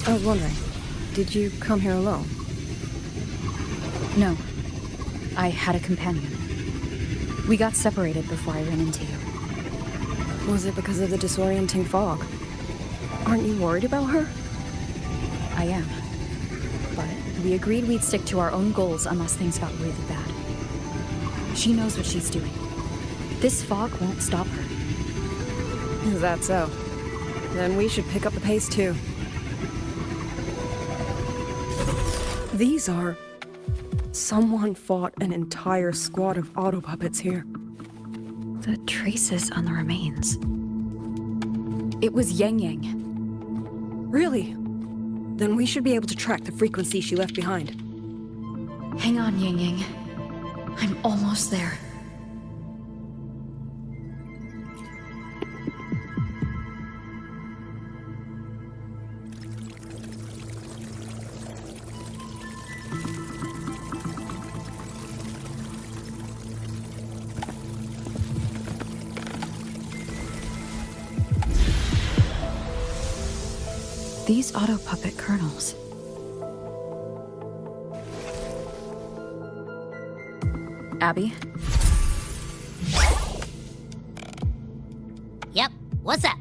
I was wondering, did you come here alone? No. I had a companion. We got separated before I ran into you. Was it because of the disorienting fog? Aren't you worried about her? I am. But we agreed we'd stick to our own goals unless things got really bad. She knows what she's doing. This fog won't stop her. Is that so? Then we should pick up the pace too. These are... Someone fought an entire squad of auto puppets here. The traces on the remains. It was Yangyang. Really? Then we should be able to track the frequency she left behind. Hang on, Yangyang. I'm almost there. These auto-puppet kernels. Abby? Yep, what's up?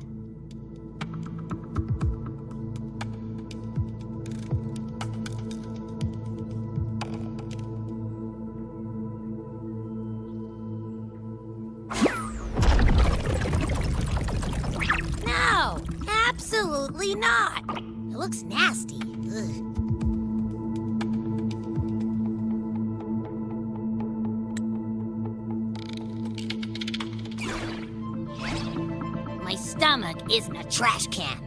No, absolutely not. It looks nasty. Ugh. My stomach isn't a trash can.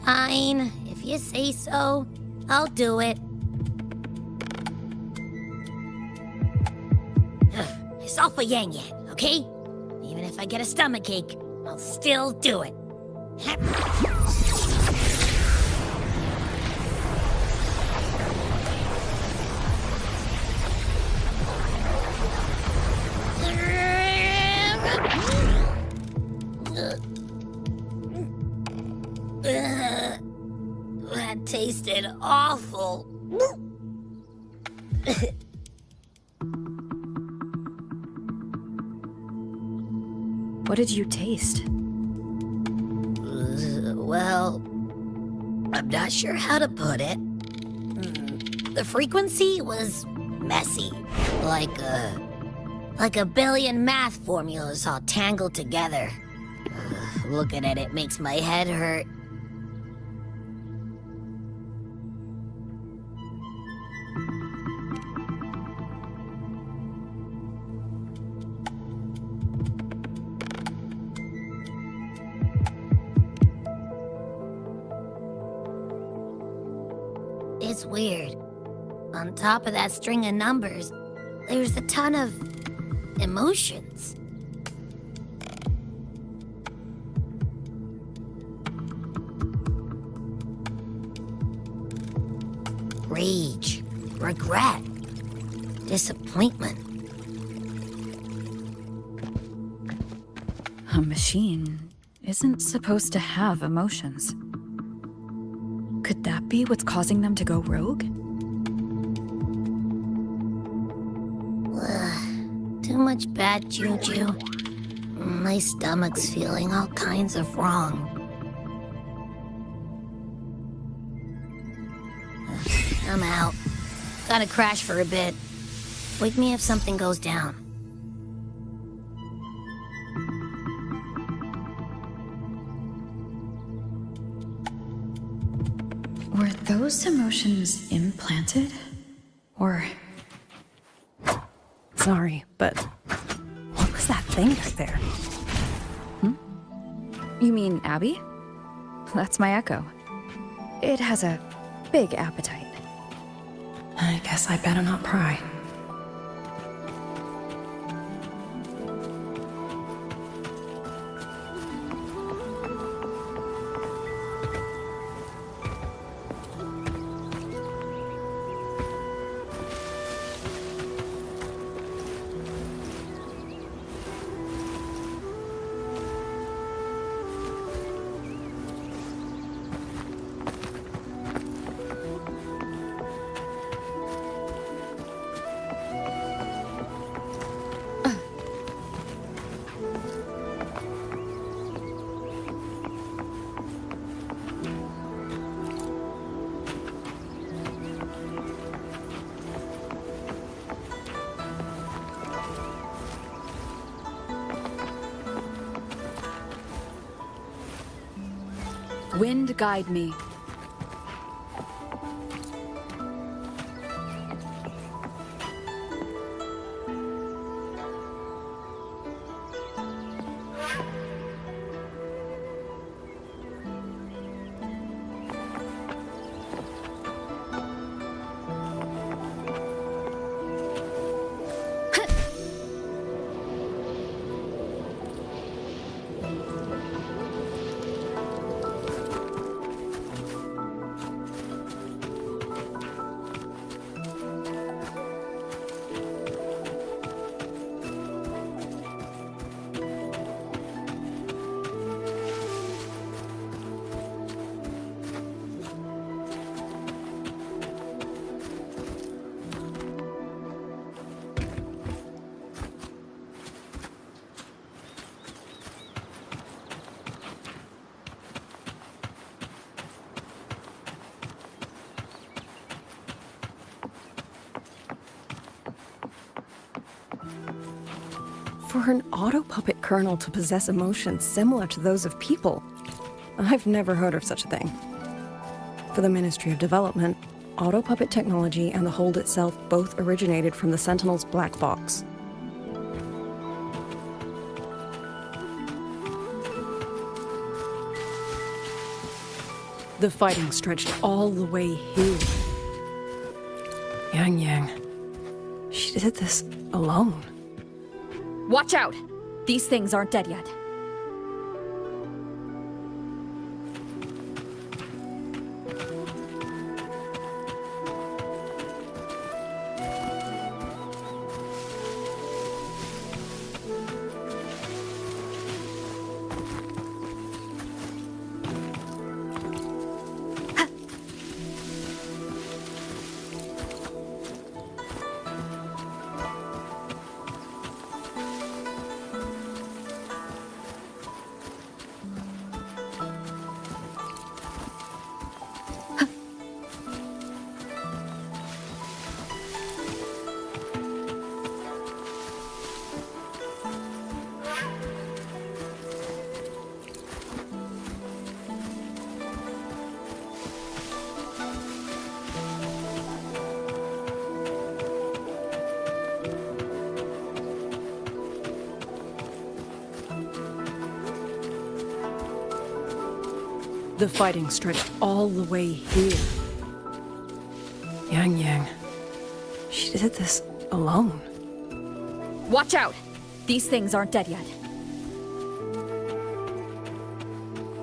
Fine. If you say so, I'll do it. It's all for Yangyang, okay? Even if I get a stomachache, I'll still do it. That tasted awful. What did you taste? Well, I'm not sure how to put it. The frequency was messy, like a billion math formulas all tangled together. Looking at it makes my head hurt. It's weird. On top of that string of numbers, there's a ton of emotions. Rage, regret, disappointment. A machine isn't supposed to have emotions. Could that be what's causing them to go rogue? Too much bad juju. My stomach's feeling all kinds of wrong. I'm out. Gotta crash for a bit. Wake me if something goes down. Were those emotions implanted? Or... Sorry, but what was that thing back there? You mean Abby? That's my echo. It has a big appetite. I guess I better not pry. Wind guide me. For an auto puppet kernel to possess emotions similar to those of people, I've never heard of such a thing. For the Ministry of Development, auto puppet technology and the hold itself both originated from the Sentinel's black box. The fighting stretched all the way here. Yangyang, she did this alone. Watch out! These things aren't dead yet. The fighting stretched all the way here. Yangyang, she did this alone. Watch out! These things aren't dead yet.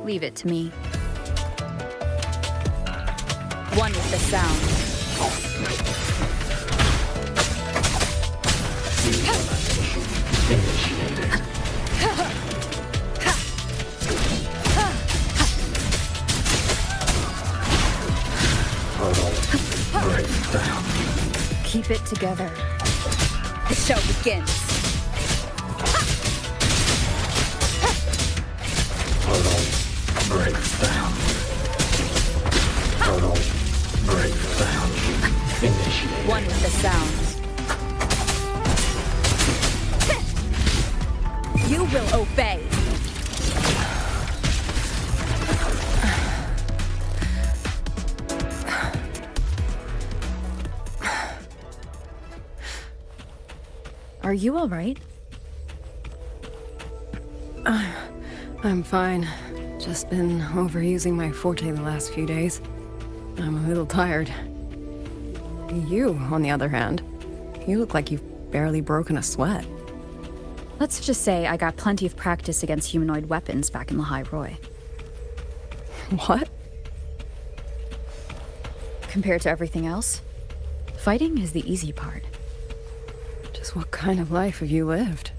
Leave it to me. One with the sound. Keep it together. The show begins. Portal breaks down. Portal breaks down. Initiate. One with the sound. You will obey. Are you all right? I'm fine. Just been overusing my forte the last few days. I'm a little tired. You, on the other hand, you look like you've barely broken a sweat. Let's just say I got plenty of practice against humanoid weapons back in the High Roy. What? Compared to everything else, fighting is the easy part. Just what kind of life have you lived?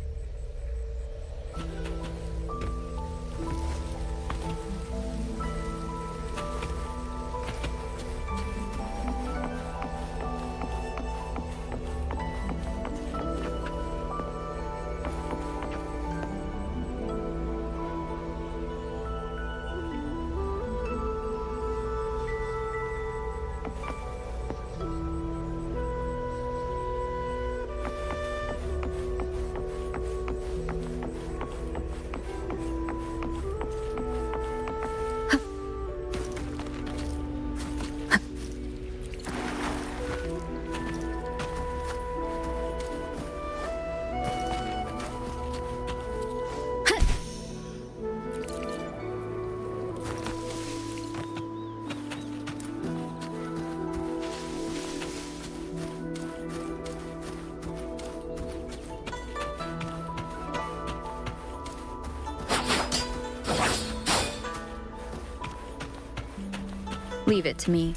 Leave it to me.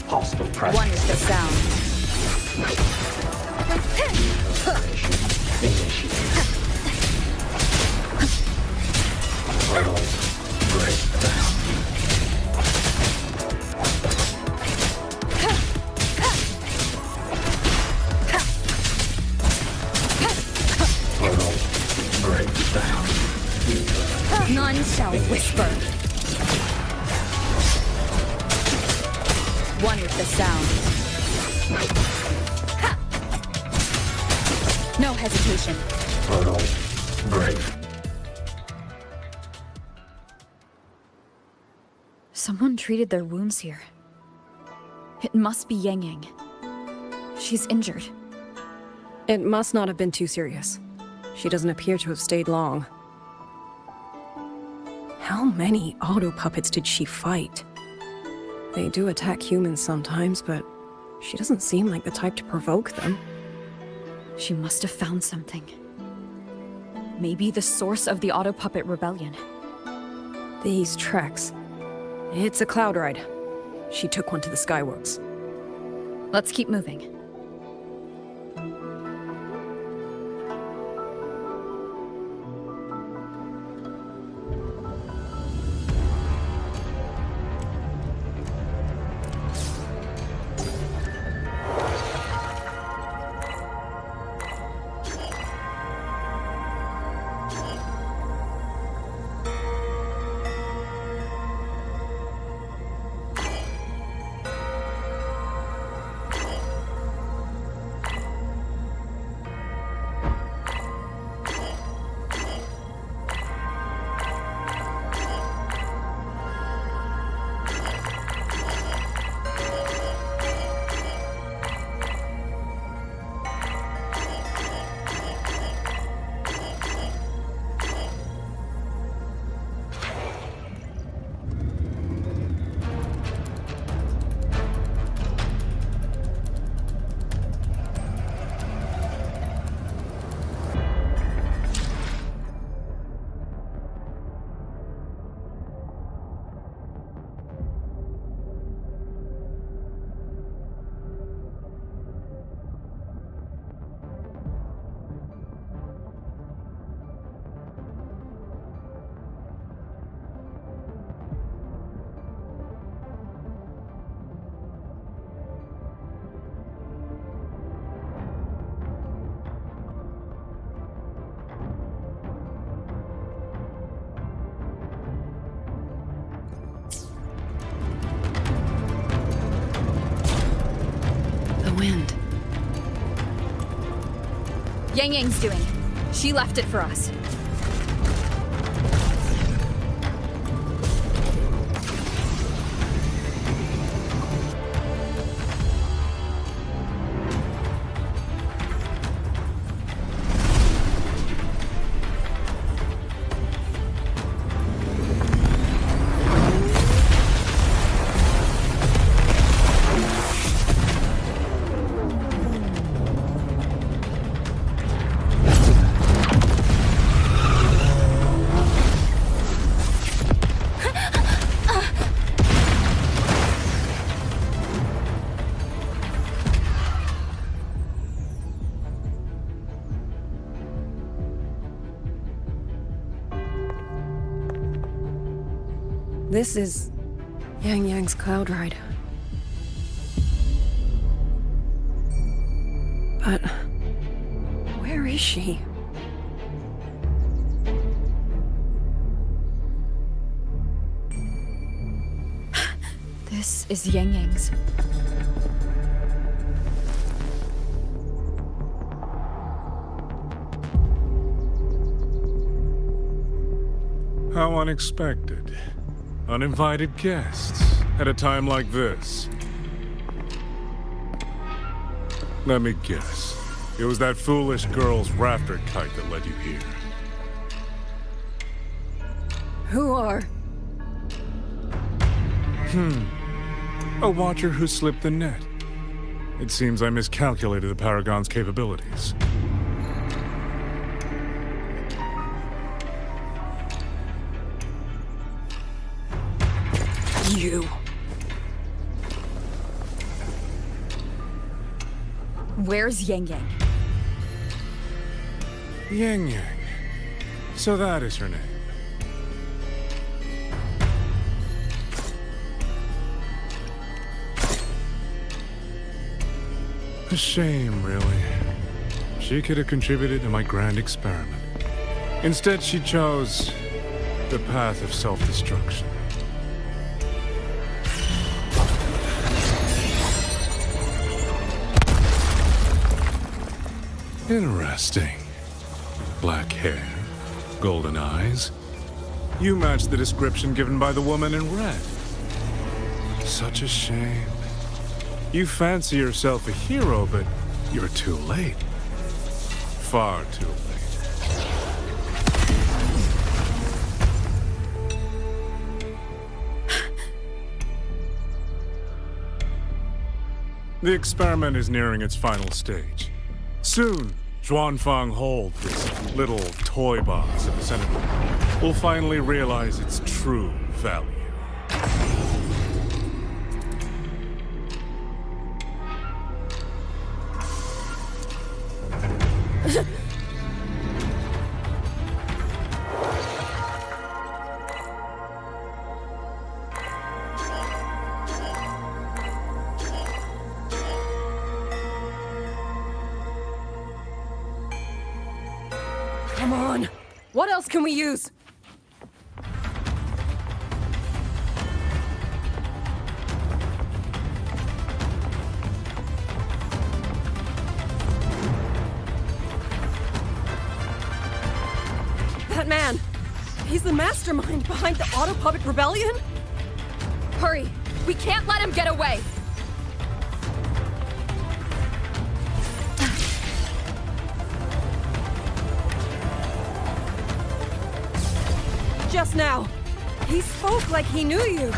Hostile presence. One is the sound. Initiate. Portal breakdown. Portal breakdown. None shall whisper. One with the sound. No hesitation. Portal break. Someone treated their wounds here. It must be Yangyang. She's injured. It must not have been too serious. She doesn't appear to have stayed long. How many auto puppets did she fight? They do attack humans sometimes, but she doesn't seem like the type to provoke them. She must have found something. Maybe the source of the auto puppet rebellion. These treks. It's a cloud ride. She took one to the Skyworks. Let's keep moving. Yangyang's doing. She left it for us. This is Yangyang's cloud ride. But where is she? This is Yangyang's. How unexpected. Uninvited guests at a time like this. Let me guess. It was that foolish girl's rafter kite that led you here. Who are? A watcher who slipped the net. It seems I miscalculated the Paragon's capabilities. You. Where's Yangyang? Yangyang. So that is her name. A shame, really. She could have contributed to my grand experiment. Instead, she chose the path of self-destruction. Interesting. Black hair, golden eyes. You match the description given by the woman in red. Such a shame. You fancy yourself a hero, but you're too late. Far too late. The experiment is nearing its final stage. Soon, Xuanfang Hold, this little toy box in the center, will finally realize its true value. Come on. What else can we use? That man. He's the mastermind behind the Auto Puppet Rebellion? Hurry! We can't let him get away! Just now. He spoke like he knew you.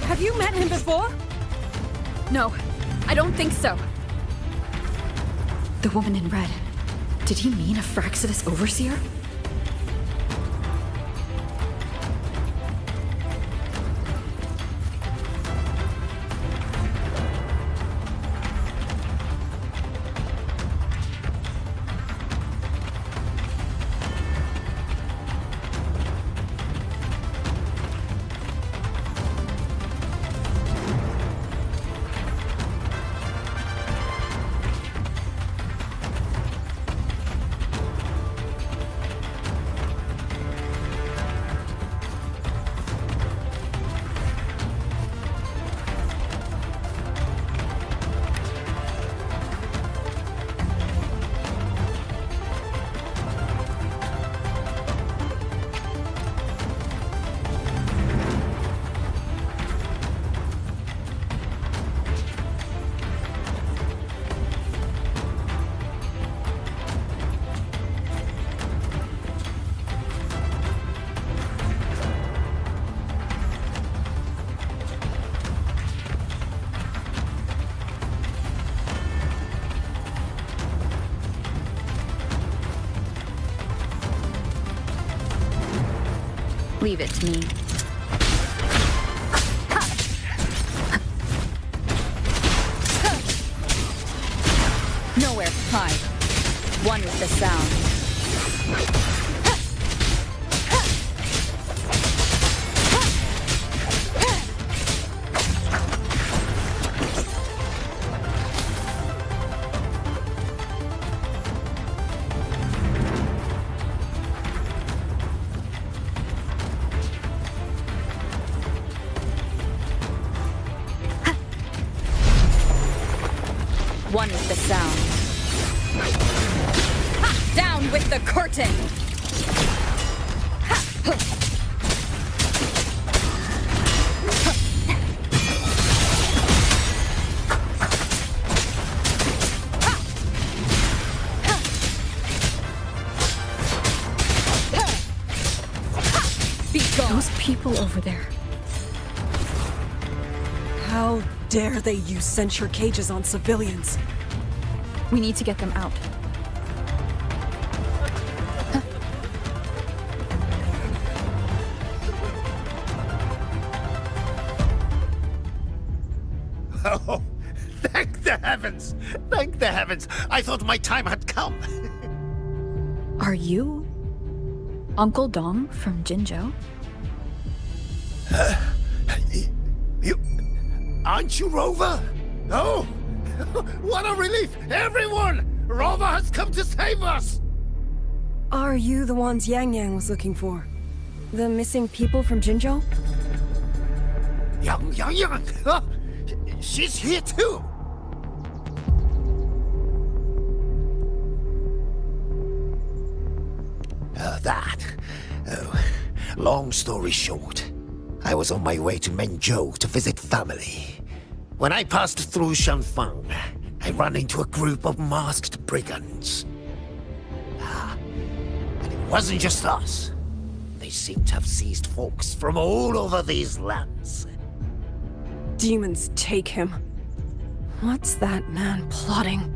Have you met him before? No, I don't think so. The woman in red. Did he mean a Fraxidus overseer? Leave it to me. Nowhere to hide. One with the sound. One with the sound. Ha! Down with the curtain! Be gone. Those people over there. How dare they use censure cages on civilians? We need to get them out. Oh, thank the heavens! Thank the heavens! I thought my time had come. Are you Uncle Dong from Jinzhou? You... Aren't you Rover? Oh! What a relief! Everyone! Rover has come to save us! Are you the ones Yangyang was looking for? The missing people from Jinzhou? Yangyang! Huh? She's here too! Long story short, I was on my way to Menzhou to visit family. When I passed through Xuanfang, I ran into a group of masked brigands. And it wasn't just us. They seem to have seized folks from all over these lands. Demons take him. What's that man plotting?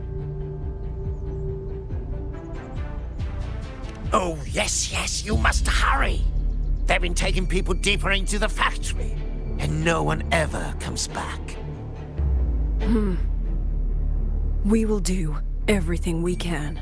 Oh, yes, you must hurry! They've been taking people deeper into the factory, and no one ever comes back. We will do everything we can.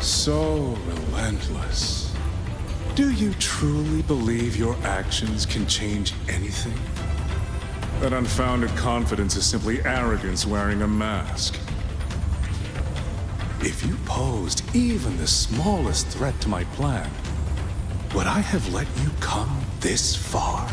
So relentless. Do you truly believe your actions can change anything? That unfounded confidence is simply arrogance wearing a mask. If you posed even the smallest threat to my plan, would I have let you come this far?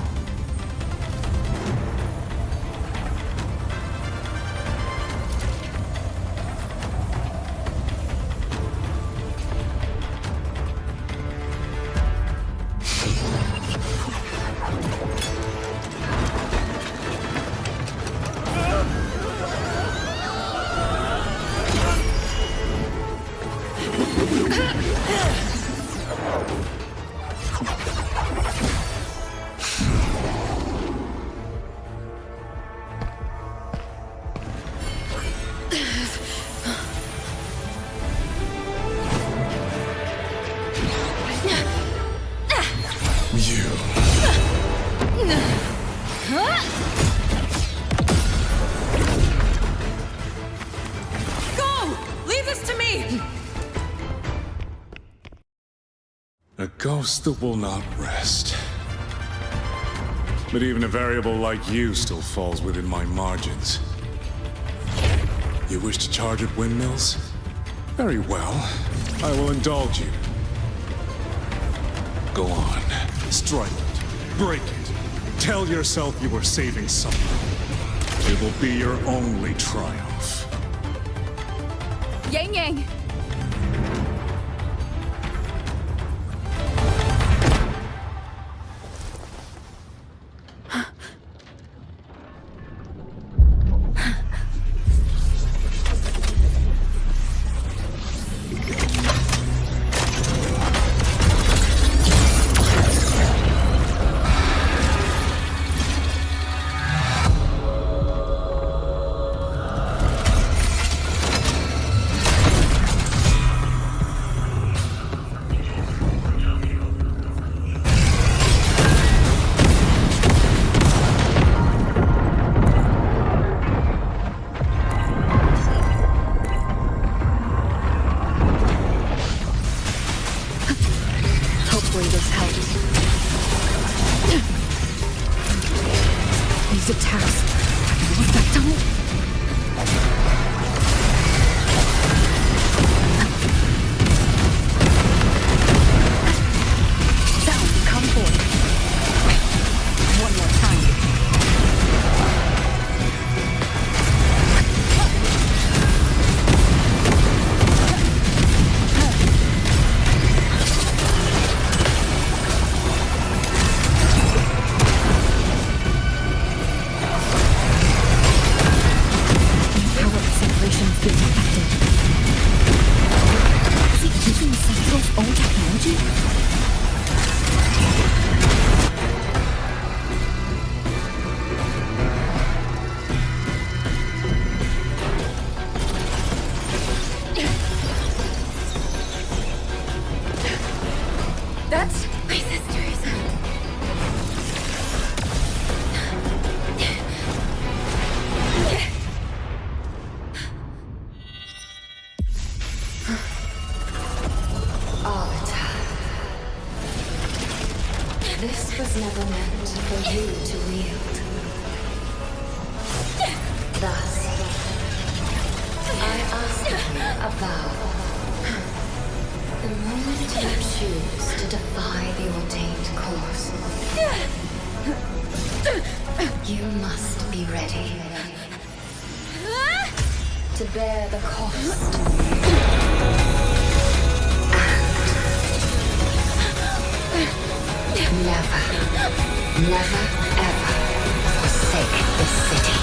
A ghost that will not rest. But even a variable like you still falls within my margins. You wish to charge at windmills? Very well. I will indulge you. Go on. Strike it. Break it. Tell yourself you were saving someone. It will be your only triumph. Yangyang! Hopefully this helps. These attacks have no effect on it. Sound, come forth. One more time. That's my sister's. Arbiter. This was never meant for you to wield. Thus, I ask you a vow. The moment you choose to defy the ordained course, you must be ready to bear the cost. And never, ever forsake this city.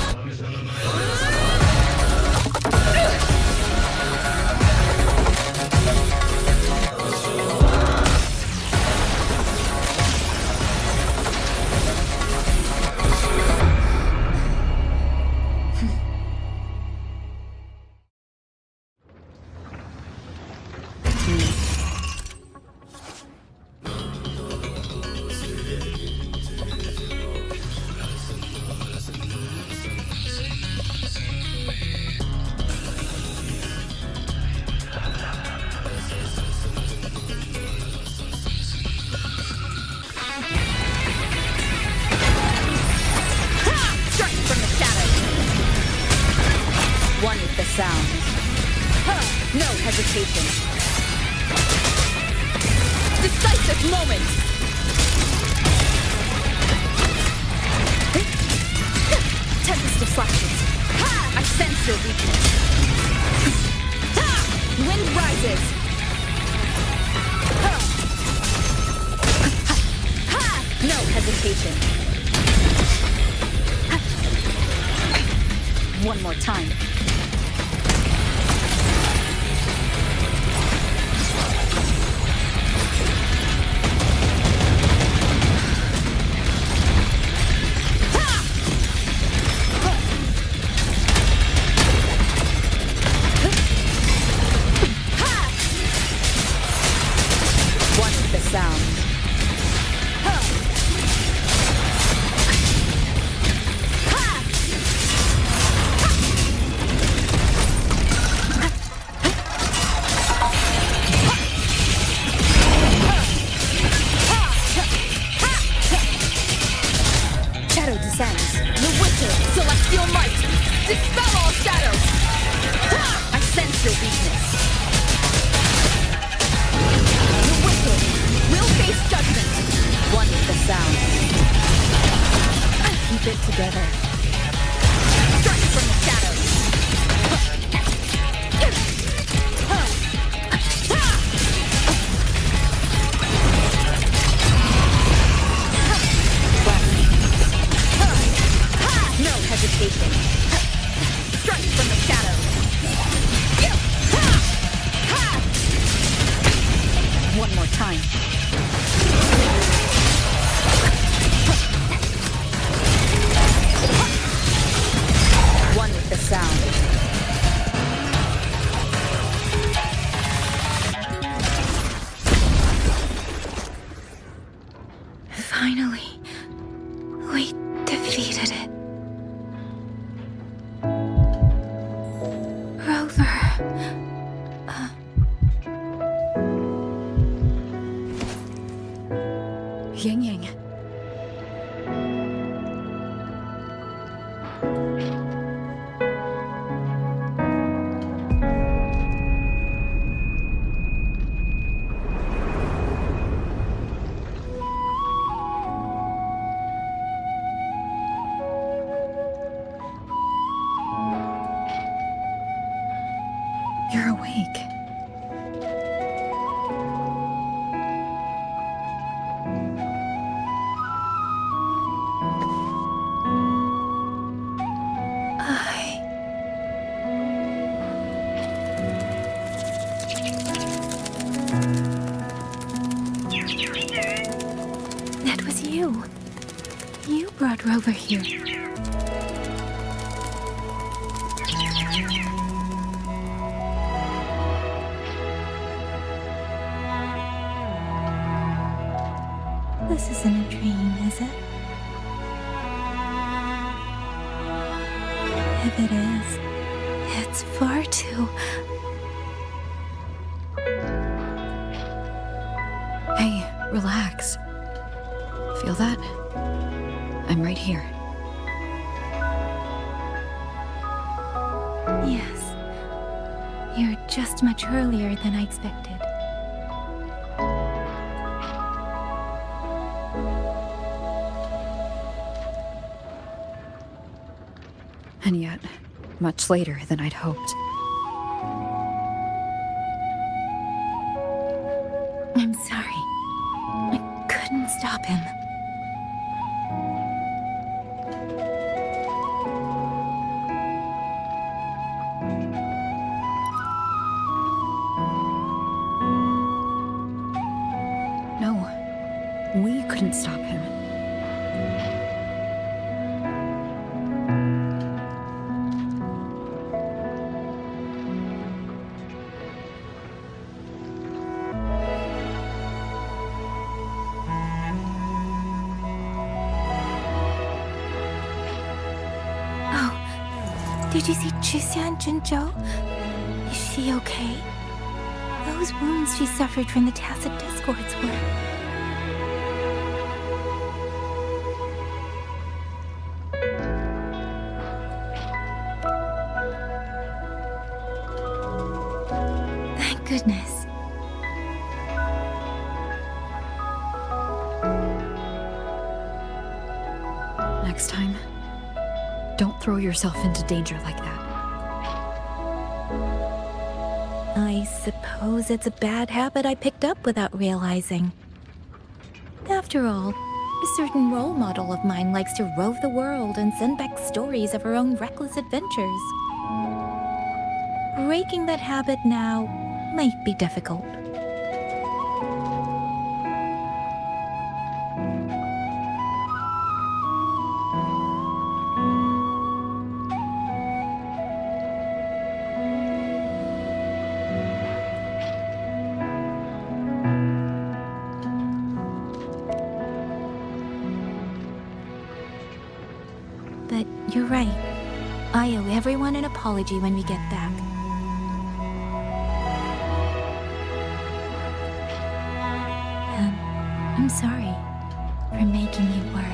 One with the sound. No hesitation. Decisive moment! Tempest of flashes. I sense your weakness. Wind rises. No hesitation. One more time. One with the sound. Celestial might! Dispel all shadows! I sense your weakness. The wicked will face judgment. One with the sound. Keep it together. Strike from the shadows. No hesitation. Strike from the shadows. One more time. One with the sound. Finally, we defeated it. Rover. Yangyang. You're awake. That was you. You brought Rover here. This isn't a dream, is it? If it is, it's far too... Hey, relax. Feel that? I'm right here. Yes. You're just much earlier than I expected. And yet, much later than I'd hoped. I'm sorry. I couldn't stop him. No, we couldn't stop him. Did you see Chuxian Jinzhou? Is she okay? Those wounds she suffered from the tacit discords were... Thank goodness. Next time, don't throw yourself into danger like that. I suppose it's a bad habit I picked up without realizing. After all, a certain role model of mine likes to rove the world and send back stories of her own reckless adventures. Breaking that habit now might be difficult. But you're right. I owe everyone an apology when we get back. I'm sorry for making you worry.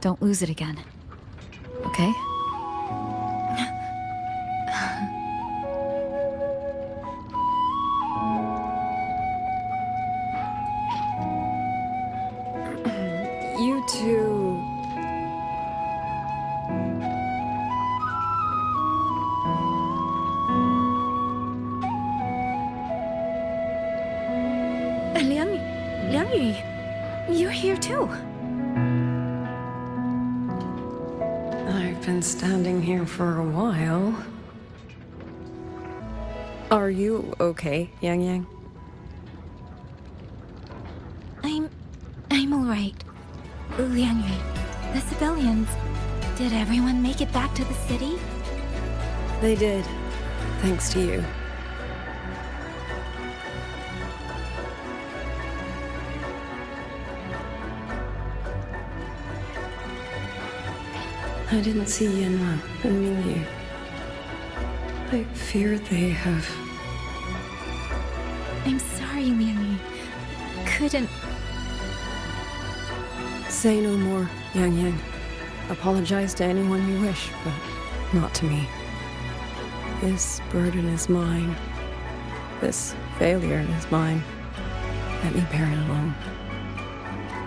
Don't lose it again. Okay? You two... Liangyu, you're here too. I've been standing here for a while. Are you okay, Yangyang? right. Liangyu, the civilians. Did everyone make it back to the city? They did, thanks to you. I didn't see Yangyang and Muyu. I fear they have... I'm sorry, Liangyu. Couldn't... Say no more, Yangyang. Apologize to anyone you wish, but not to me. This burden is mine. This failure is mine. Let me bear it alone.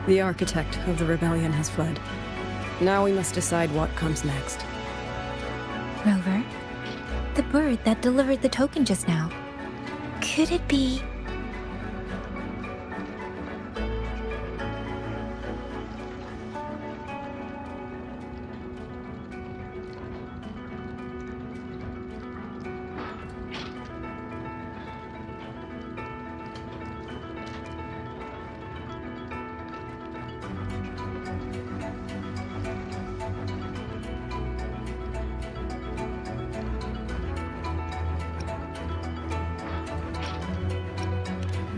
The architect of the rebellion has fled. Now we must decide what comes next. Rover, the bird that delivered the token just now. Could it be...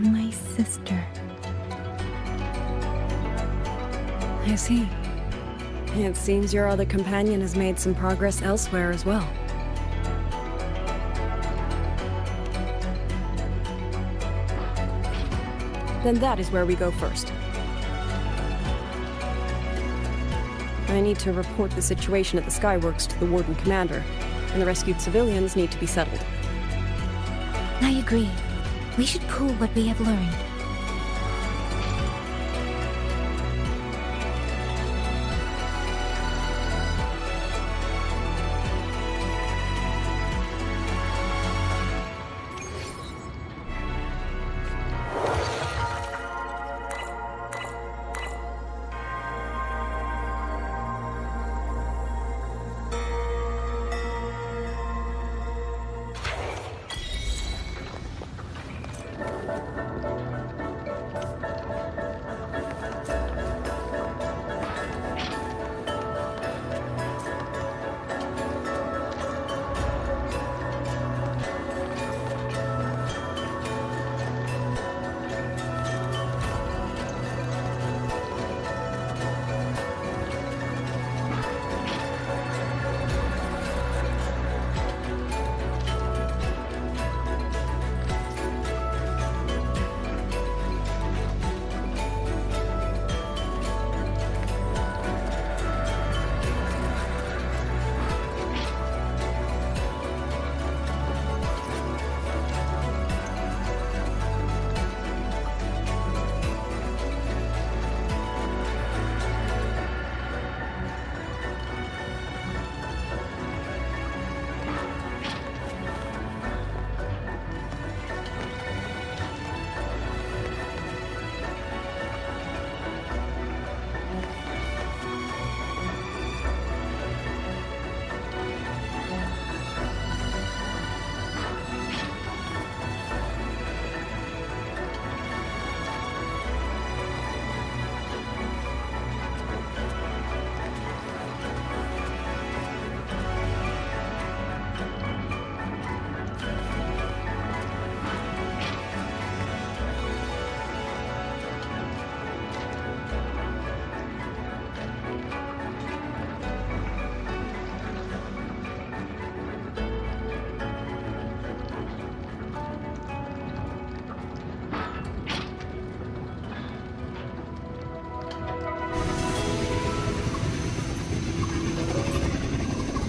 my sister? I see. It seems your other companion has made some progress elsewhere as well. Then that is where we go first. I need to report the situation at the Skyworks to the Warden Commander, and the rescued civilians need to be settled. I agree. We should pool what we have learned.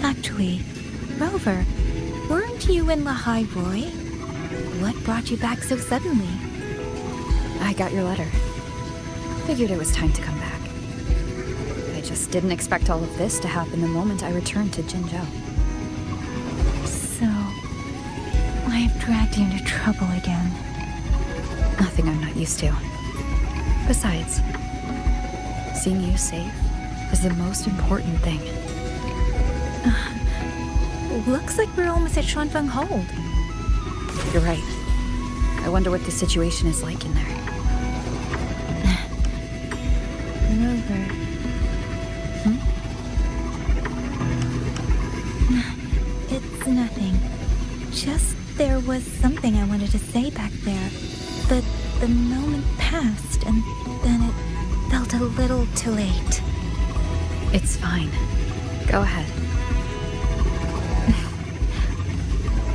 Actually, Rover, weren't you in Lahai Roy? What brought you back so suddenly? I got your letter. Figured it was time to come back. I just didn't expect all of this to happen the moment I returned to Jinzhou. So, I have dragged you into trouble again. Nothing I'm not used to. Besides, seeing you safe is the most important thing. Looks like we're almost at Xuanfang Hold. You're right. I wonder what the situation is like in there. Rover. It's nothing. Just there was something I wanted to say back there. But the moment passed, and then it felt a little too late. It's fine. Go ahead.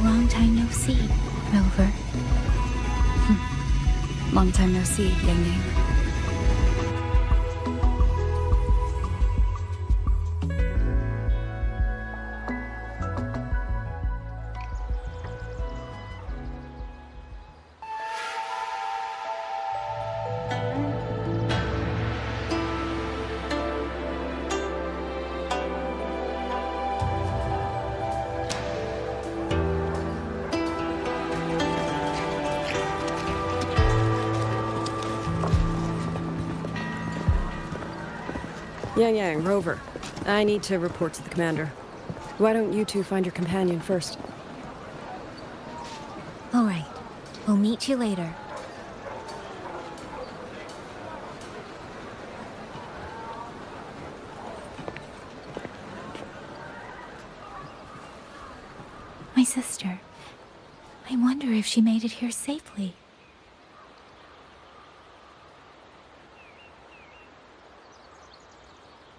Long time no see, Rover. Long time no see, Yangyang. Yangyang, Rover. I need to report to the commander. Why don't you two find your companion first? All right. We'll meet you later. My sister. I wonder if she made it here safely.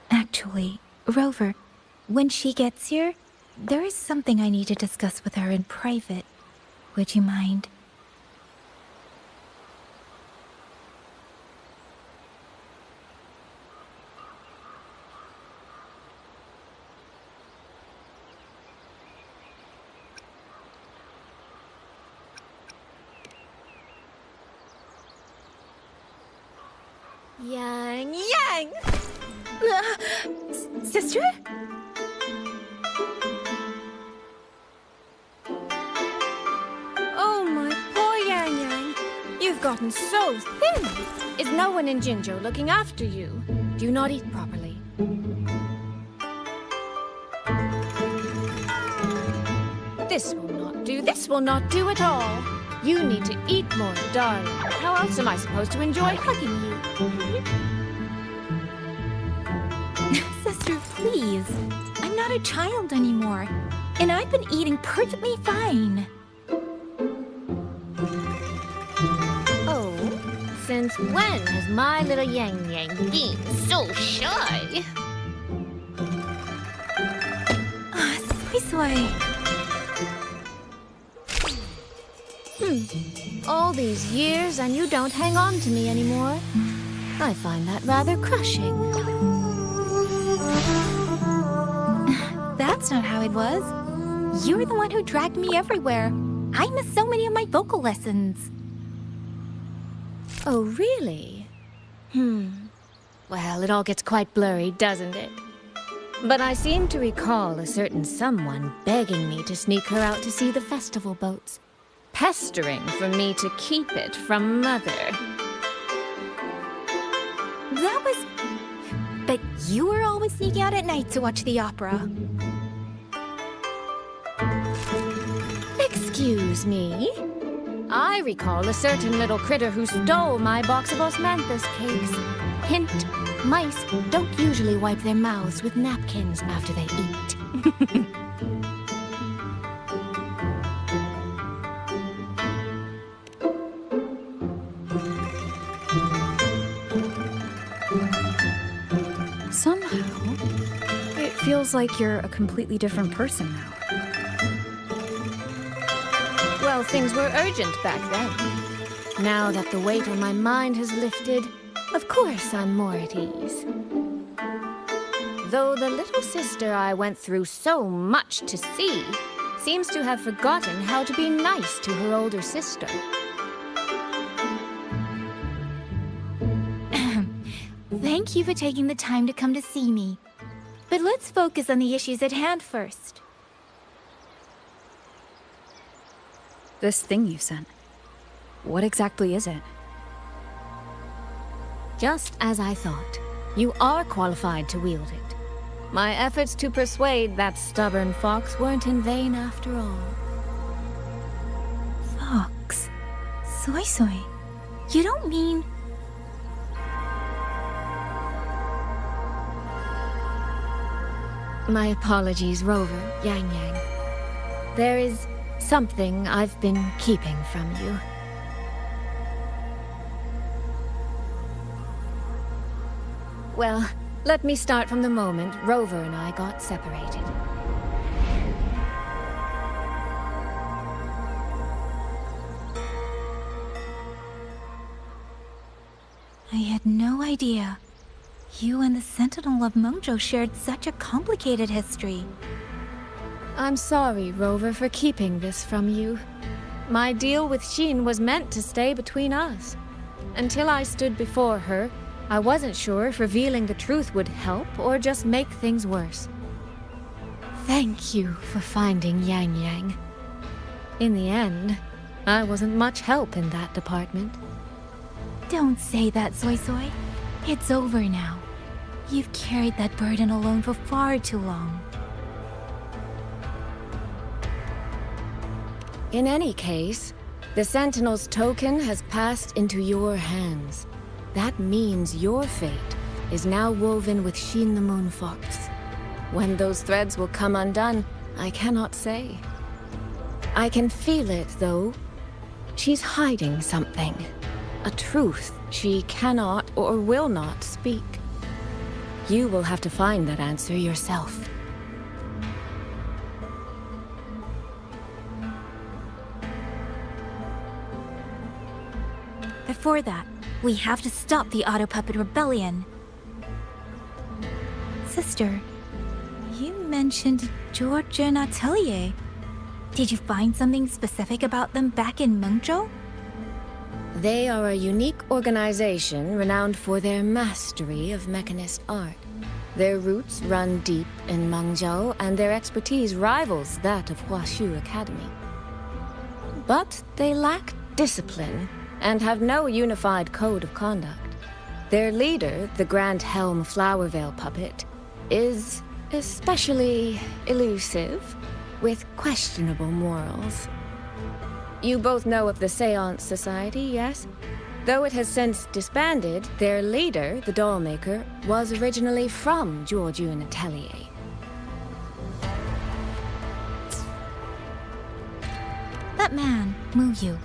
Actually, Rover, when she gets here, there is something I need to discuss with her in private. Would you mind? Yang! Sister? Oh, my poor Yangyang. You've gotten so thin. Is no one in Jinzhou looking after you? Do you not eat properly? This will not do. This will not do at all. You need to eat more, darling. How else am I supposed to enjoy hugging you? Sister, please. I'm not a child anymore. And I've been eating perfectly fine. Oh, since when has my little Yangyang been so shy? Suisui. All these years and you don't hang on to me anymore. I find that rather crushing. That's not how it was. You were the one who dragged me everywhere. I missed so many of my vocal lessons. Oh, really? Well, it all gets quite blurry, doesn't it? But I seem to recall a certain someone begging me to sneak her out to see the festival boats. Pestering for me to keep it from Mother. That was... But you were always sneaking out at night to watch the opera. Excuse me? I recall a certain little critter who stole my box of osmanthus cakes. Hint, mice don't usually wipe their mouths with napkins after they eat. Somehow, it feels like you're a completely different person now. Well, things were urgent back then. Now that the weight on my mind has lifted, of course I'm more at ease. Though the little sister I went through so much to see seems to have forgotten how to be nice to her older sister. Thank you for taking the time to come to see me. But let's focus on the issues at hand first. This thing you sent. What exactly is it? Just as I thought. You are qualified to wield it. My efforts to persuade that stubborn fox weren't in vain after all. Fox? Suisui? You don't mean... My apologies, Rover, Yangyang. There is something I've been keeping from you. Well, let me start from the moment Rover and I got separated. I had no idea. You and the Sentinel of Mengzhou shared such a complicated history. I'm sorry, Rover, for keeping this from you. My deal with Xin was meant to stay between us. Until I stood before her, I wasn't sure if revealing the truth would help or just make things worse. Thank you for finding Yangyang. In the end, I wasn't much help in that department. Don't say that, Suisui. It's over now. You've carried that burden alone for far too long. In any case, the Sentinel's token has passed into your hands. That means your fate is now woven with Xin the Moon Fox. When those threads will come undone, I cannot say. I can feel it, though. She's hiding something. A truth she cannot or will not speak. You will have to find that answer yourself. Before that, we have to stop the Auto Puppet Rebellion. Sister, you mentioned George and Atelier. Did you find something specific about them back in Mengzhou? They are a unique organization renowned for their mastery of mechanist art. Their roots run deep in Mengzhou, and their expertise rivals that of Huaxu Academy. But they lack discipline and have no unified code of conduct. Their leader, the Grand Helm Flowervale puppet, is especially elusive, with questionable morals. You both know of the Seance Society, yes? Though it has since disbanded, their leader, the Dollmaker, was originally from Jiuyun Atelier. That man, Muyu.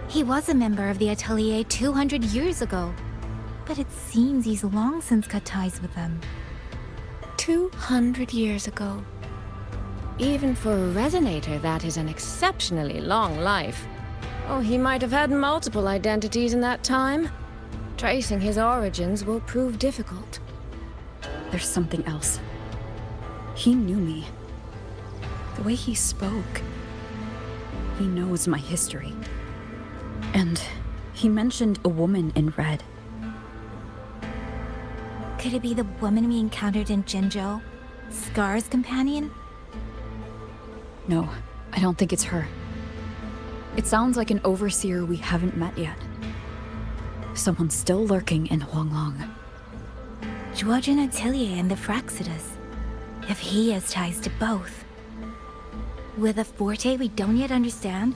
He was a member of the Atelier 200 years ago. But it seems he's long since cut ties with them. 200 years ago. Even for a resonator, that is an exceptionally long life. Oh, he might have had multiple identities in that time. Tracing his origins will prove difficult. There's something else. He knew me. The way he spoke. He knows my history. And he mentioned a woman in red. Could it be the woman we encountered in Jinzhou? Scar's companion? No, I don't think it's her. It sounds like an overseer we haven't met yet. Someone still lurking in Xuanling. Jiuyun Atelier and the Fraxidus. If he has ties to both. With a forte we don't yet understand,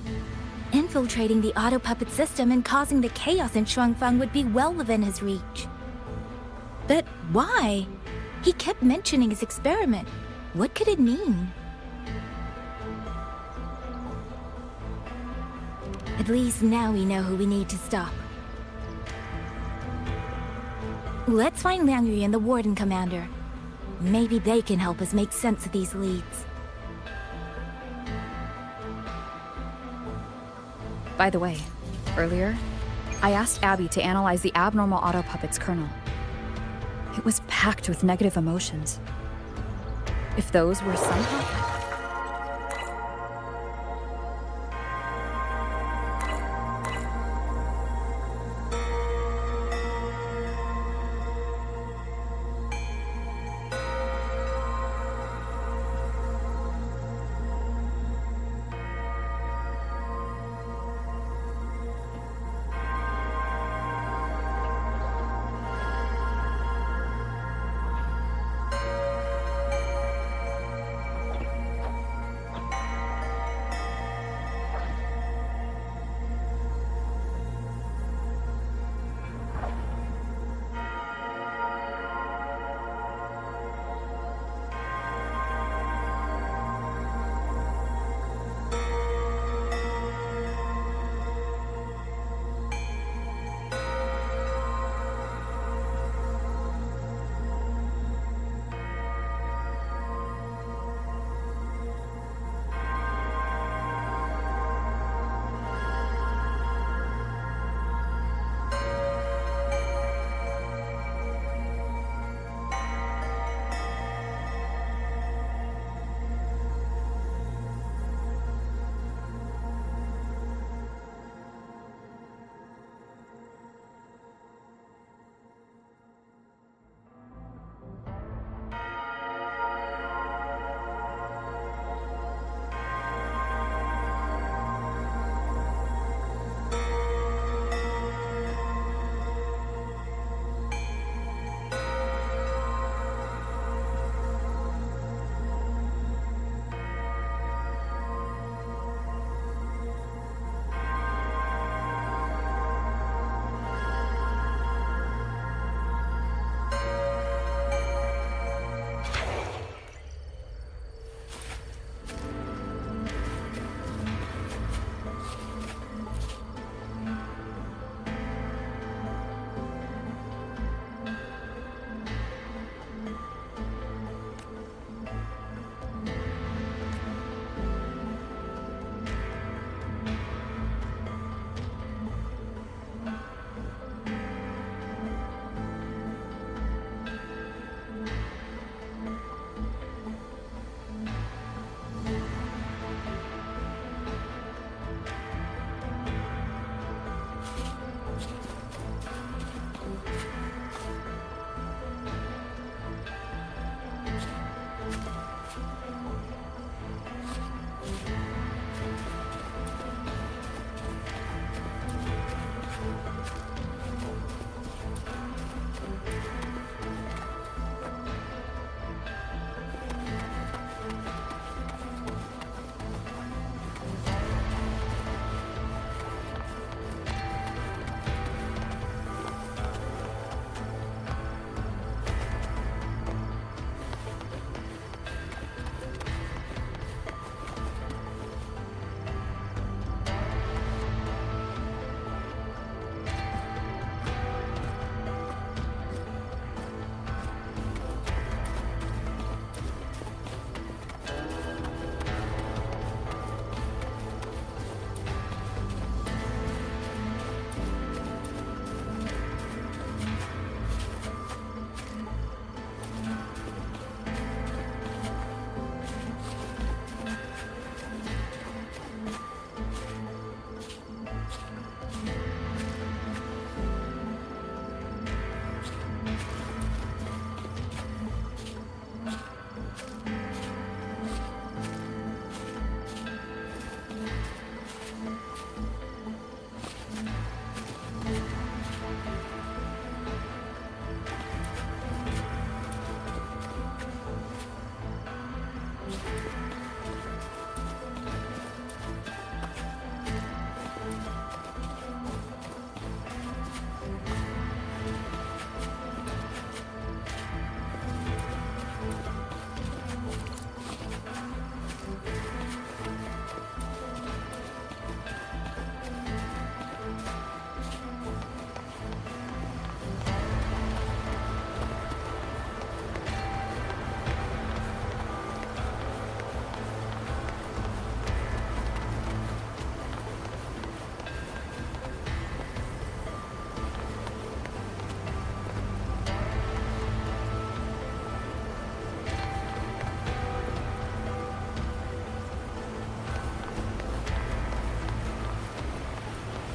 infiltrating the auto puppet system and causing the chaos in Xuanfang would be well within his reach. But why? He kept mentioning his experiment. What could it mean? At least now we know who we need to stop. Let's find Liangyu and the Warden Commander. Maybe they can help us make sense of these leads. By the way, earlier, I asked Abby to analyze the abnormal auto puppet's kernel. It was packed with negative emotions. If those were somehow...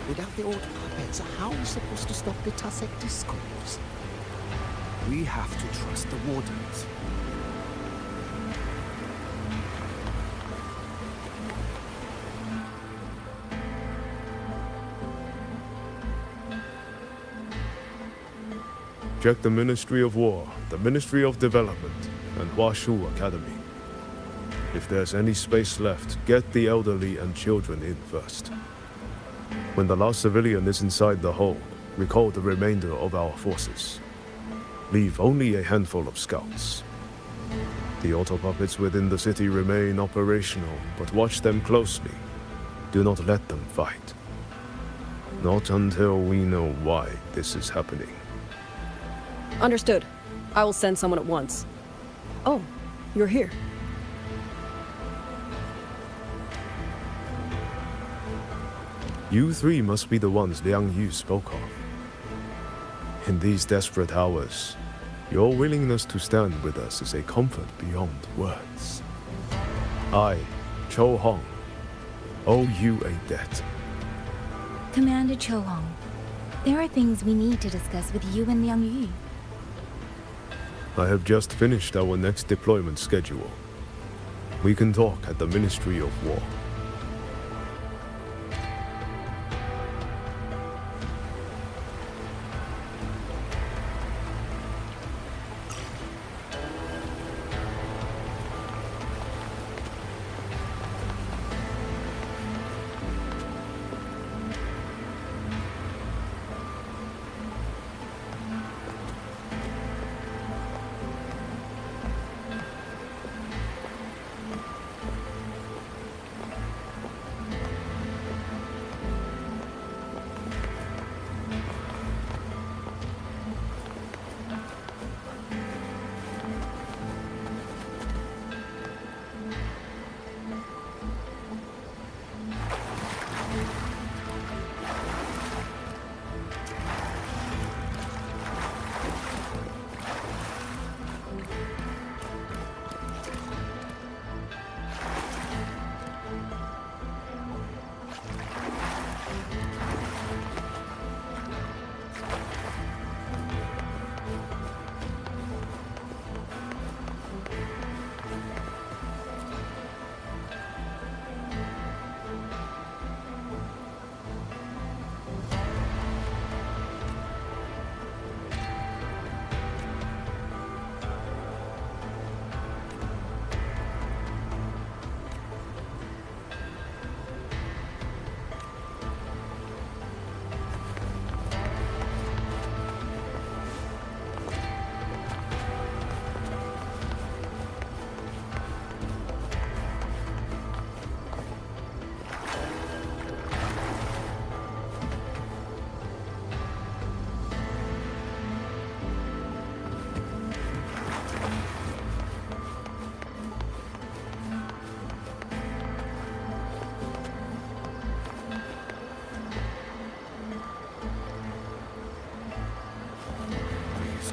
Without the auto puppets, how are we supposed to stop the Tusek discourse? We have to trust the Wardens. Check the Ministry of War, the Ministry of Development, and Huashu Academy. If there's any space left, get the elderly and children in first. When the last civilian is inside the hold, recall the remainder of our forces. Leave only a handful of scouts. The auto puppets within the city remain operational, but watch them closely. Do not let them fight. Not until we know why this is happening. Understood. I will send someone at once. Oh, you're here. You three must be the ones Liangyu spoke of. In these desperate hours, your willingness to stand with us is a comfort beyond words. I, Cho Hong, owe you a debt. Commander Cho Hong, there are things we need to discuss with you and Liangyu. I have just finished our next deployment schedule. We can talk at the Ministry of War.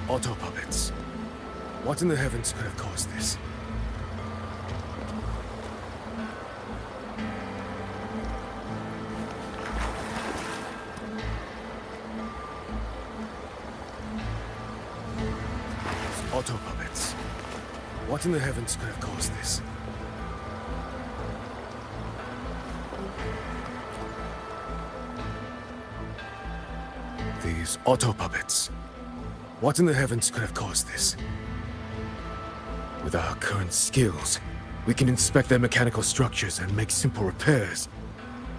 Auto puppets. What in the heavens could have caused this? Auto puppets. What in the heavens could have caused this? These auto puppets. What in the heavens could have caused this? With our current skills, we can inspect their mechanical structures and make simple repairs.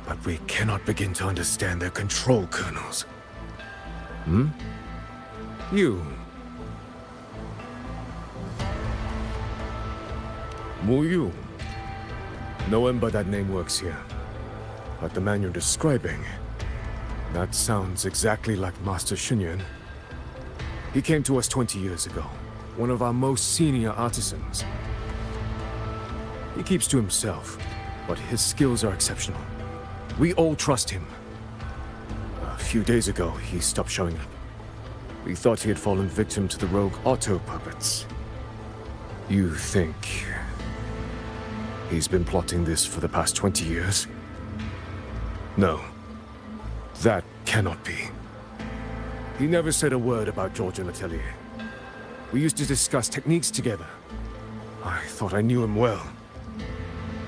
But we cannot begin to understand their control kernels. Hmm? You. Muyu. No one but that name works here. But the man you're describing, that sounds exactly like Master Xunyuan. He came to us 20 years ago, one of our most senior artisans. He keeps to himself, but his skills are exceptional. We all trust him. A few days ago, he stopped showing up. We thought he had fallen victim to the rogue auto puppets. You think he's been plotting this for the past 20 years? No. That cannot be. He never said a word about Georgian Atelier. We used to discuss techniques together. I thought I knew him well.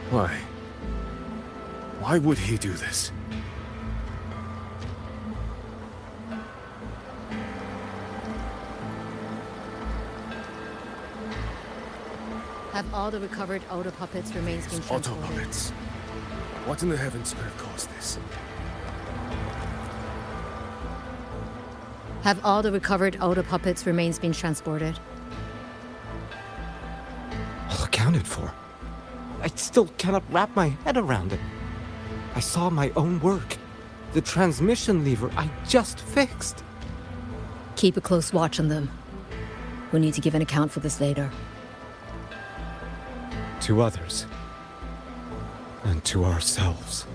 Why? Why would he do this? Have all the recovered auto puppets remains been Auto transported? puppets. What in the heavens could have caused this? Have all the recovered auto puppets remains been transported? All accounted for. I still cannot wrap my head around it. I saw my own work. The transmission lever I just fixed. Keep a close watch on them. We'll need to give an account for this later. To others. And to ourselves.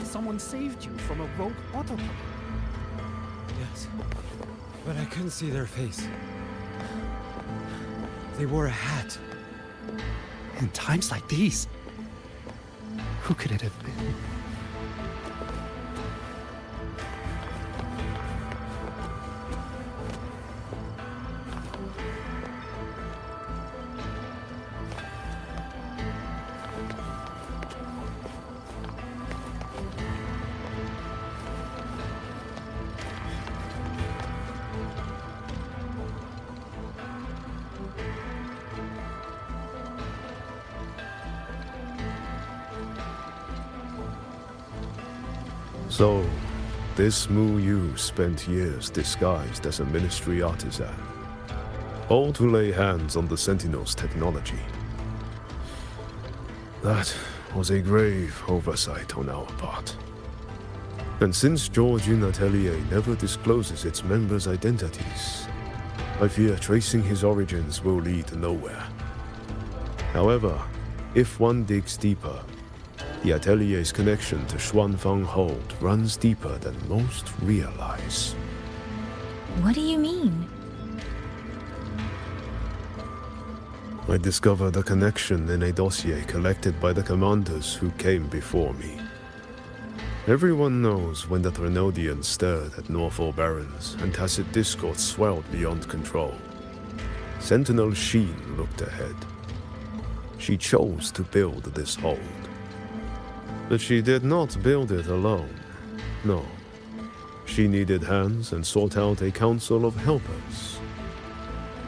Someone saved you from a rogue autopilot. Yes, but I couldn't see their face. They wore a hat. In times like these, who could it have been? So, this Muyu spent years disguised as a ministry artisan, all to lay hands on the Sentinel's technology. That was a grave oversight on our part. And since Georgian Atelier never discloses its members' identities, I fear tracing his origins will lead nowhere. However, if one digs deeper, the Atelier's connection to Xuanfang hold runs deeper than most realize. What do you mean? I discovered a connection in a dossier collected by the commanders who came before me. Everyone knows when the Threnodians stirred at Norfolk Barrens and tacit discord swelled beyond control. Sentinel Sheen looked ahead. She chose to build this hold. But she did not build it alone. No. She needed hands and sought out a council of helpers.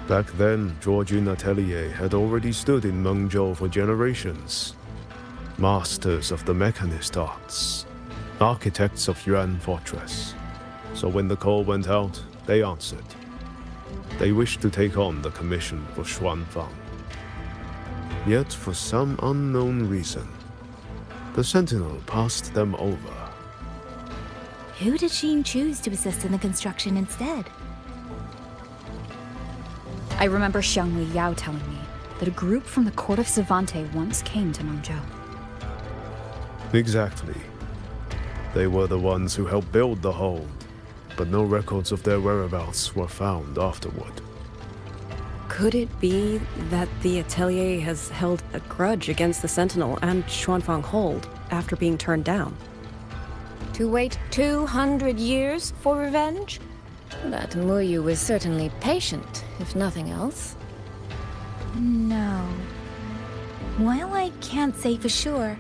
Back then, Georgian Atelier had already stood in Mengzhou for generations. Masters of the mechanist arts. Architects of Yuan Fortress. So when the call went out, they answered. They wished to take on the commission for Xuanfang. Yet, for some unknown reason, the Sentinel passed them over. Who did Sheen choose to assist in the construction instead? I remember Xiangli Yao telling me that a group from the court of Savante once came to Mengzhou. Exactly. They were the ones who helped build the hold, but no records of their whereabouts were found afterward. Could it be that the Atelier has held a grudge against the Sentinel and Xuanfang Hold after being turned down? To wait 200 years for revenge? That Muyu was certainly patient, if nothing else. No. While I can't say for sure,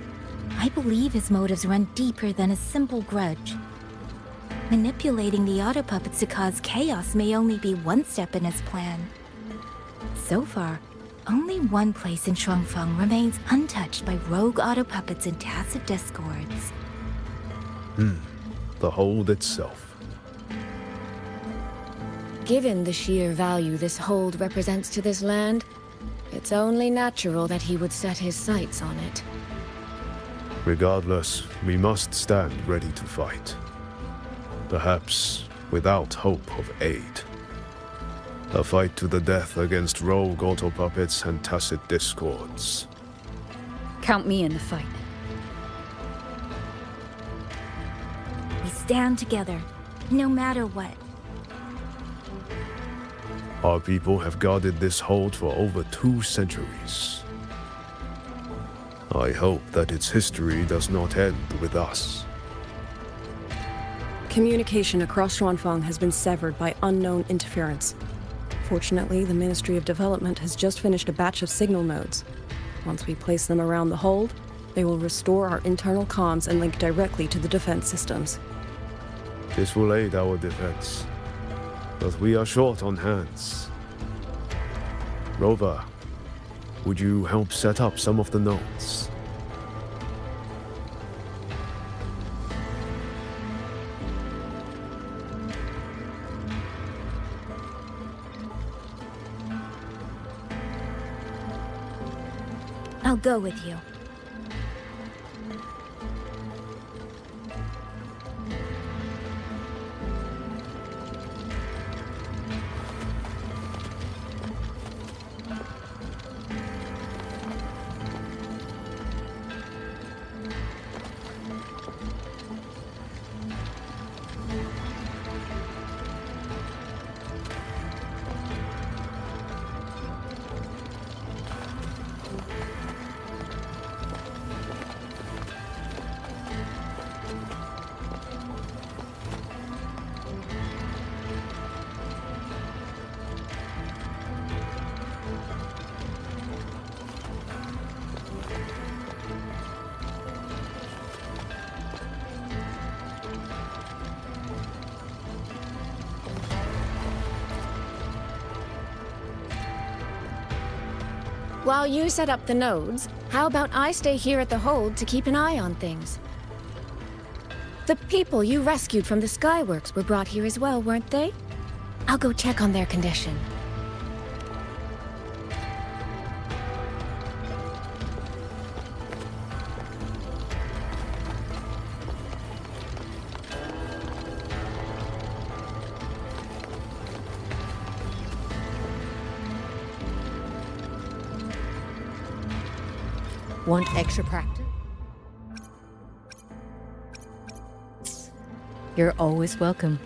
I believe his motives run deeper than a simple grudge. Manipulating the auto puppets to cause chaos may only be one step in his plan. So far, only one place in Xuanfang remains untouched by rogue auto puppets and tacit discords. The hold itself. Given the sheer value this hold represents to this land, it's only natural that he would set his sights on it. Regardless, we must stand ready to fight. Perhaps without hope of aid. A fight to the death against rogue auto puppets and tacit discords. Count me in the fight. We stand together, no matter what. Our people have guarded this hold for over 2 centuries. I hope that its history does not end with us. Communication across Xuanfang has been severed by unknown interference. Fortunately, the Ministry of Development has just finished a batch of signal nodes. Once we place them around the hold, they will restore our internal comms and link directly to the defense systems. This will aid our defense. But we are short on hands. Rover, would you help set up some of the nodes? I'll go with you. While you set up the nodes, how about I stay here at the hold to keep an eye on things? The people you rescued from the Skyworks were brought here as well, weren't they? I'll go check on their condition. Want extra practice? You're always welcome.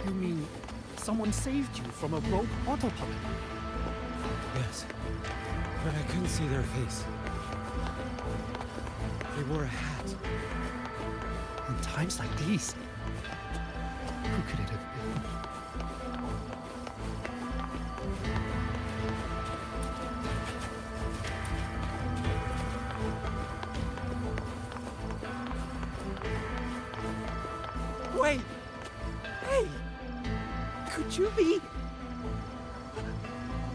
You mean someone saved you from a rogue auto puppet? Yes, but I couldn't see their face. They wore a hat. In times like these, who could it have been? Wait! Hey! Could you be...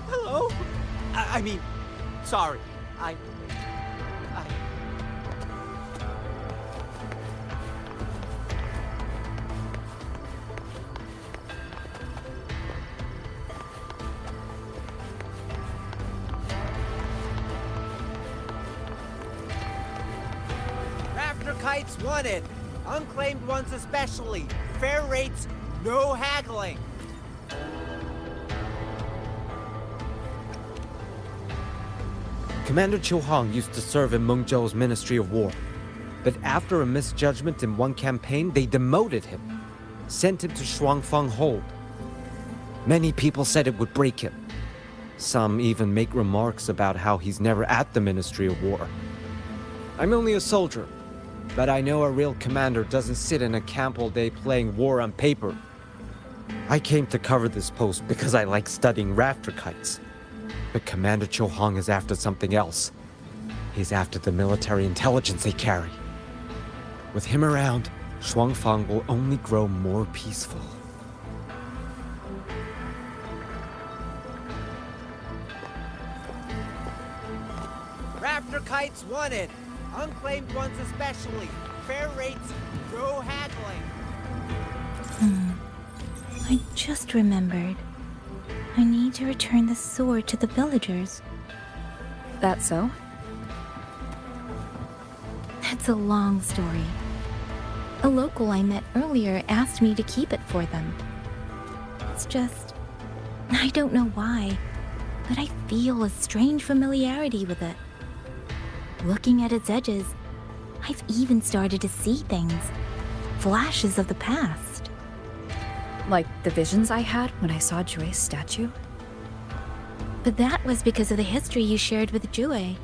Hello? I mean, sorry. I... Rafter kites wanted. Unclaimed ones especially. Fair rates, no haggling. Commander Chiu Hong used to serve in Meng Zhou's Ministry of War. But after a misjudgment in one campaign, they demoted him. Sent him to Xuanfang Hold. Many people said it would break him. Some even make remarks about how he's never at the Ministry of War. I'm only a soldier, but I know a real commander doesn't sit in a camp all day playing war on paper. I came to cover this post because I like studying rafter kites. But Commander Chiu Hong is after something else. He's after the military intelligence they carry. With him around, Xuanfang will only grow more peaceful. Rafter kites wanted. Unclaimed ones especially. Fair rates, no haggling. I just remembered. I need to return the sword to the villagers. That so? That's a long story. A local I met earlier asked me to keep it for them. It's just... I don't know why, but I feel a strange familiarity with it. Looking at its edges, I've even started to see things. Flashes of the past. Like the visions I had when I saw Jue's statue? But that was because of the history you shared with Jue.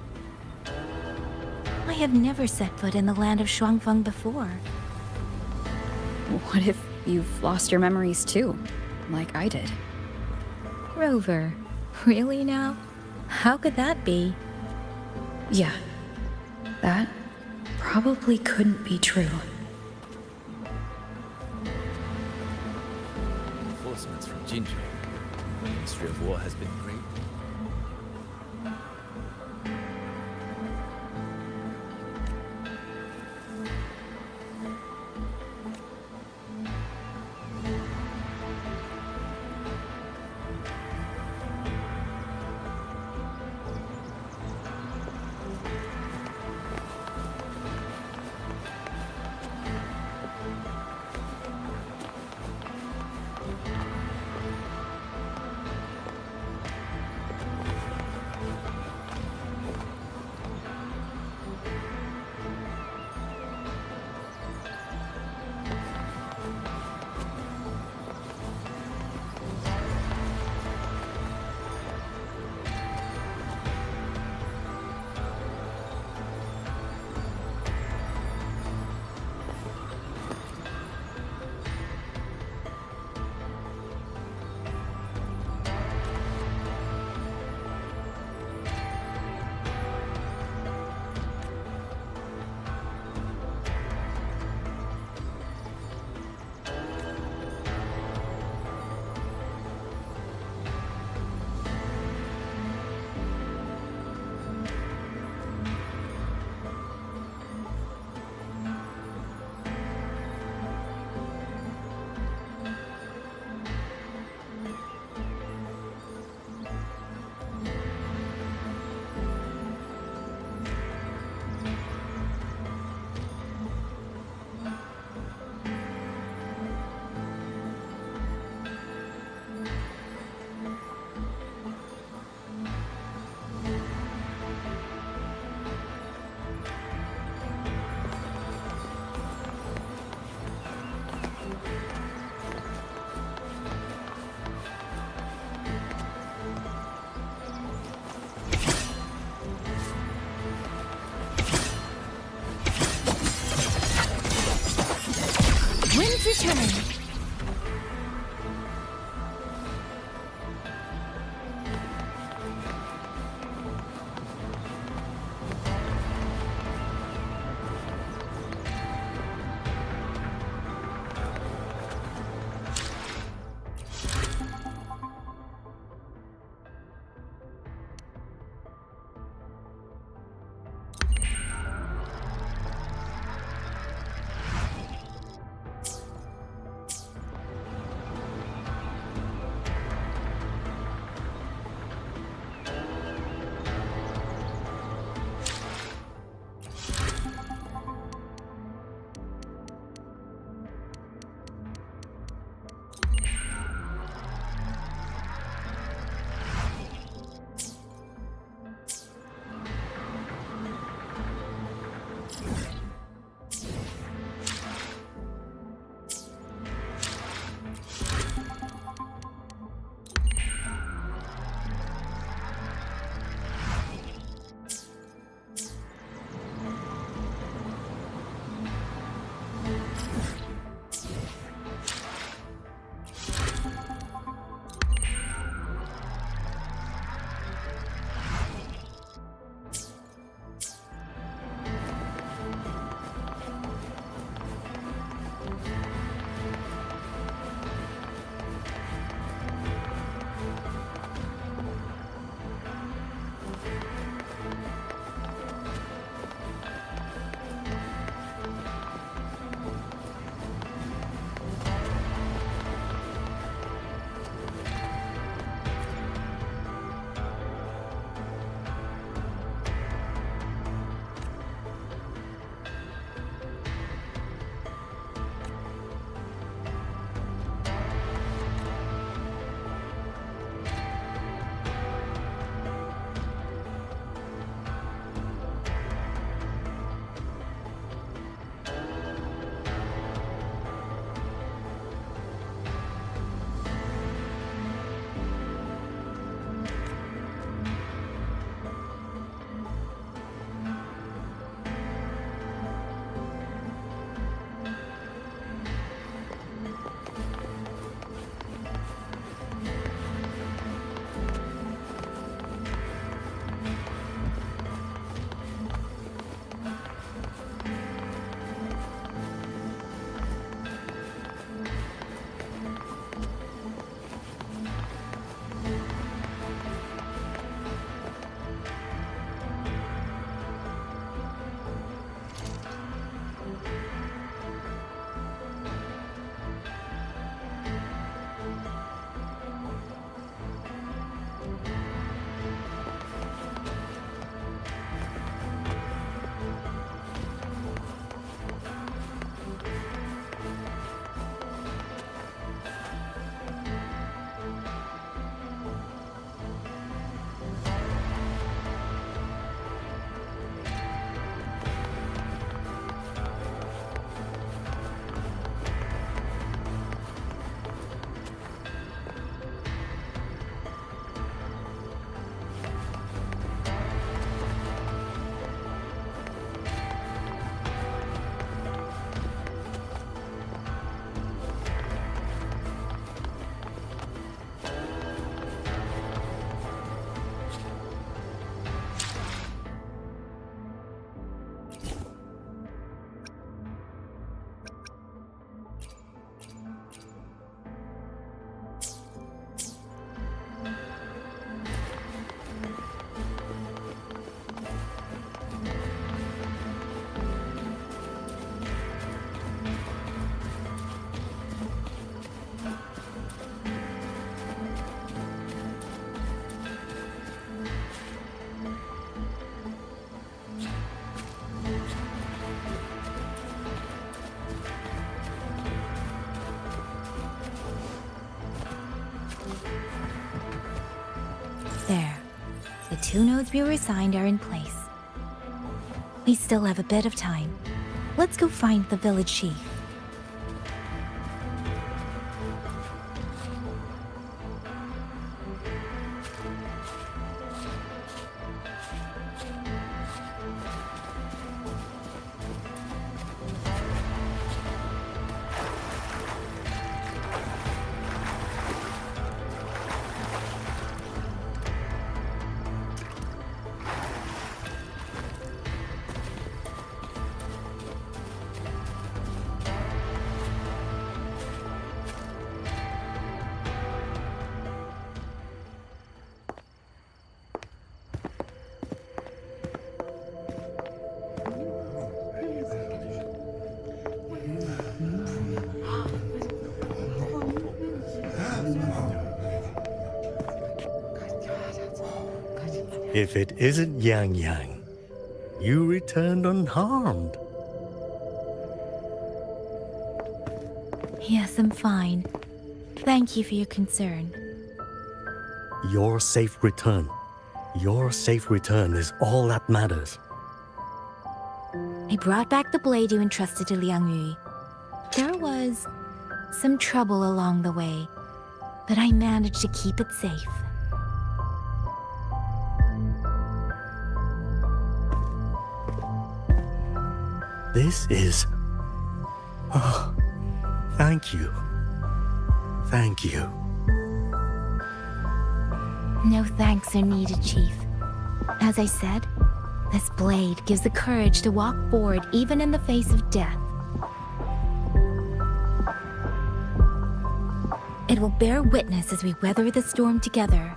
I have never set foot in the land of Xuanfang before. What if you've lost your memories too, like I did? Rover, really now? How could that be? Yeah, that probably couldn't be true. Reinforcements from Jinju. The Ministry of War has been great. fun. There. The 2 nodes we were assigned are in place. We still have a bit of time. Let's go find the village chief. If it isn't Yangyang, you returned unharmed. Yes, I'm fine. Thank you for your concern. Your safe return. Your safe return is all that matters. I brought back the blade you entrusted to Liangyu. There was some trouble along the way, but I managed to keep it safe. This is... Oh, thank you. Thank you. No thanks are needed, Chief. As I said, this blade gives the courage to walk forward even in the face of death. It will bear witness as we weather the storm together.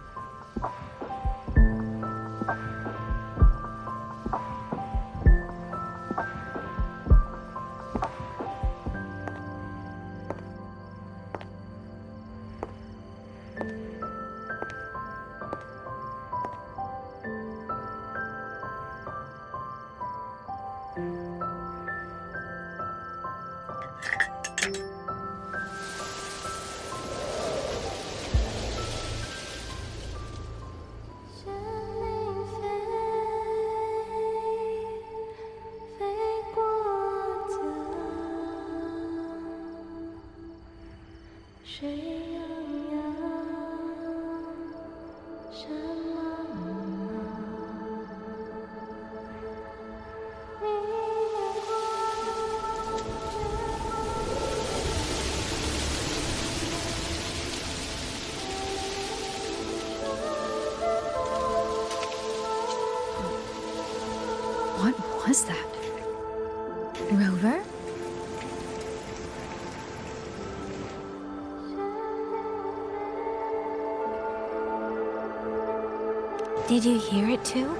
What was that? Rover? Did you hear it too?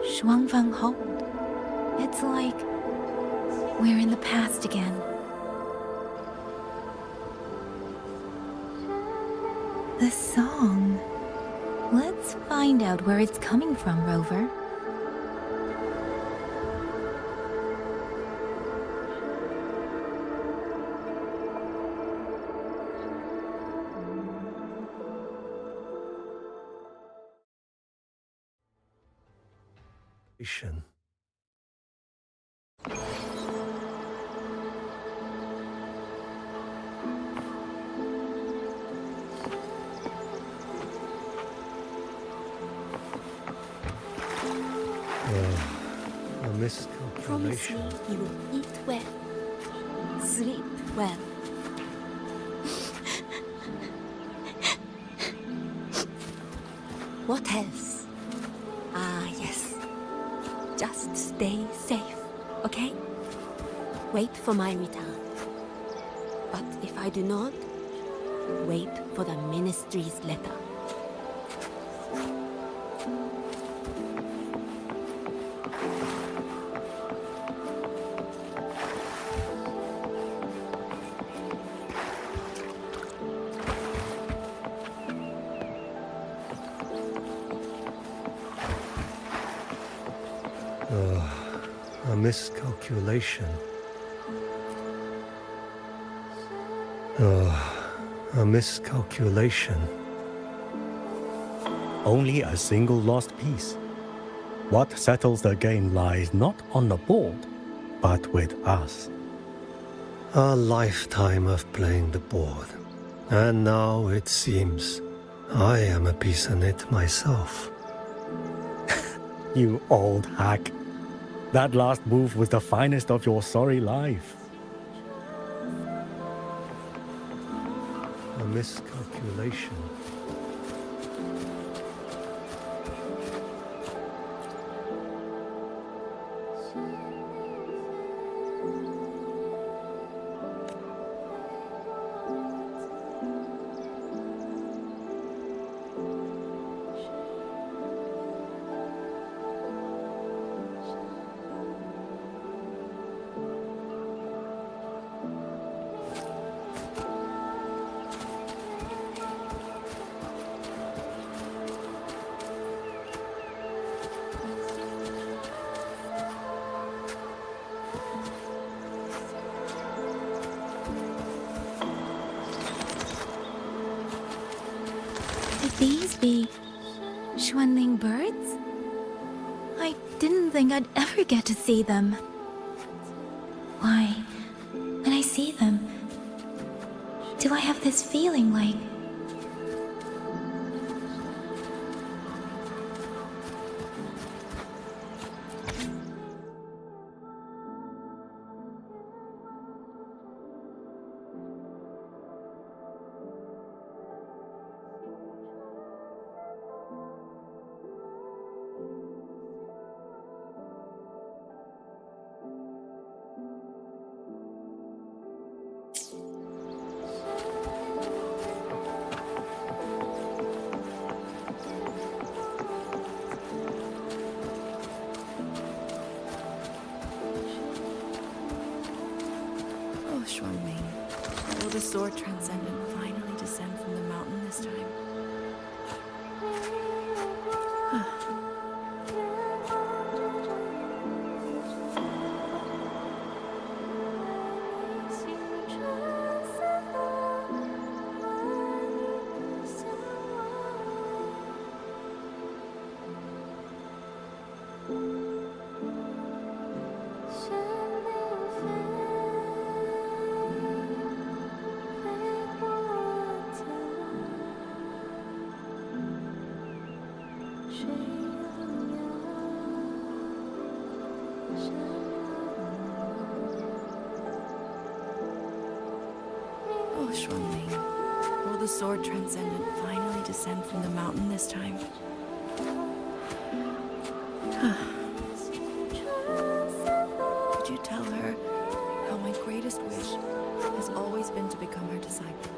Xuanfang hold. It's like we're in the past again. The song. Let's find out where it's coming from, Rover. A miscalculation. Promise me you will eat well, sleep well. What else? Ah, yes. Just stay safe, okay? Wait for my return. But if I do not, wait for the ministry's letter. A miscalculation. A miscalculation. Only a single lost piece. What settles the game lies not on the board, but with us. A lifetime of playing the board. And now it seems I am a piece in it myself. You old hack. That last move was the finest of your sorry life. A miscalculation. these be Xuanling birds? I didn't think I'd ever get to see them. Why, when I see them, do I have this feeling like... Oh, Xuanling. Will the sword transcendent finally descend from the mountain this time? Oh, Xuanling. Will the sword transcendent finally descend from the mountain this time? Could you tell her how my greatest wish has always been to become her disciple?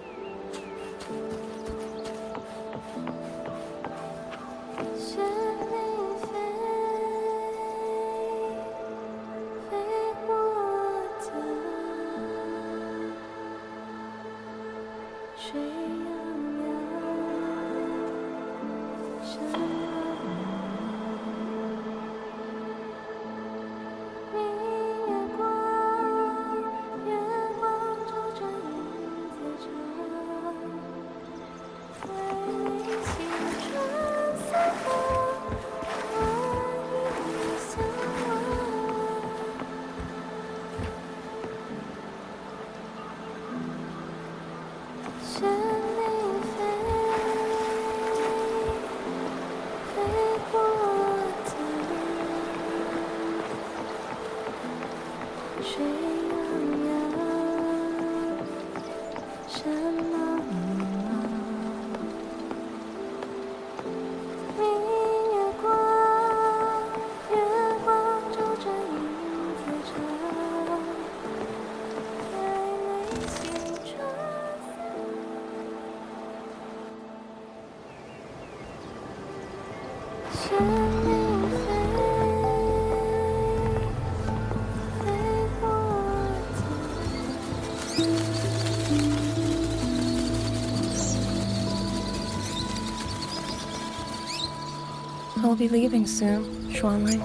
I'll be leaving soon, Xuanling.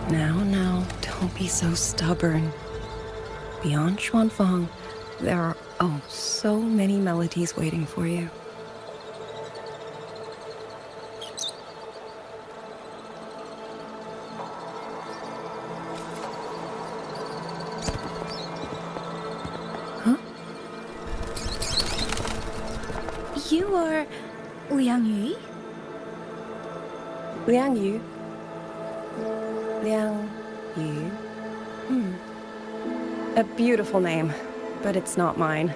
Now, don't be so stubborn. Beyond Xuanfang, there are, oh, so many melodies waiting for you. You are Liangyu? Liangyu? Liangyu? A beautiful name, but it's not mine.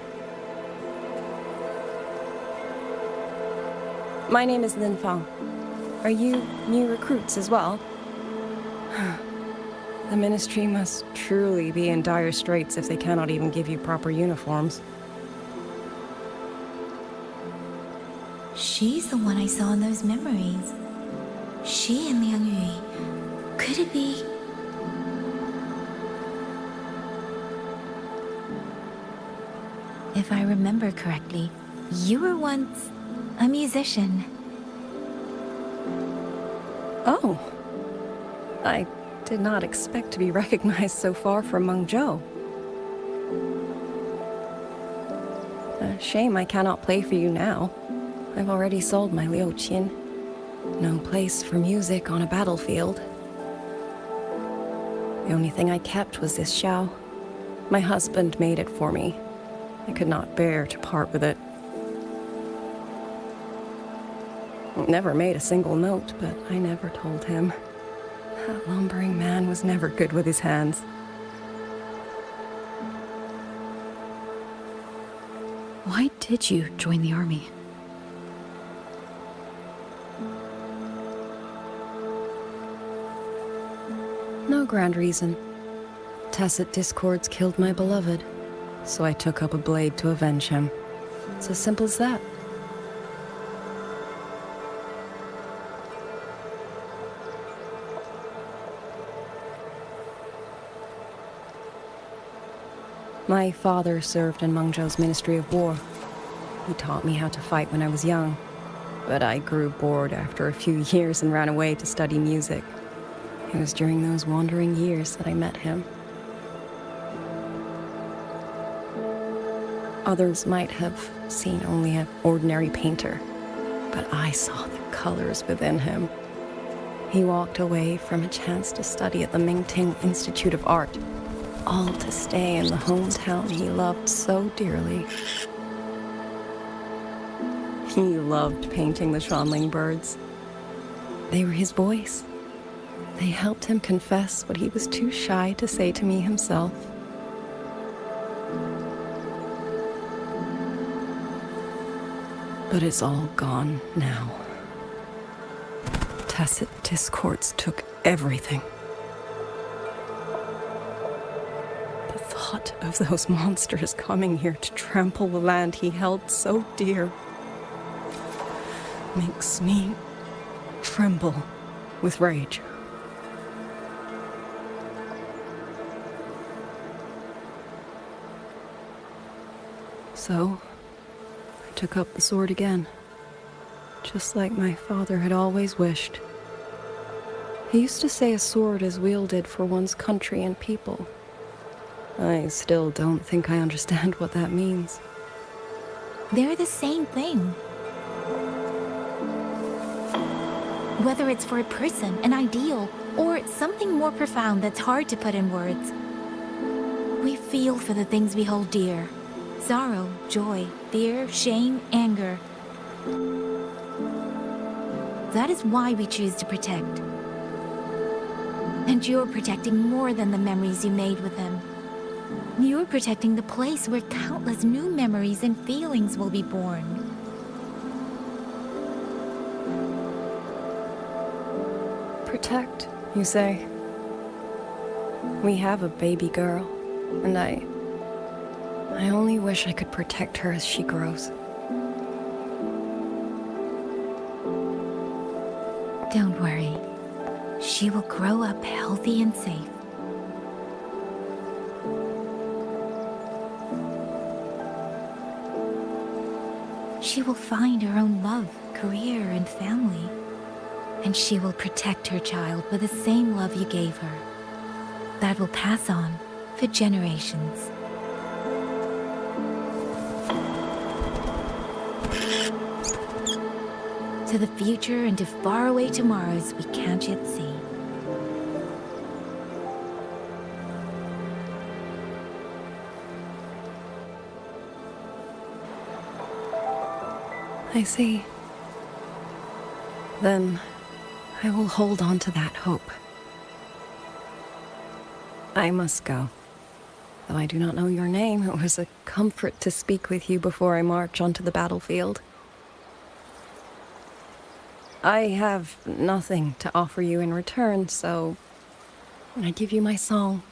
My name is Linfang. Are you new recruits as well? The Ministry must truly be in dire straits if they cannot even give you proper uniforms. She's the one I saw in those memories. She and Liangyu. Could it be? If I remember correctly, you were once a musician. Oh. I did not expect to be recognized so far from Mengzhou. A shame I cannot play for you now. I've already sold my liuqin. No place for music on a battlefield. The only thing I kept was this xiao. My husband made it for me. I could not bear to part with it. It never made a single note, but I never told him. That lumbering man was never good with his hands. Why did you join the army? No grand reason. Tacit discords killed my beloved, so I took up a blade to avenge him. It's as simple as that. My father served in Mengzhou's Ministry of War. He taught me how to fight when I was young, but I grew bored after a few years and ran away to study music. It was during those wandering years that I met him. Others might have seen only an ordinary painter, but I saw the colors within him. He walked away from a chance to study at the Mingting Institute of Art, all to stay in the hometown he loved so dearly. He loved painting the Xuanling birds. They were his voice. They helped him confess what he was too shy to say to me himself. But it's all gone now. Tacit discords took everything. The thought of those monsters coming here to trample the land he held so dear makes me tremble with rage. So, I took up the sword again, just like my father had always wished. He used to say a sword is wielded for one's country and people. I still don't think I understand what that means. They're the same thing. Whether it's for a person, an ideal, or something more profound that's hard to put in words. We feel for the things we hold dear. Sorrow, joy, fear, shame, anger. That is why we choose to protect. And you're protecting more than the memories you made with him. You're protecting the place where countless new memories and feelings will be born. Protect, you say? We have a baby girl, and I only wish I could protect her as she grows. Don't worry. She will grow up healthy and safe. She will find her own love, career, and family. And she will protect her child with the same love you gave her. That will pass on for generations. To the future and to faraway tomorrows we can't yet see. I see. Then I will hold on to that hope. I must go. Though I do not know your name, it was a comfort to speak with you before I march onto the battlefield. I have nothing to offer you in return, so I give you my song.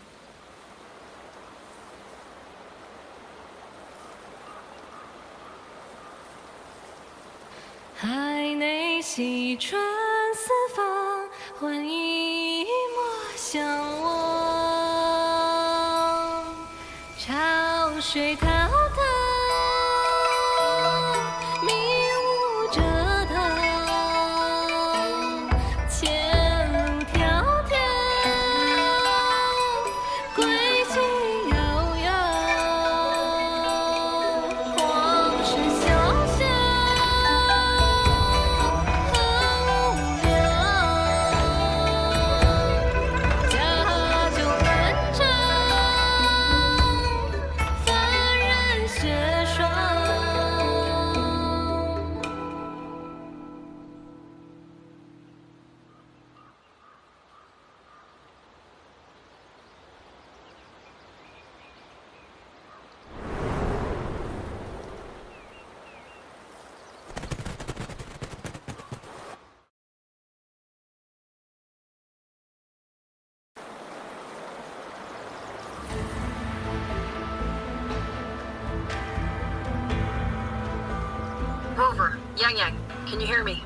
Yangyang, can you hear me?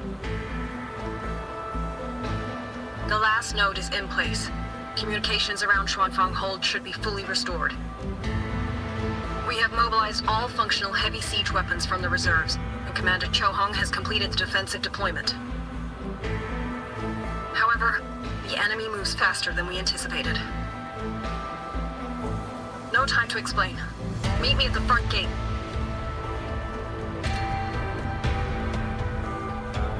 The last node is in place. Communications around Xuanfang hold should be fully restored. We have mobilized all functional heavy siege weapons from the reserves, and Commander Chohong has completed the defensive deployment. However, the enemy moves faster than we anticipated. No time to explain. Meet me at the front gate.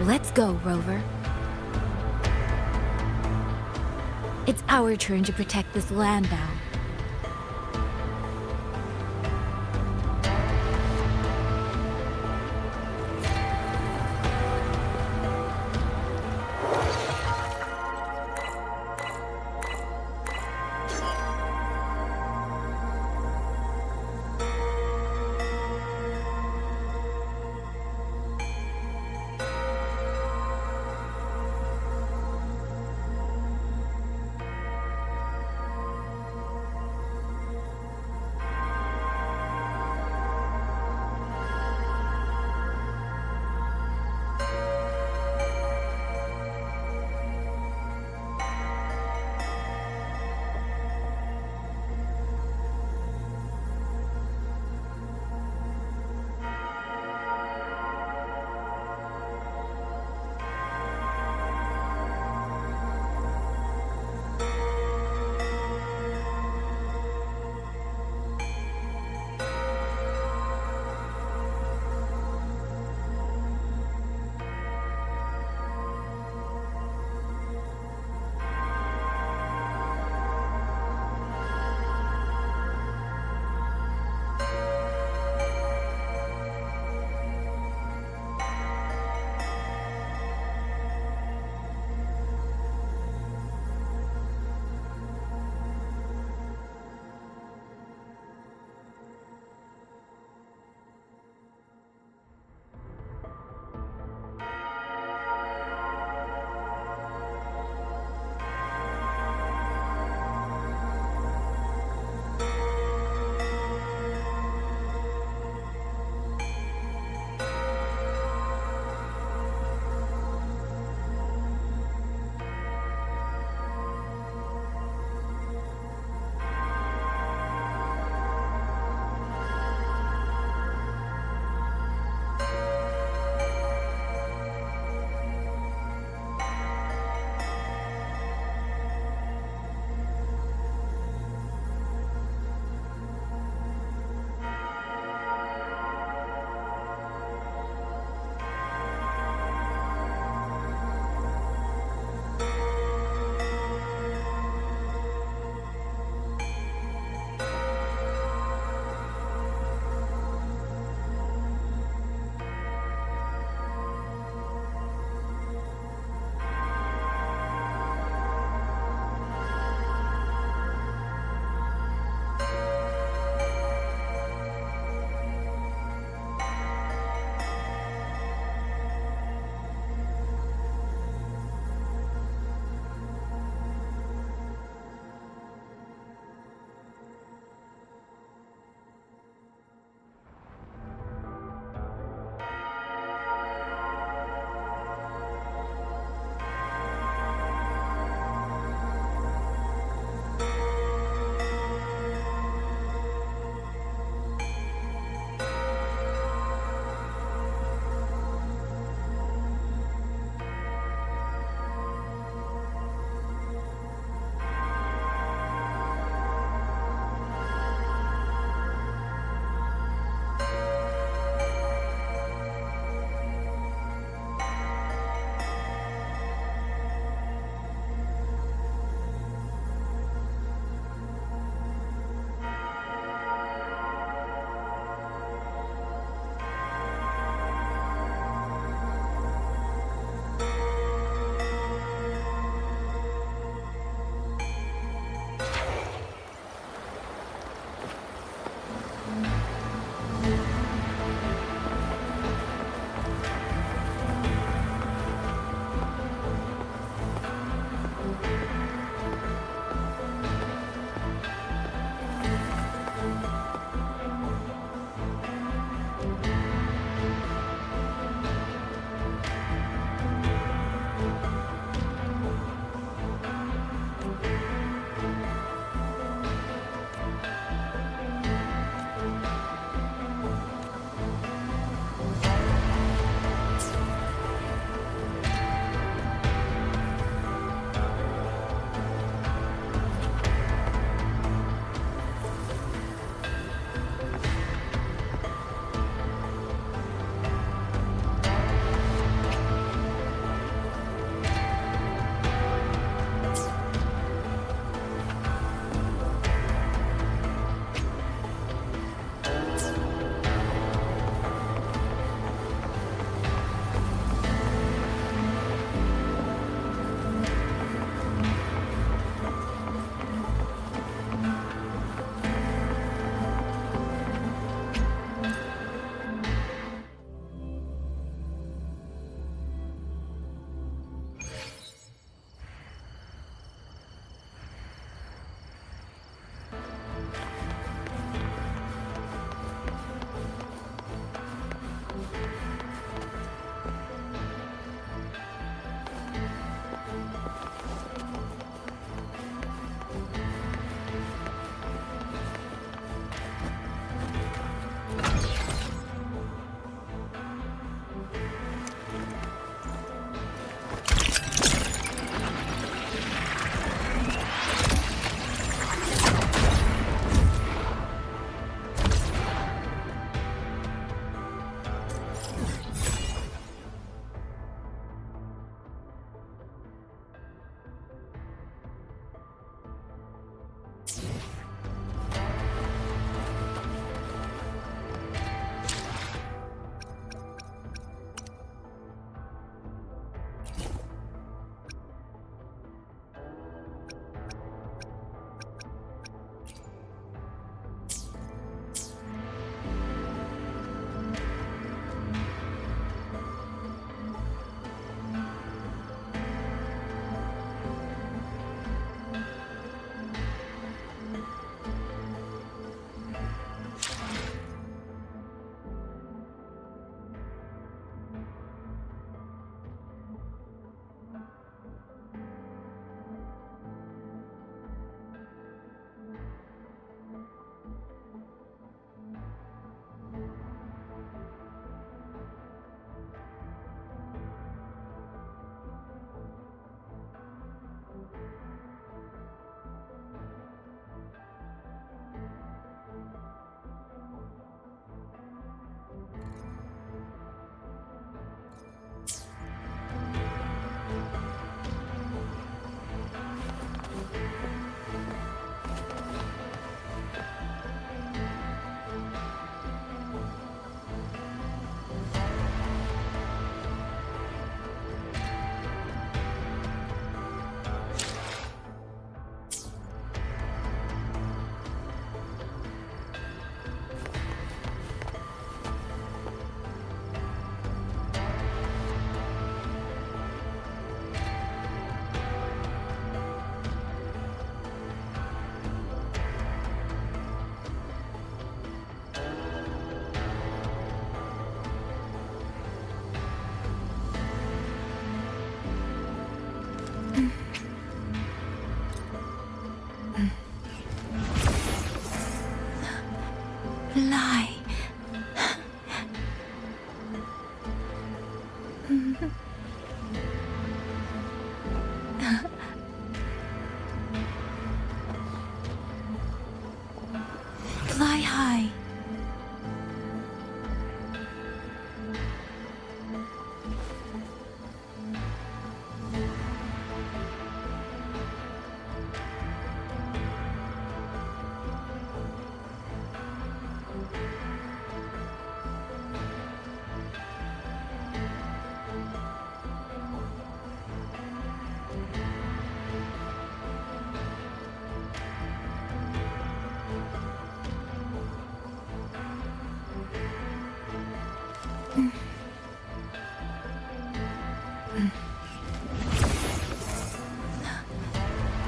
Let's go, Rover. It's our turn to protect this land now.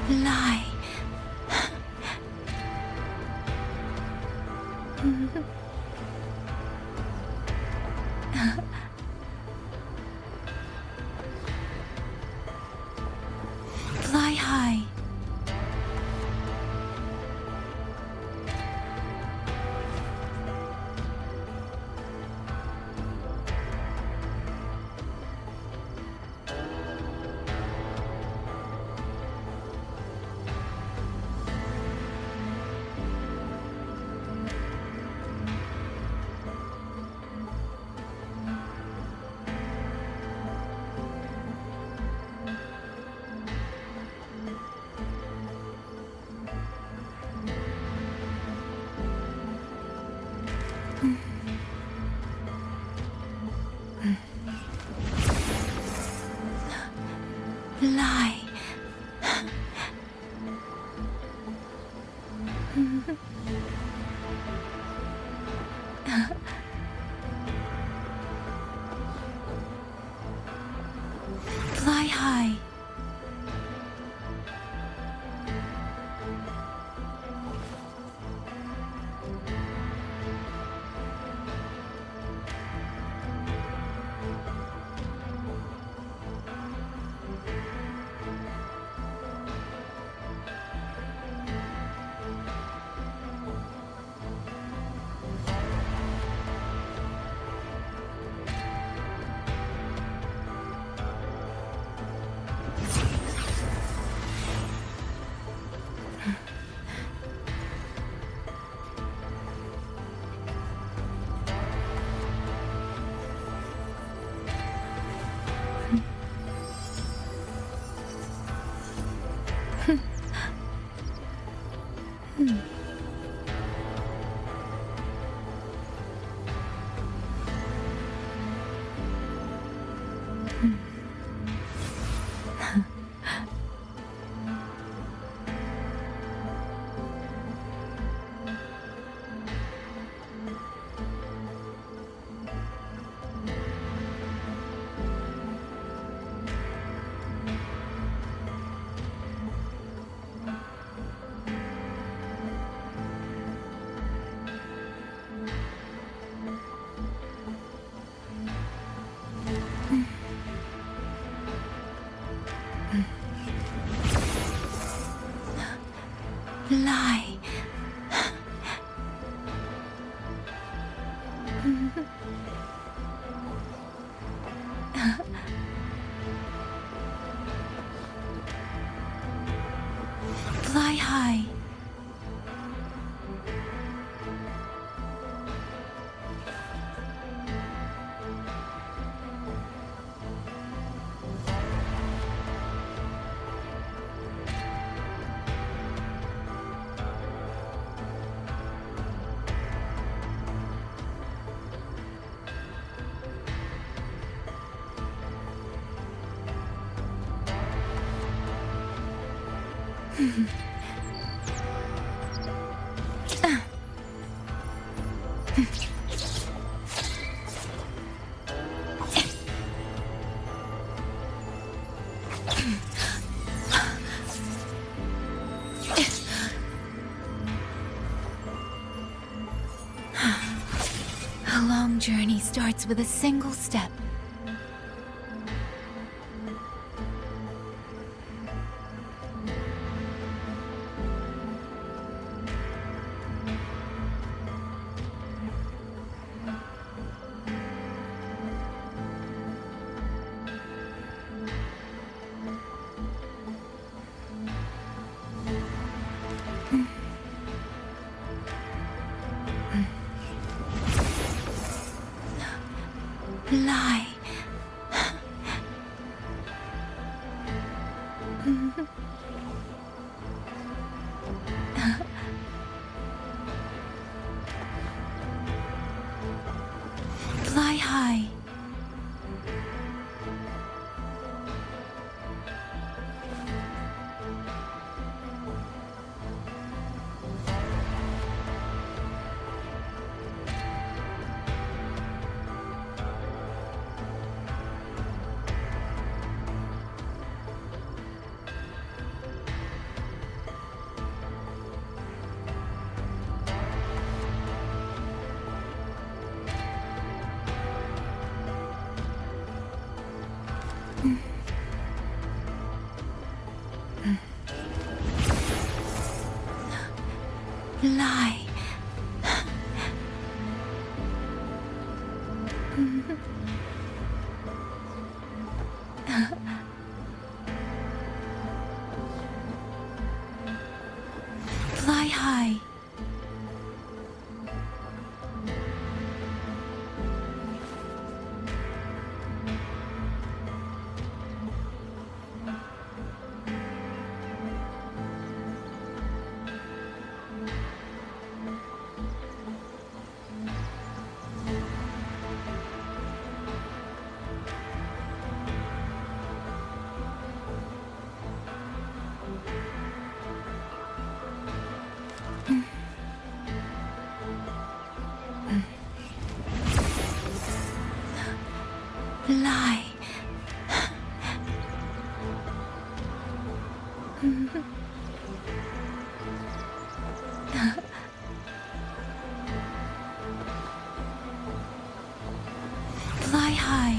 Lie. Fly high. Lie. Fly high. Lie. Fly high. A long journey starts with a single step. Lie. Fly high. Fly high.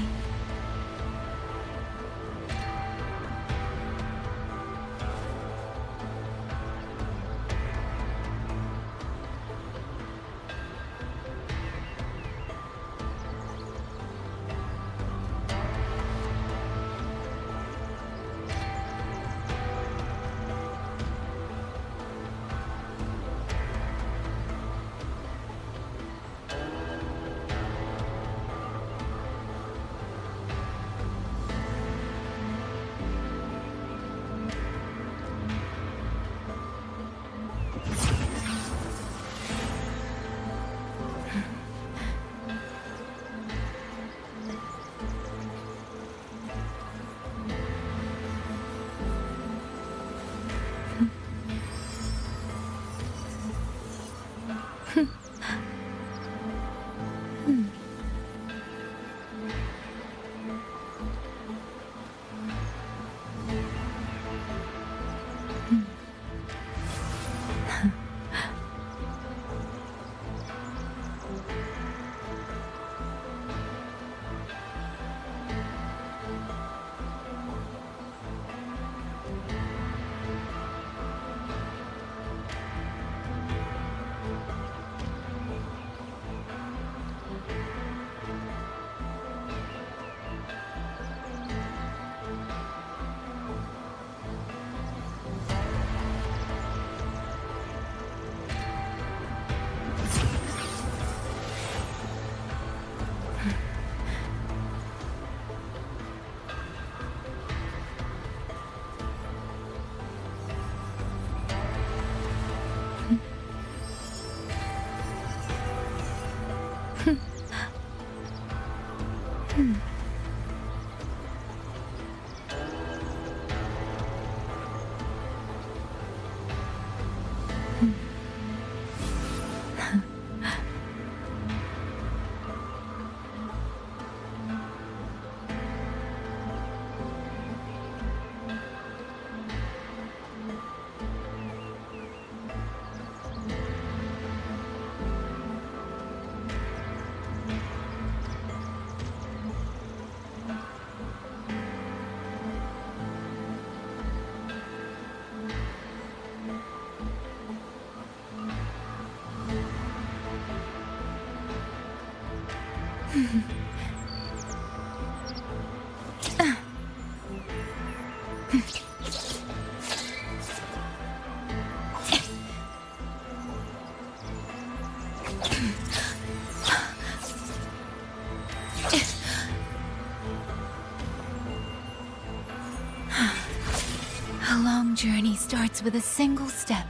A long journey starts with a single step.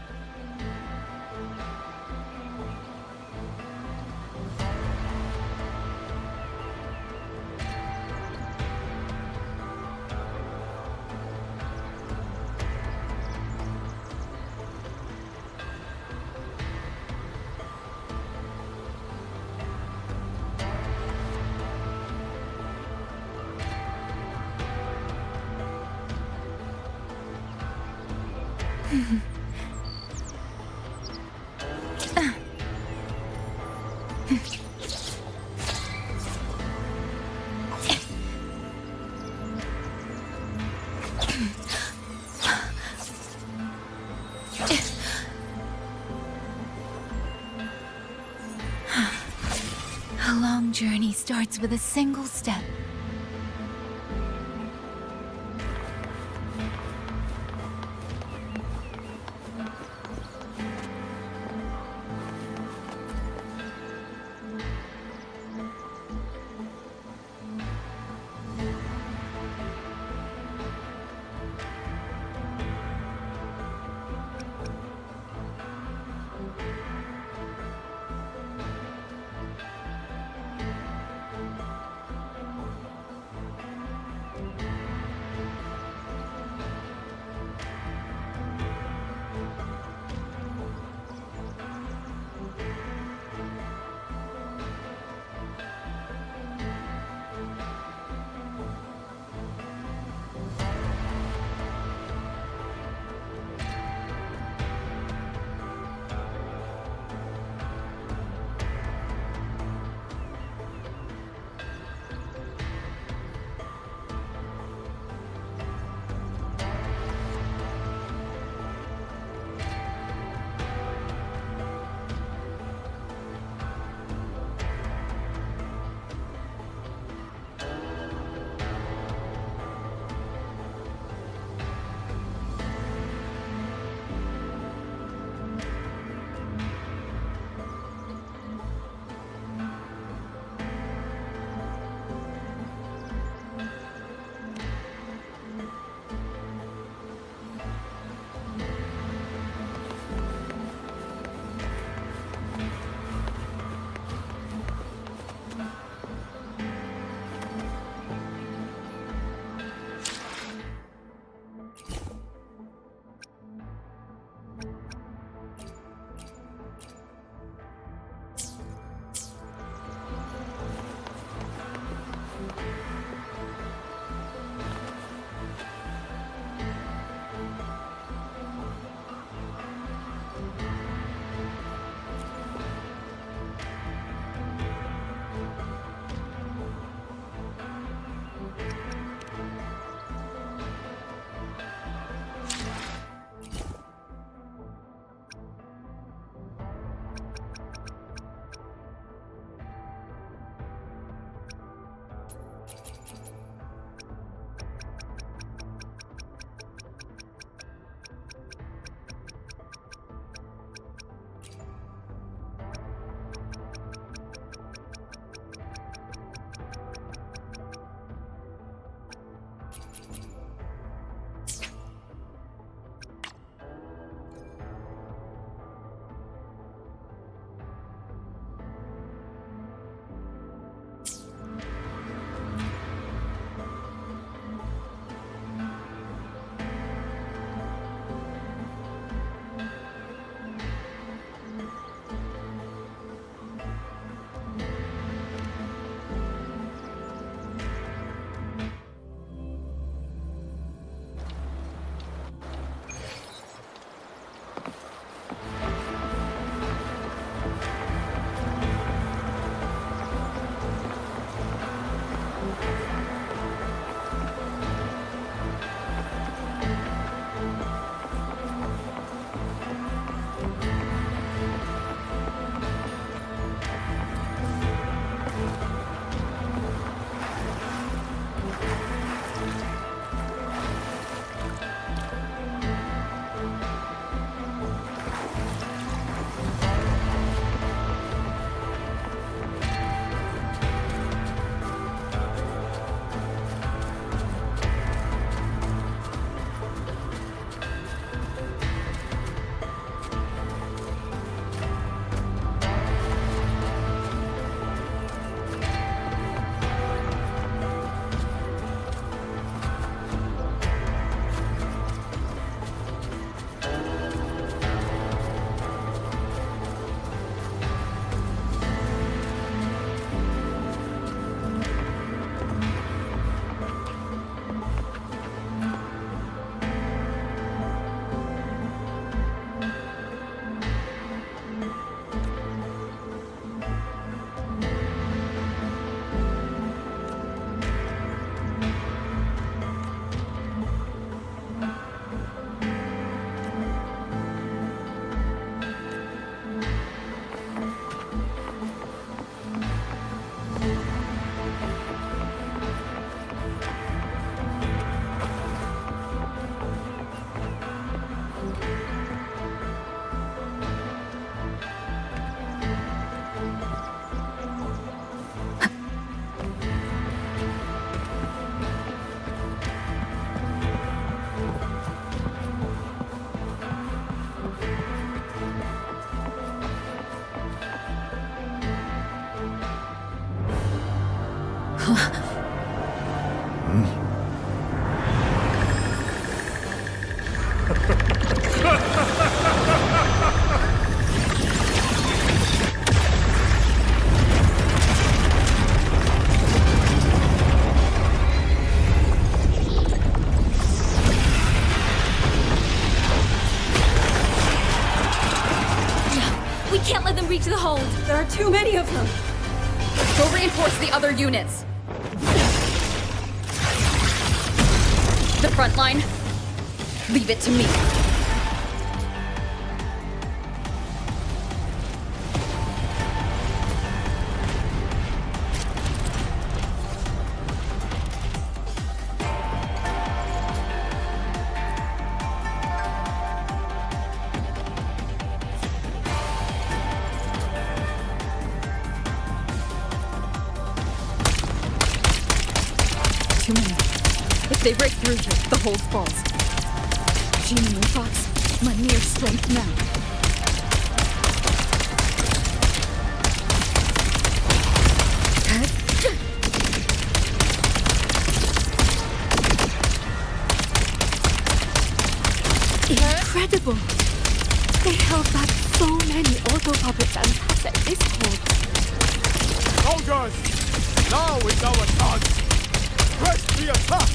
A long journey starts with a single step. reach the hold. There are too many of them. Go reinforce the other units. The front line, leave it to me. Too many. If they break through here, the hold falls. Genie and Fox, my mere strength now. Incredible! They held back so many auto puppets and puppet this hold. Soldiers! Now is our chance! Press the attack!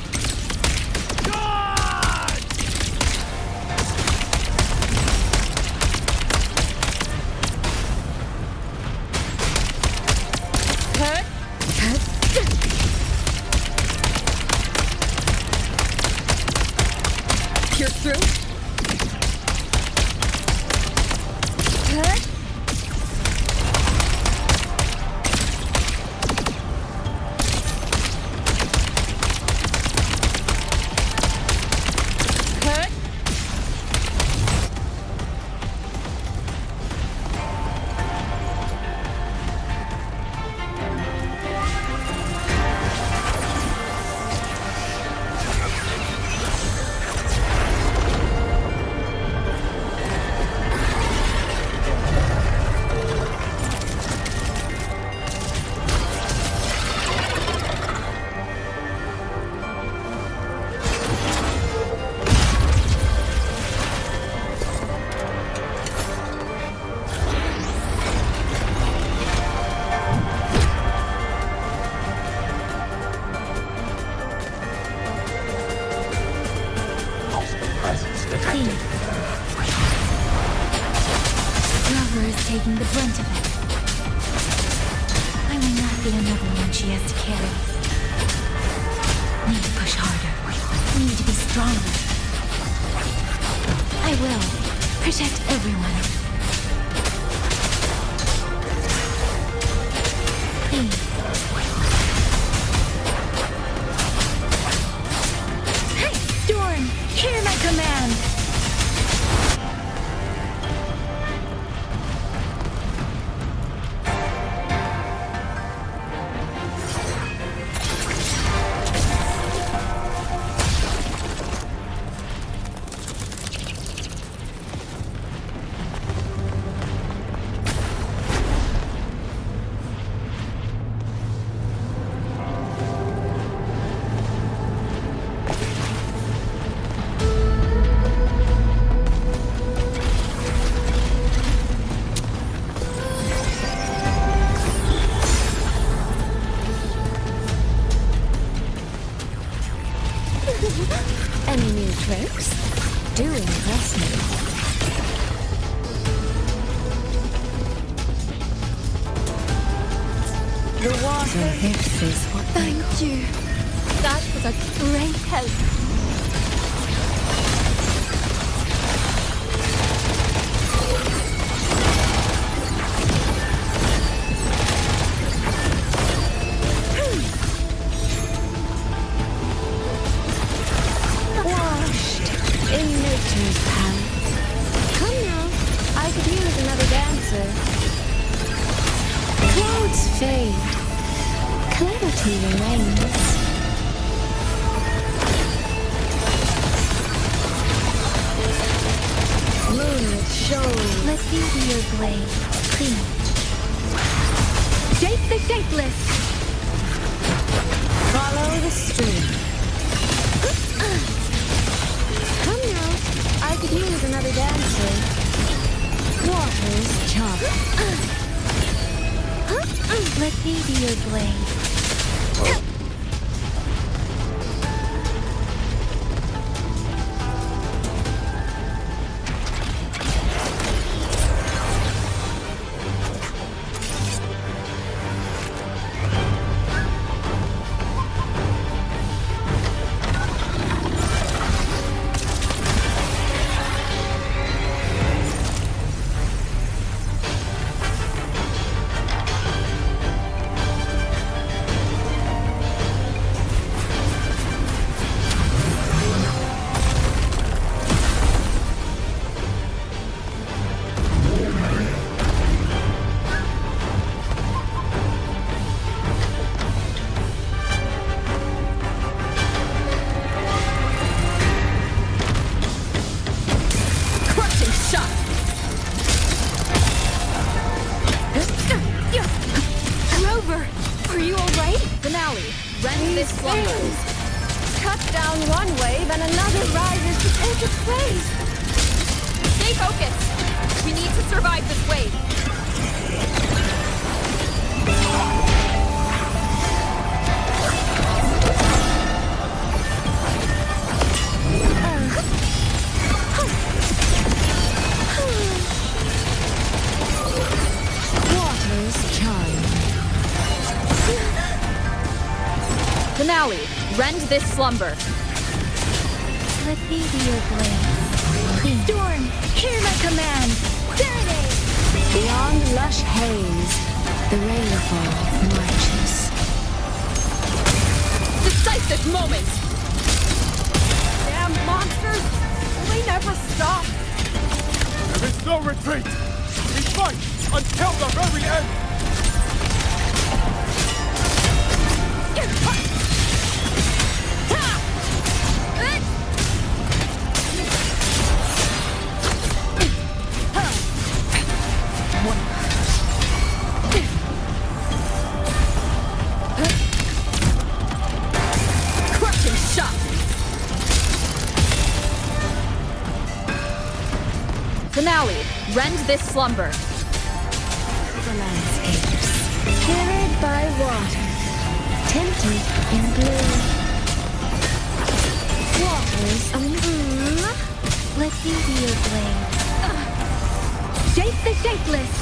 Pierce through. Rover is taking the brunt of it. I will not be another one she has to carry. Need to push harder. Need to be stronger. I will protect everyone. Please. Hey, Storm! Hear my command! Any new tricks? Do impress me. The water. So this is what Thank you. That was a great help. Washed in nature's pants. Come now, I could use another dancer. Clouds fade. Clarity remains. Moonlit shows. Let me be your blade, please. Shape the shapeless. Follow the stream. Come now, I could use another dancer. Water's chop. Let me be your blade. is its wave? Stay focused! We need to survive this wave! Water's charm. Finale, rend this slumber. Let me be your blade. Storm, hear my command. Serenade! Beyond lush haze, the rainfall marches. Decisive moment! Damn monsters! Will they never stop? There is no retreat! We fight until the very end! Crushing shot! Finale, rend this slumber. The landscapes, carried by water, tinted in blue. Waters, Let me be your blade. Shape the shapeless!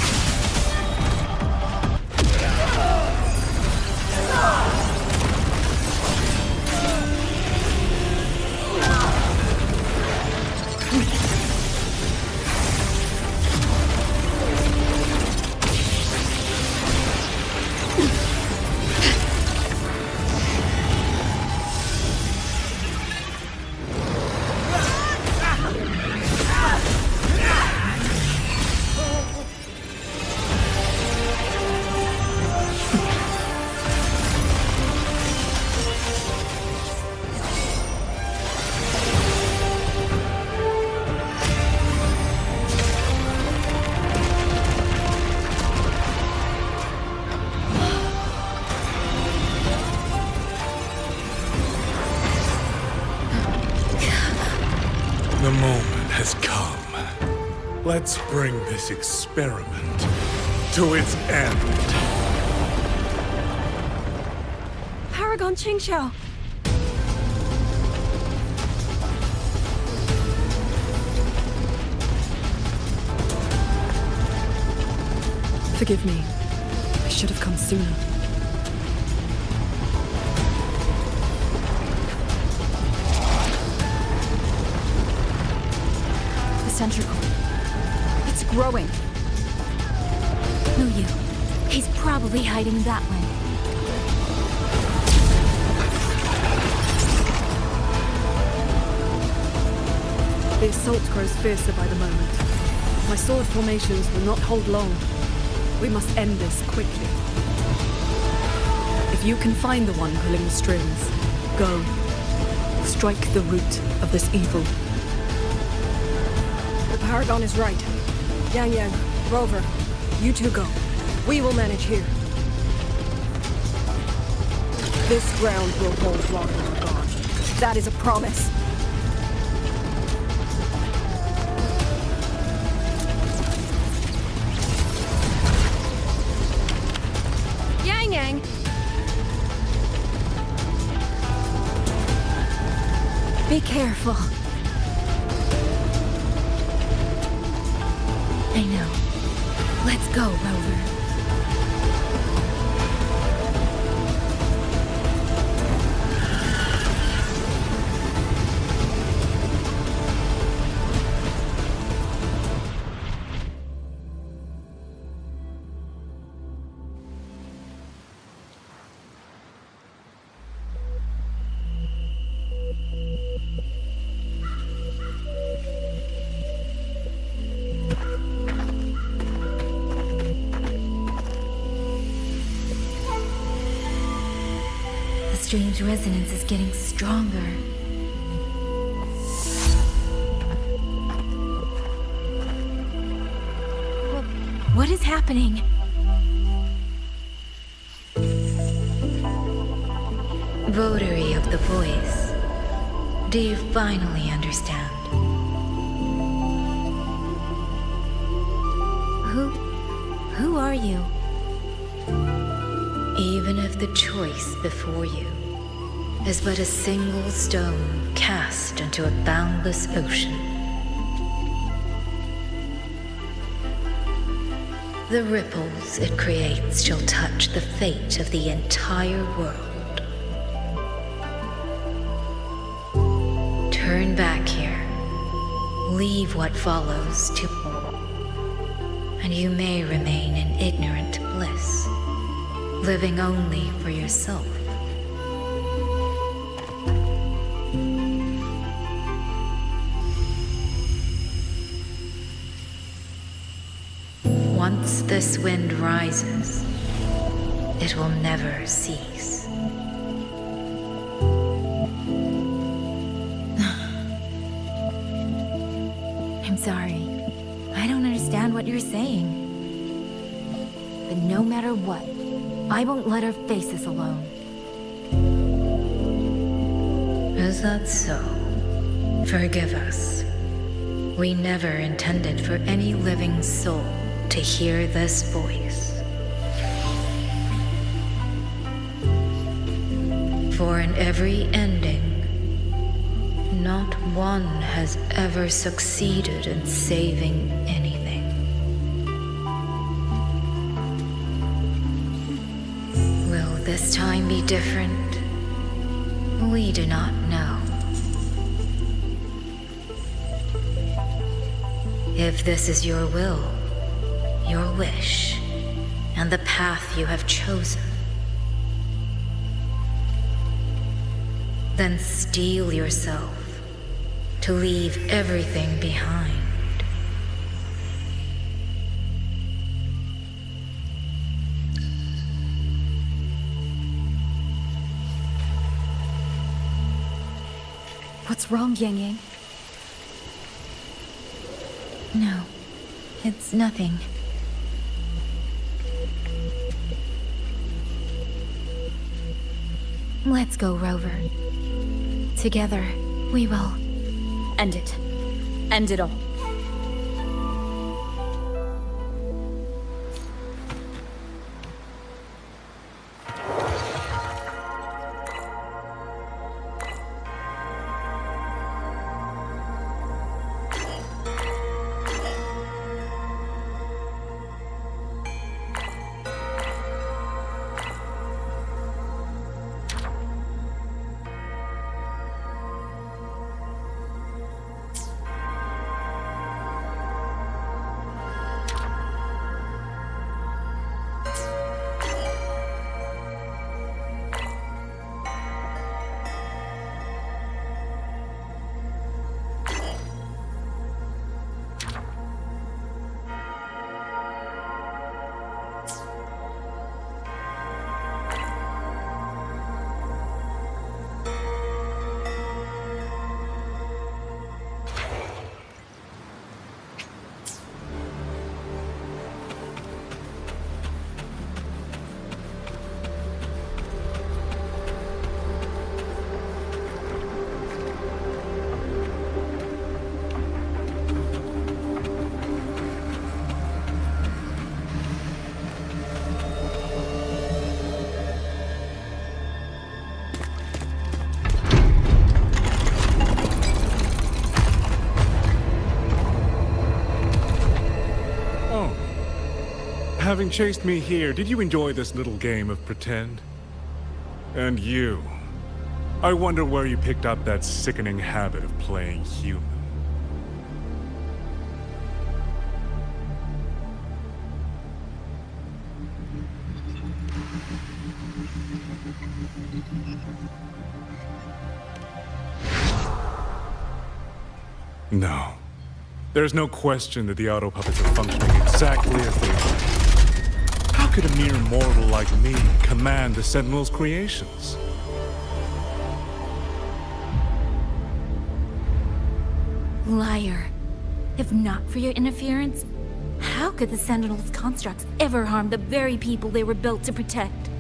The moment has come. Let's bring this experiment to its end. Paragon Qingxiao. Forgive me. I should have come sooner. The centricle. It's growing. Muyu. He's probably hiding that way. The assault grows fiercer by the moment. My sword formations will not hold long. We must end this quickly. If you can find the one pulling the strings, go. Strike the root of this evil. The Paragon is right. Yangyang, Rover, you two go. We will manage here. This ground will hold while you are gone. That is a promise. Yangyang! Be careful. I know. Let's go, Rover. The strange resonance is getting stronger. What is happening? Votary of the voice. Do you finally understand? Who are you? Even if the choice before you is but a single stone cast into a boundless ocean, the ripples it creates shall touch the fate of the entire world. Turn back here, leave what follows to, and you may remain in ignorant bliss, living only for yourself. Once this wind rises, it will never cease. I'm sorry. I don't understand what you're saying. But no matter what, I won't let her face this alone. Is that so? Forgive us. We never intended for any living soul to hear this voice. For in every ending, not one has ever succeeded in saving anything. Will this time be different? We do not know. If this is your will, your wish, and the path you have chosen, then steel yourself to leave everything behind. What's wrong, Yangyang? No, it's nothing. Let's go, Rover. Together, we will. End it. End it all. Having chased me here, did you enjoy this little game of pretend? And you, I wonder where you picked up that sickening habit of playing human. No. There's no question that the auto puppets are functioning exactly as they are. How could a mere mortal like me command the Sentinel's creations? Liar. If not for your interference, how could the Sentinel's constructs ever harm the very people they were built to protect?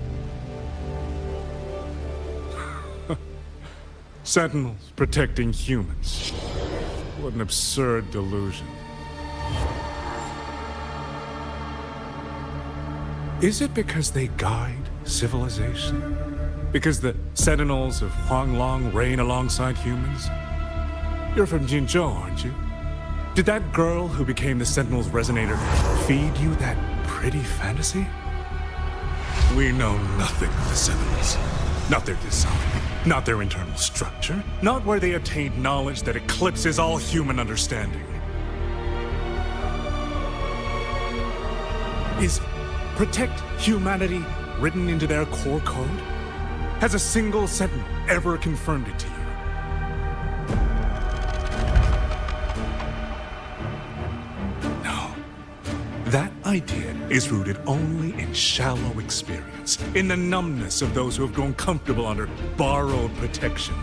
Sentinels protecting humans. What an absurd delusion. Is it because they guide civilization? Because the Sentinels of Xuanling reign alongside humans? You're from Jinzhou, aren't you? Did that girl who became the Sentinel's resonator feed you that pretty fantasy? We know nothing of the Sentinels. Not their design, not their internal structure, not where they attained knowledge that eclipses all human understanding. Is protect humanity written into their core code? Has a single Sentinel ever confirmed it to you? That idea is rooted only in shallow experience, in the numbness of those who have grown comfortable under borrowed protection.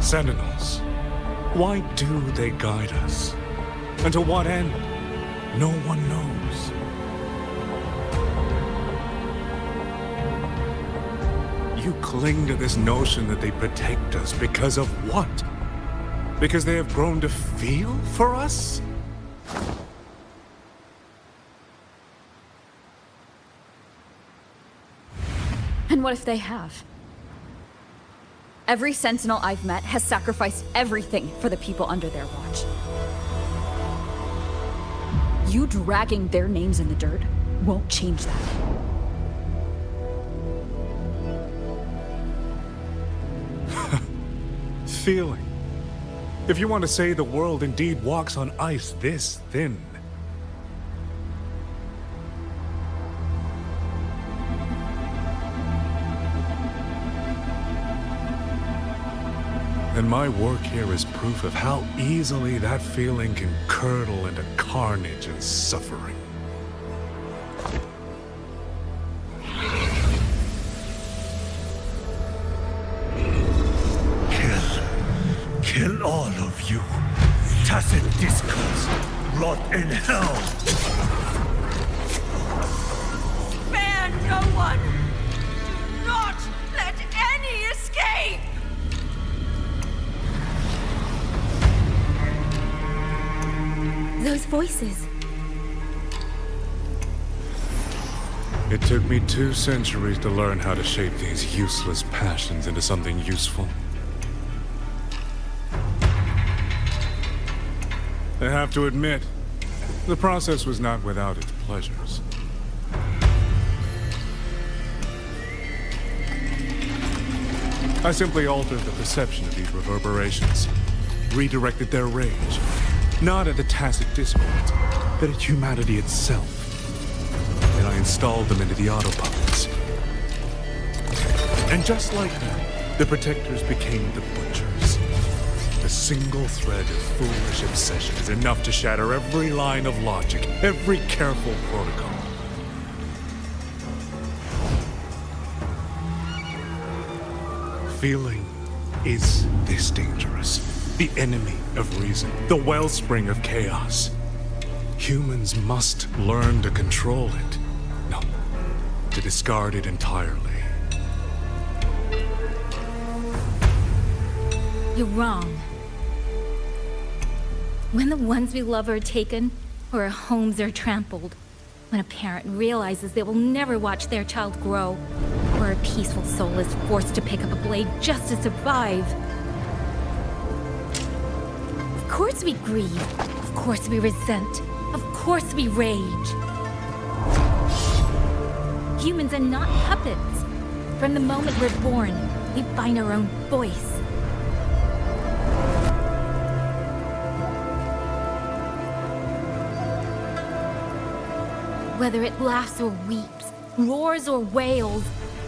Sentinels, why do they guide us? And to what end? No one knows. You cling to this notion that they protect us because of what? Because they have grown to feel for us? And what if they have? Every Sentinel I've met has sacrificed everything for the people under their watch. You dragging their names in the dirt won't change that. Feeling. If you want to say the world indeed walks on ice this thin. And my work here is proof of how easily that feeling can curdle into carnage and suffering. Kill all of you. Tacit discourse. Rot in hell. Spare no one! Do not let any escape! Those voices. It took me 2 centuries to learn how to shape these useless passions into something useful. I have to admit, the process was not without its pleasures. I simply altered the perception of these reverberations, redirected their rage, not at the tacit discords, but at humanity itself. And I installed them into the autopuppets. And just like that, the protectors became the butchers. A single thread of foolish obsession is enough to shatter every line of logic, every careful protocol. Feeling is this dangerous. The enemy of reason, the wellspring of chaos. Humans must learn to control it. No, to discard it entirely. You're wrong. When the ones we love are taken, or our homes are trampled, when a parent realizes they will never watch their child grow, or a peaceful soul is forced to pick up a blade just to survive. Of course we grieve, of course we resent, of course we rage. Humans are not puppets. From the moment we're born, we find our own voice. Whether it laughs or weeps, roars or wails,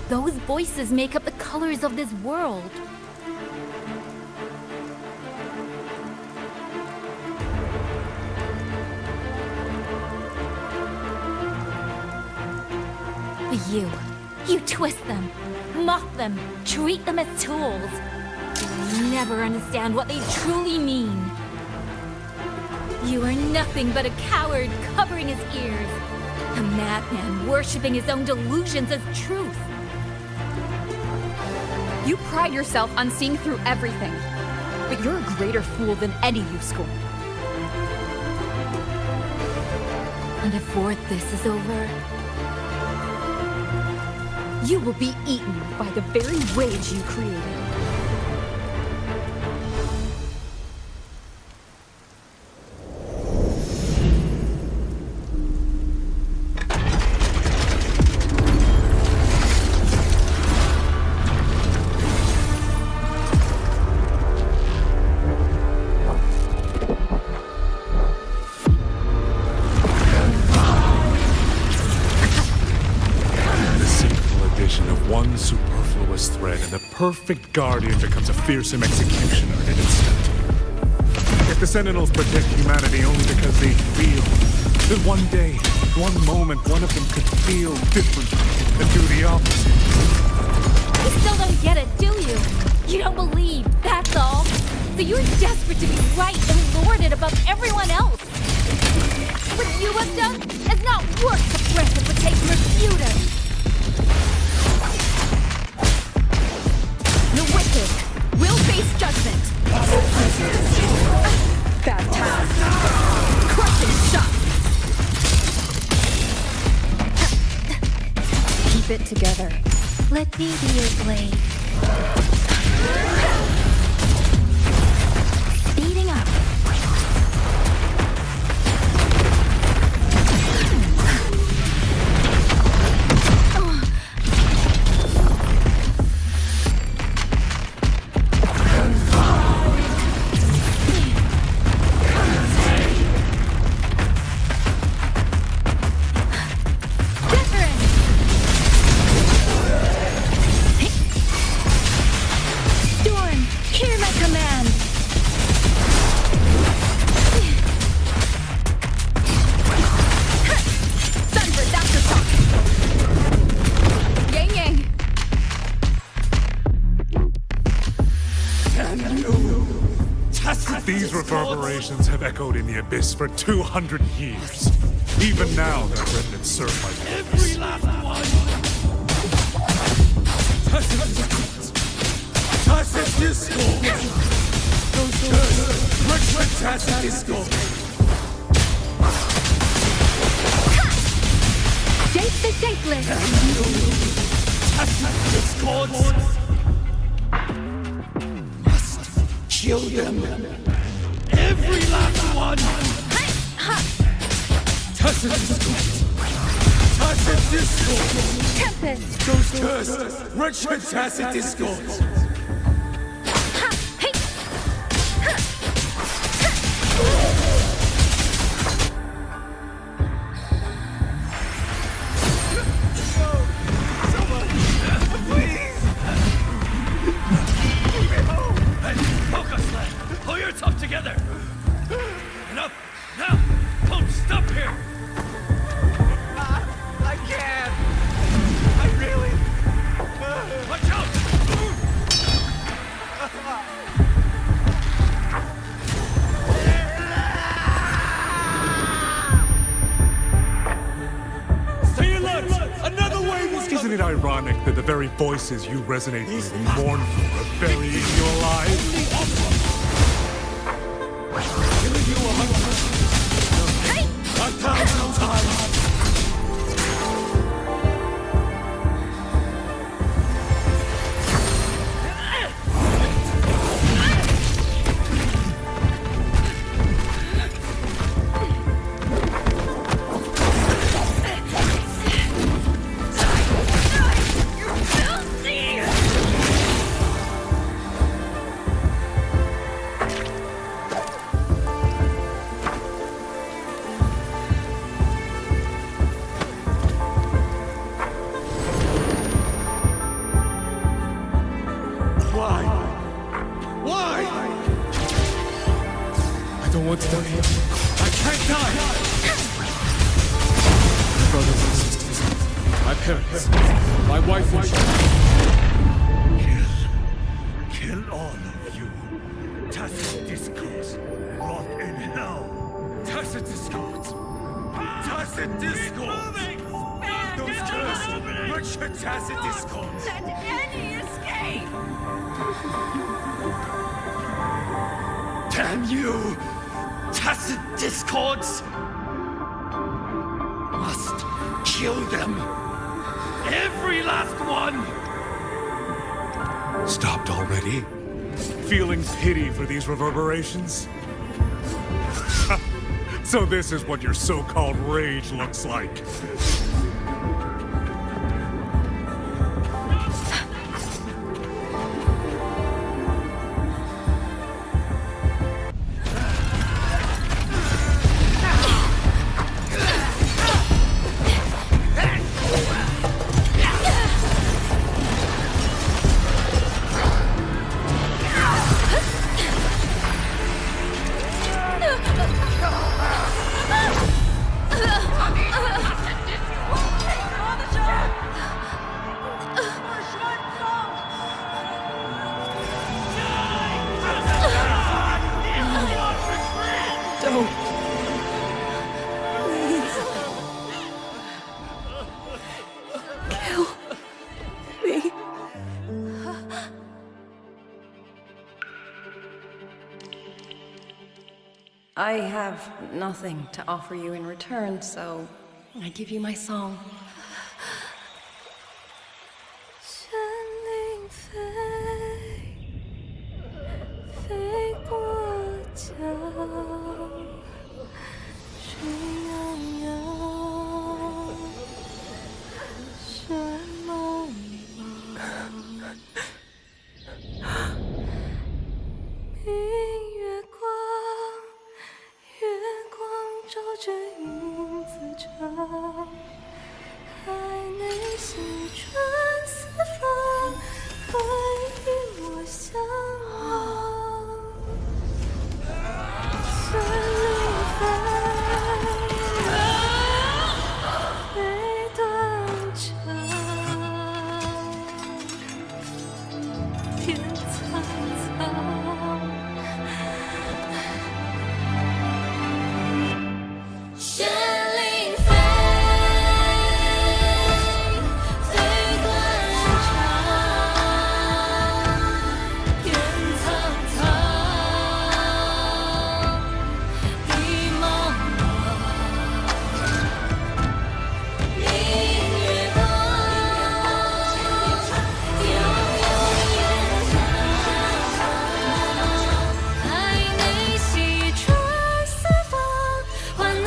those voices make up the colors of this world. But you twist them, mock them, treat them as tools. You will never understand what they truly mean. You are nothing but a coward covering his ears. A madman worshipping his own delusions as truth. You pride yourself on seeing through everything, but you're a greater fool than any you school. And before this is over, you will be eaten by the very wage you created. Perfect guardian becomes a fearsome executioner in an instant. If the Sentinels protect humanity only because they feel, then one day, one moment, one of them could feel different and do the opposite. You still don't get it, do you? You don't believe, that's all. So you're desperate to be right and lord it above everyone else. What you have done is not worth the breath it would take to refute it. The wicked will face judgment. Bad task. Crushing shot. Keep it together. Let me be your blade. Speeding up. These reverberations have echoed in the abyss for 200 years. Even now, their remnants serve my purpose. Every last one! Tacit discord! Tacit discord! Shape the shapeless! Tacit discords! Must kill them! Every last one! Tacit discords! Tacit discords! Tempest! Those cursed, wretched tacit discords! Isn't it ironic that the very voices you resonate with and mourn for are burying you alive? Killing you 1,000 times! want to die. I can't die! My brothers and sisters, my parents, my wife and children. Kill all of you. Tacit discords, rot in hell. Tacit discords. Tacit discords. Those cursed, wretched tacit discords. Let any escape! Damn you! Tacit discords! kill them. Every last one! Stopped already? Feeling pity for these reverberations? So this is what your so-called rage looks like. I have nothing to offer you in return, so I give you my song. 山林飞，飞过江，水洋洋，水茫茫，明月光。 月光照着影子长，海内西川四方，会与我相望。山林飞，飞断肠，天苍苍。 山林飞，飞断肠，天苍苍，地茫茫，明月光，悠悠烟霞，海内西川四方，换那。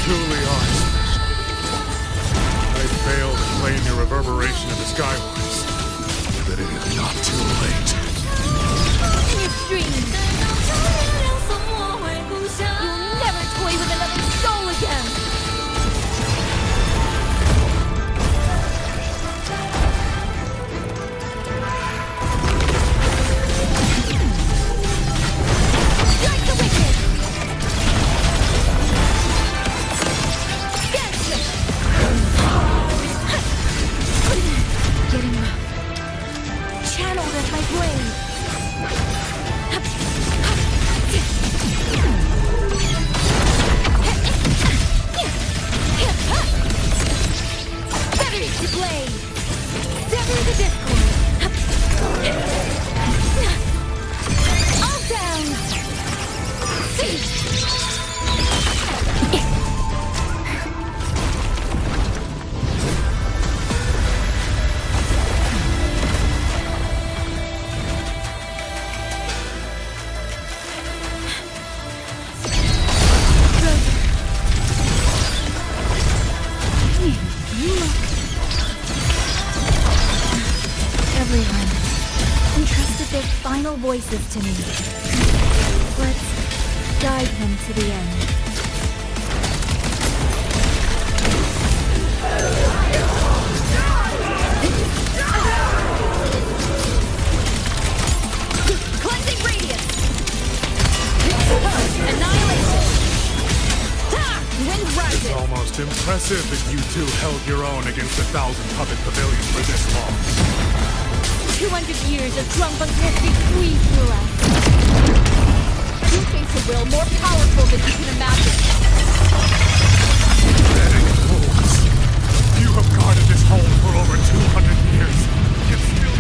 Truly are special. I failed to claim your reverberation of the skywards, but it is not too late. In your dreams, you'll never toy with another soul again. Strike the wicked. Getting channeled as my blade. Better to blade. Sever the discord. All down. See. Everyone entrusted their final voices to me. Let's guide them to the end. Most impressive that you two held your own against 1,000 puppet pavilions for this long. 200 years of Xuanfang history squeezed through us. You face a will more powerful than you can imagine. Pathetic fools. You have guarded this home for over 200 years, yet still...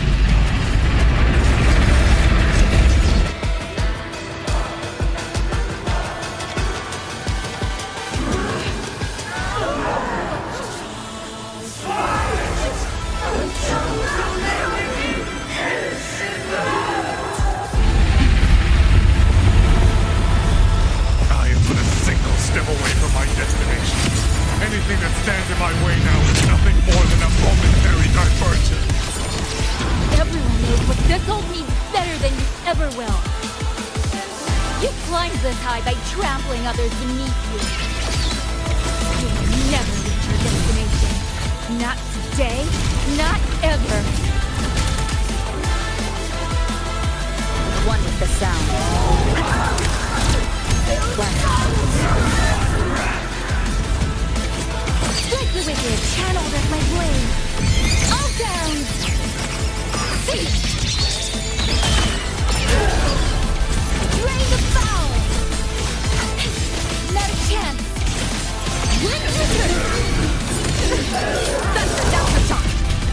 I am but a single step away from my destination. Anything that stands in my way now is nothing more than a momentary diversion. Everyone knows what this hold means better than you ever will. You climbed this high by trampling others beneath you. You will never reach your destination. Not today, not ever. One with the sound. Strike the wicked, channeled as my blade. All down! Drain the foul! Not a chance!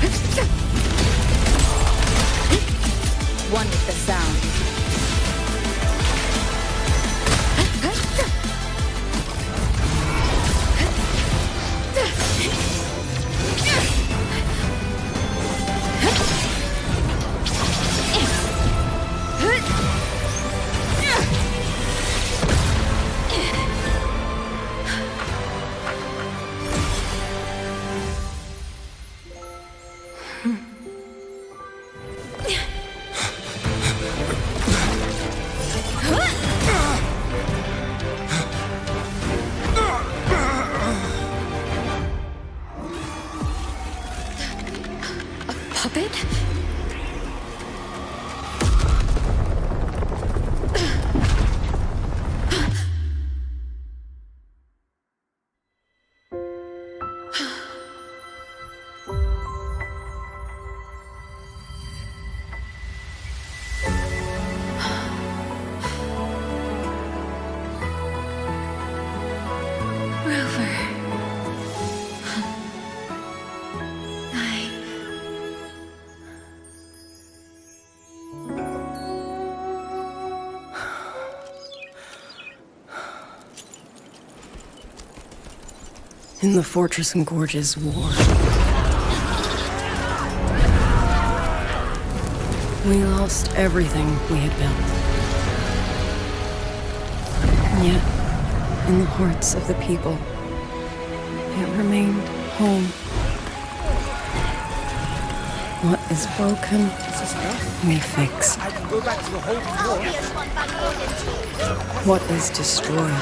That's the shot! One with the sound. Puppet? Rover. In the Fortress and Gorge's war, we lost everything we had built. And yet, in the hearts of the people, it remained home. What is broken, we fix. What is destroyed,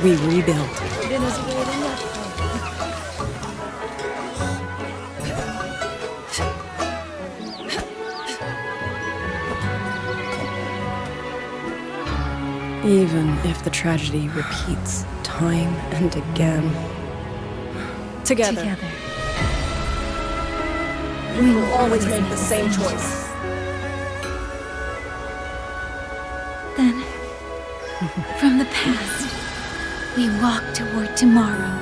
we rebuild. Even if the tragedy repeats time and again. Together. We will always make the same choice. Then, from the past, we walk toward tomorrow.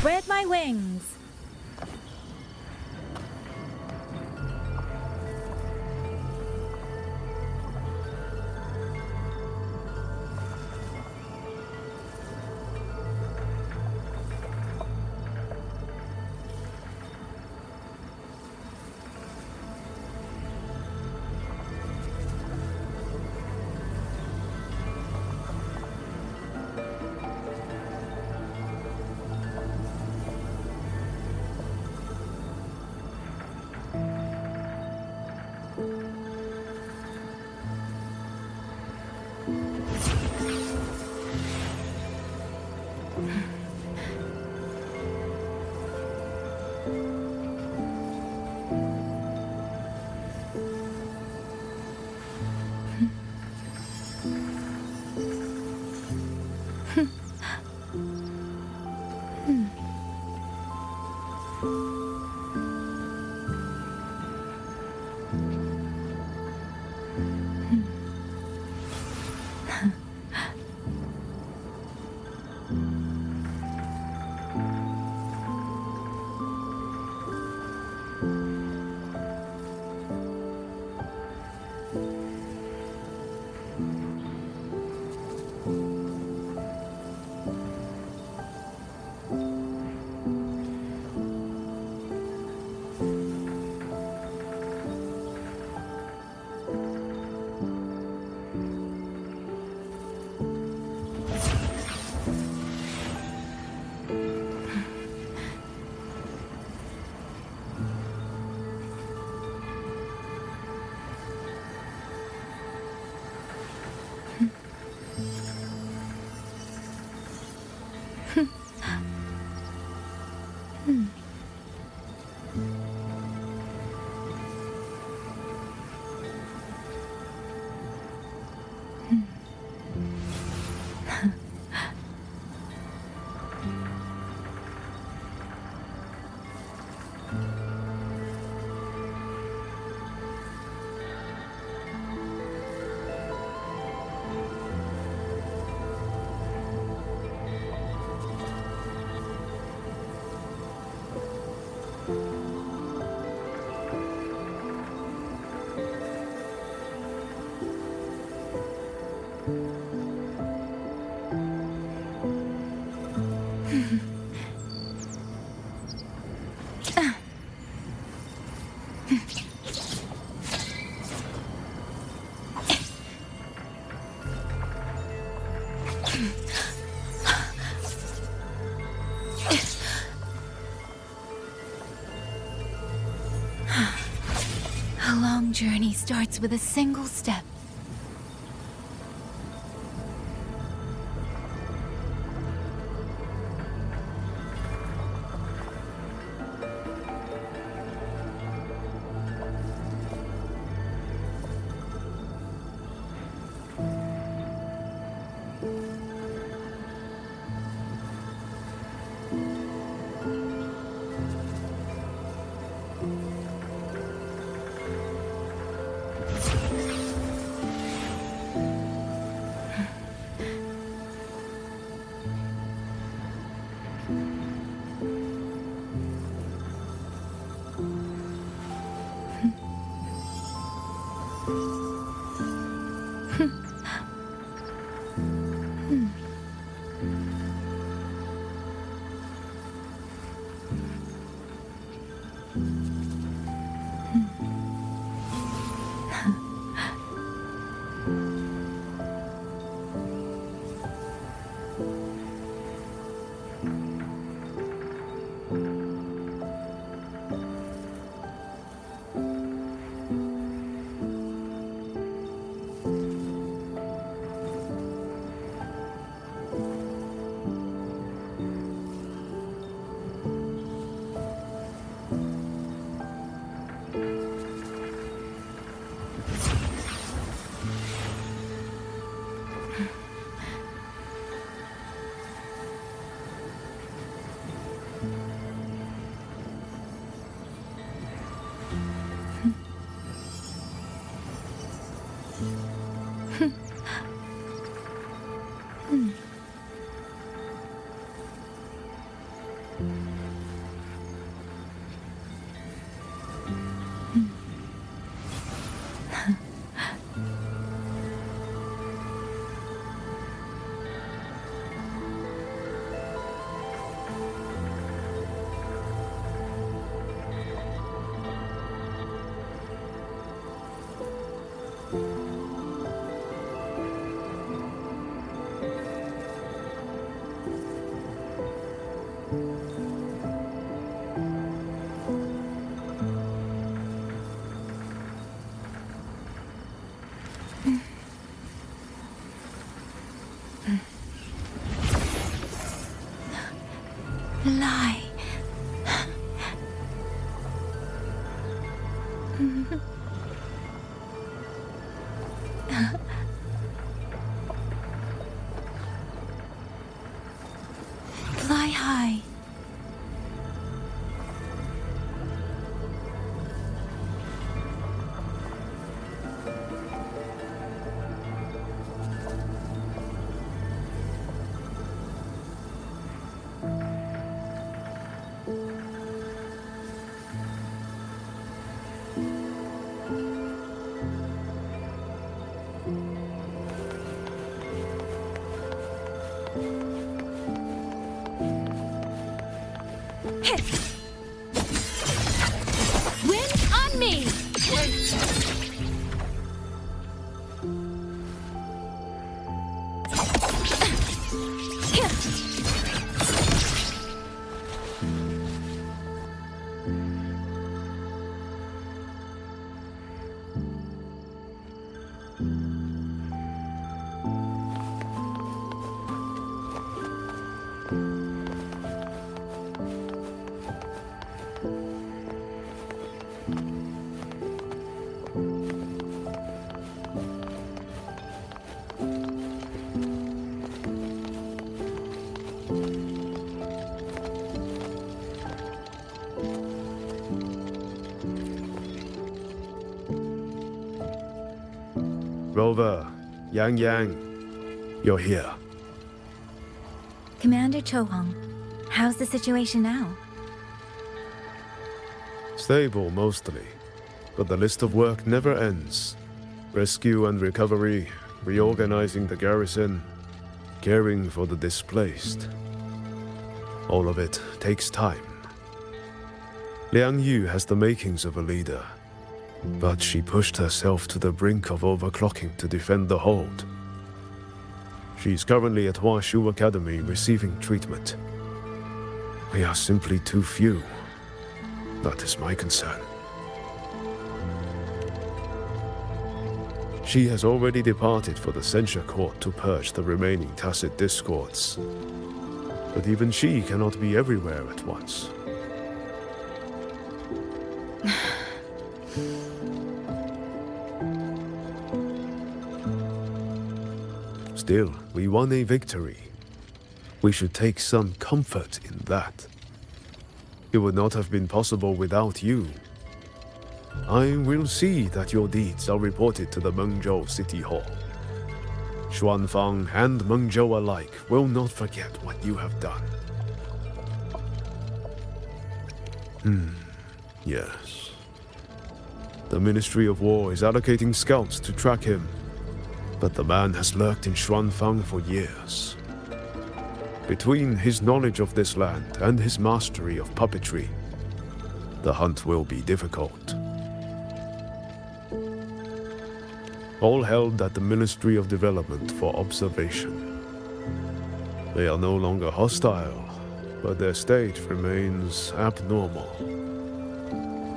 Spread my wings. A long journey starts with a single step. Lie. Fly high. Wind on me! Rover, Yangyang, you're here. Commander Chohong, how's the situation now? Stable, mostly. But the list of work never ends. Rescue and recovery, reorganizing the garrison, caring for the displaced. All of it takes time. Liangyu has the makings of a leader, but she pushed herself to the brink of overclocking to defend the hold. She's currently at Washu Academy receiving treatment. We are simply too few. That is my concern. She has already departed for the censure court to purge the remaining tacit discords. But even she cannot be everywhere at once. Still, we won a victory. We should take some comfort in that. It would not have been possible without you. I will see that your deeds are reported to the Mengzhou City Hall. Xuanfang and Mengzhou alike will not forget what you have done. Yes. The Ministry of War is allocating scouts to track him, but the man has lurked in Xuanfang for years. Between his knowledge of this land and his mastery of puppetry, the hunt will be difficult. All held at the Ministry of Development for observation. They are no longer hostile, but their state remains abnormal.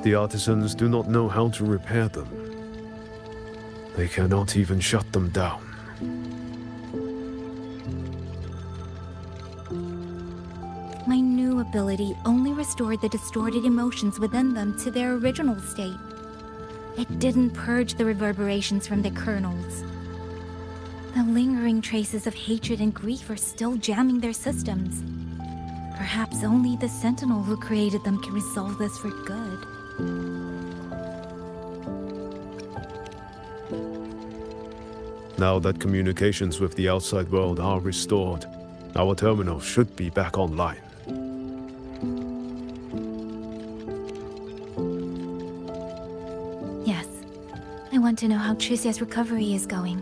The artisans do not know how to repair them. They cannot even shut them down. My new ability only restored the distorted emotions within them to their original state. It didn't purge the reverberations from their kernels. The lingering traces of hatred and grief are still jamming their systems. Perhaps only the Sentinel who created them can resolve this for good. Now that communications with the outside world are restored, our terminal should be back online. Yes. I want to know how Tricia's recovery is going.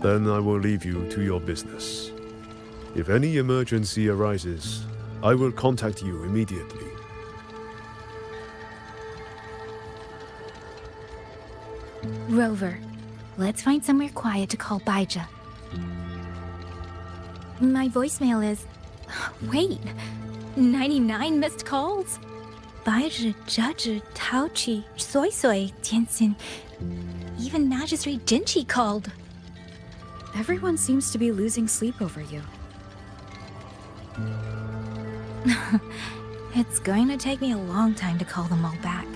Then I will leave you to your business. If any emergency arises, I will contact you immediately. Rover, let's find somewhere quiet to call Baija. My voicemail is... Wait, 99 missed calls? Baija, Judge, Taochi, Suisui, Tianxin... Even Magistrate Jinchi called. Everyone seems to be losing sleep over you. It's going to take me a long time to call them all back.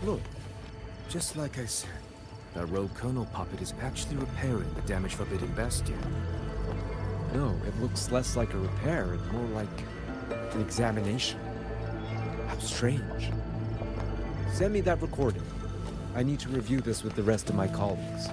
Look, just like I said, that rogue Colonel puppet is actually repairing the damaged Forbidden Bastion. No, it looks less like a repair and more like an examination. How strange. Send me that recording. I need to review this with the rest of my colleagues.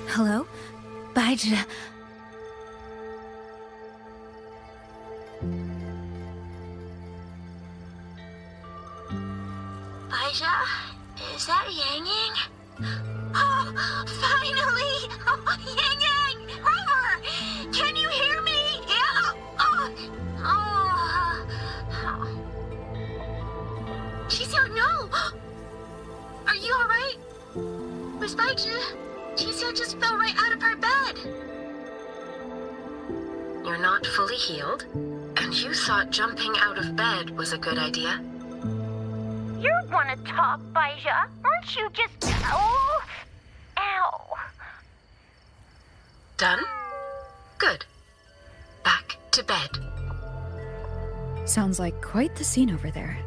Hello? Baizhi. Baizhi? Is that Yangyang? Oh, finally! Oh, Yangyang! Rover! Can you hear me? Yeah? Xixia, no! Are you alright? Where's Baizhi? Xixia just fell right out of her bed. You're not fully healed, and you thought jumping out of bed was a good idea? You wanna talk, Baizhi? Aren't you just... Oh! Ow! Done? Good. Back to bed. Sounds like quite the scene over there.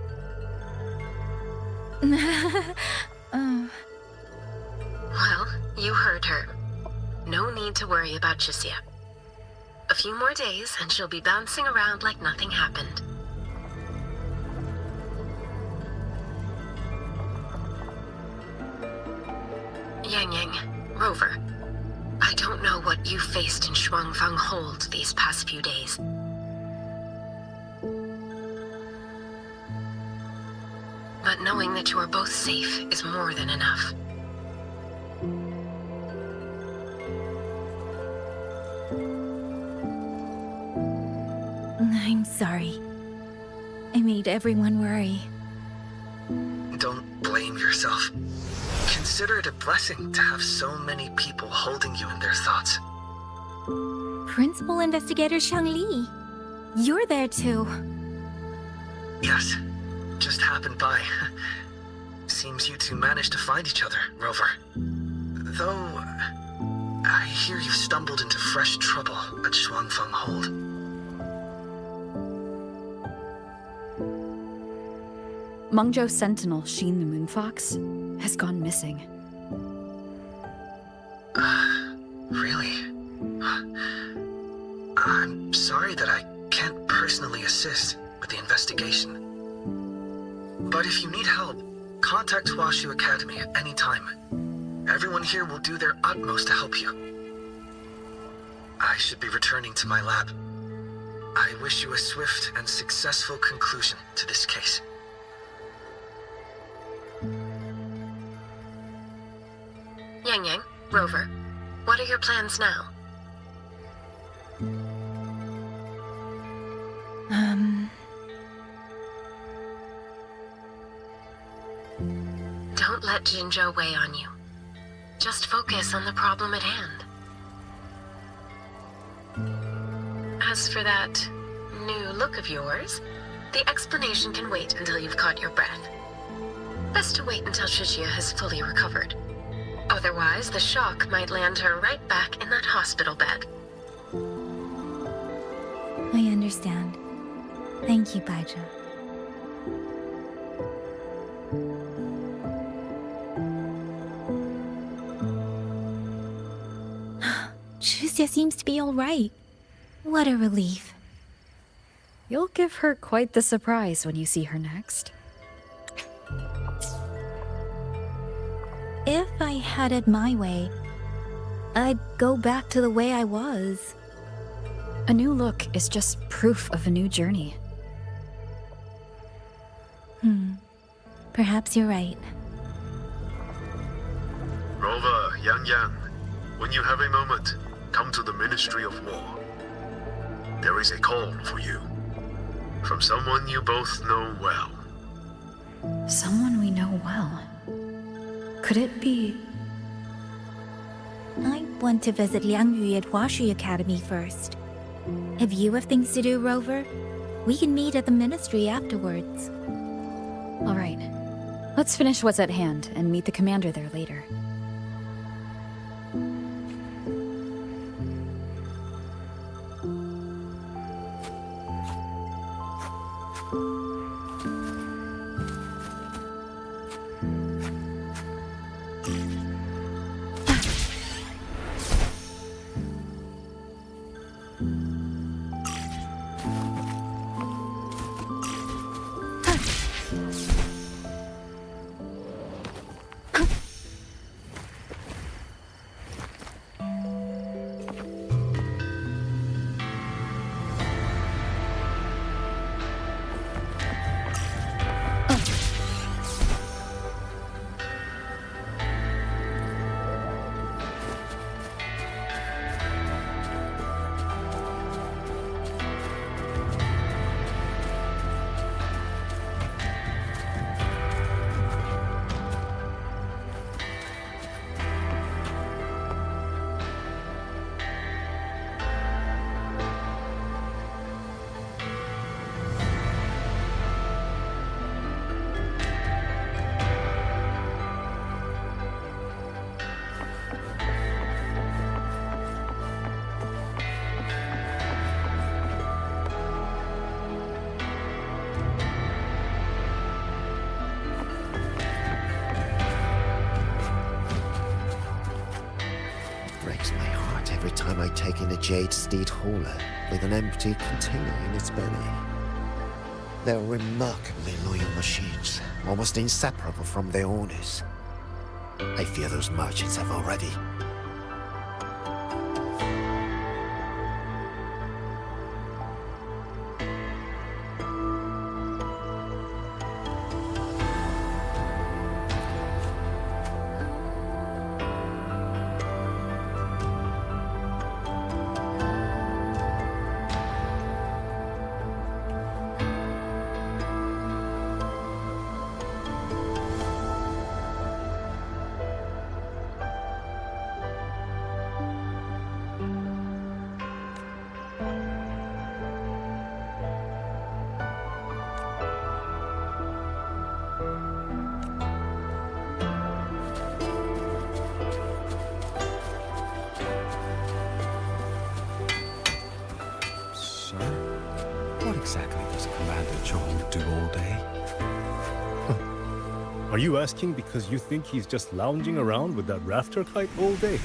Well, you heard her. No need to worry about Xixia. A few more days and she'll be bouncing around like nothing happened. Yangyang, Rover, I don't know what you faced in Xuanfang Hold these past few days. But knowing that you are both safe is more than enough. I'm sorry. I made everyone worry. Don't blame yourself. Consider it a blessing to have so many people holding you in their thoughts. Principal Investigator Xuanling. You're there too. Yes, just happened by. Seems you two managed to find each other, Rover. Though, I hear you stumbled into fresh trouble at Xuanfang Hold. Mengzhou Sentinel Sheen the Moonfox has gone missing. Really? I'm sorry that I can't personally assist with the investigation. But if you need help, contact Washu Academy at any time. Everyone here will do their utmost to help you. I should be returning to my lab. I wish you a swift and successful conclusion to this case. Yangyang, Rover, what are your plans now? Don't let Jinzhou weigh on you. Just focus on the problem at hand. As for that new look of yours, the explanation can wait until you've caught your breath. Best to wait until Xixia has fully recovered. Otherwise, the shock might land her right back in that hospital bed. I understand. Thank you, Baizhi. Xixia seems to be all right. What a relief. You'll give her quite the surprise when you see her next. If I had it my way, I'd go back to the way I was. A new look is just proof of a new journey. Perhaps you're right. Rover, Yangyang, when you have a moment, come to the Ministry of War. There is a call for you. From someone you both know well. Someone we know well. Could it be... I want to visit Liangyu at Washu Academy first. If you have things to do, Rover, we can meet at the Ministry afterwards. All right. Let's finish what's at hand and meet the commander there later. time I take in a jade steed hauler with an empty container in its belly. They're remarkably loyal machines, almost inseparable from their owners. I fear those merchants have already... What exactly does Commander Chong do all day? Are you asking because you think he's just lounging around with that rafter kite all day?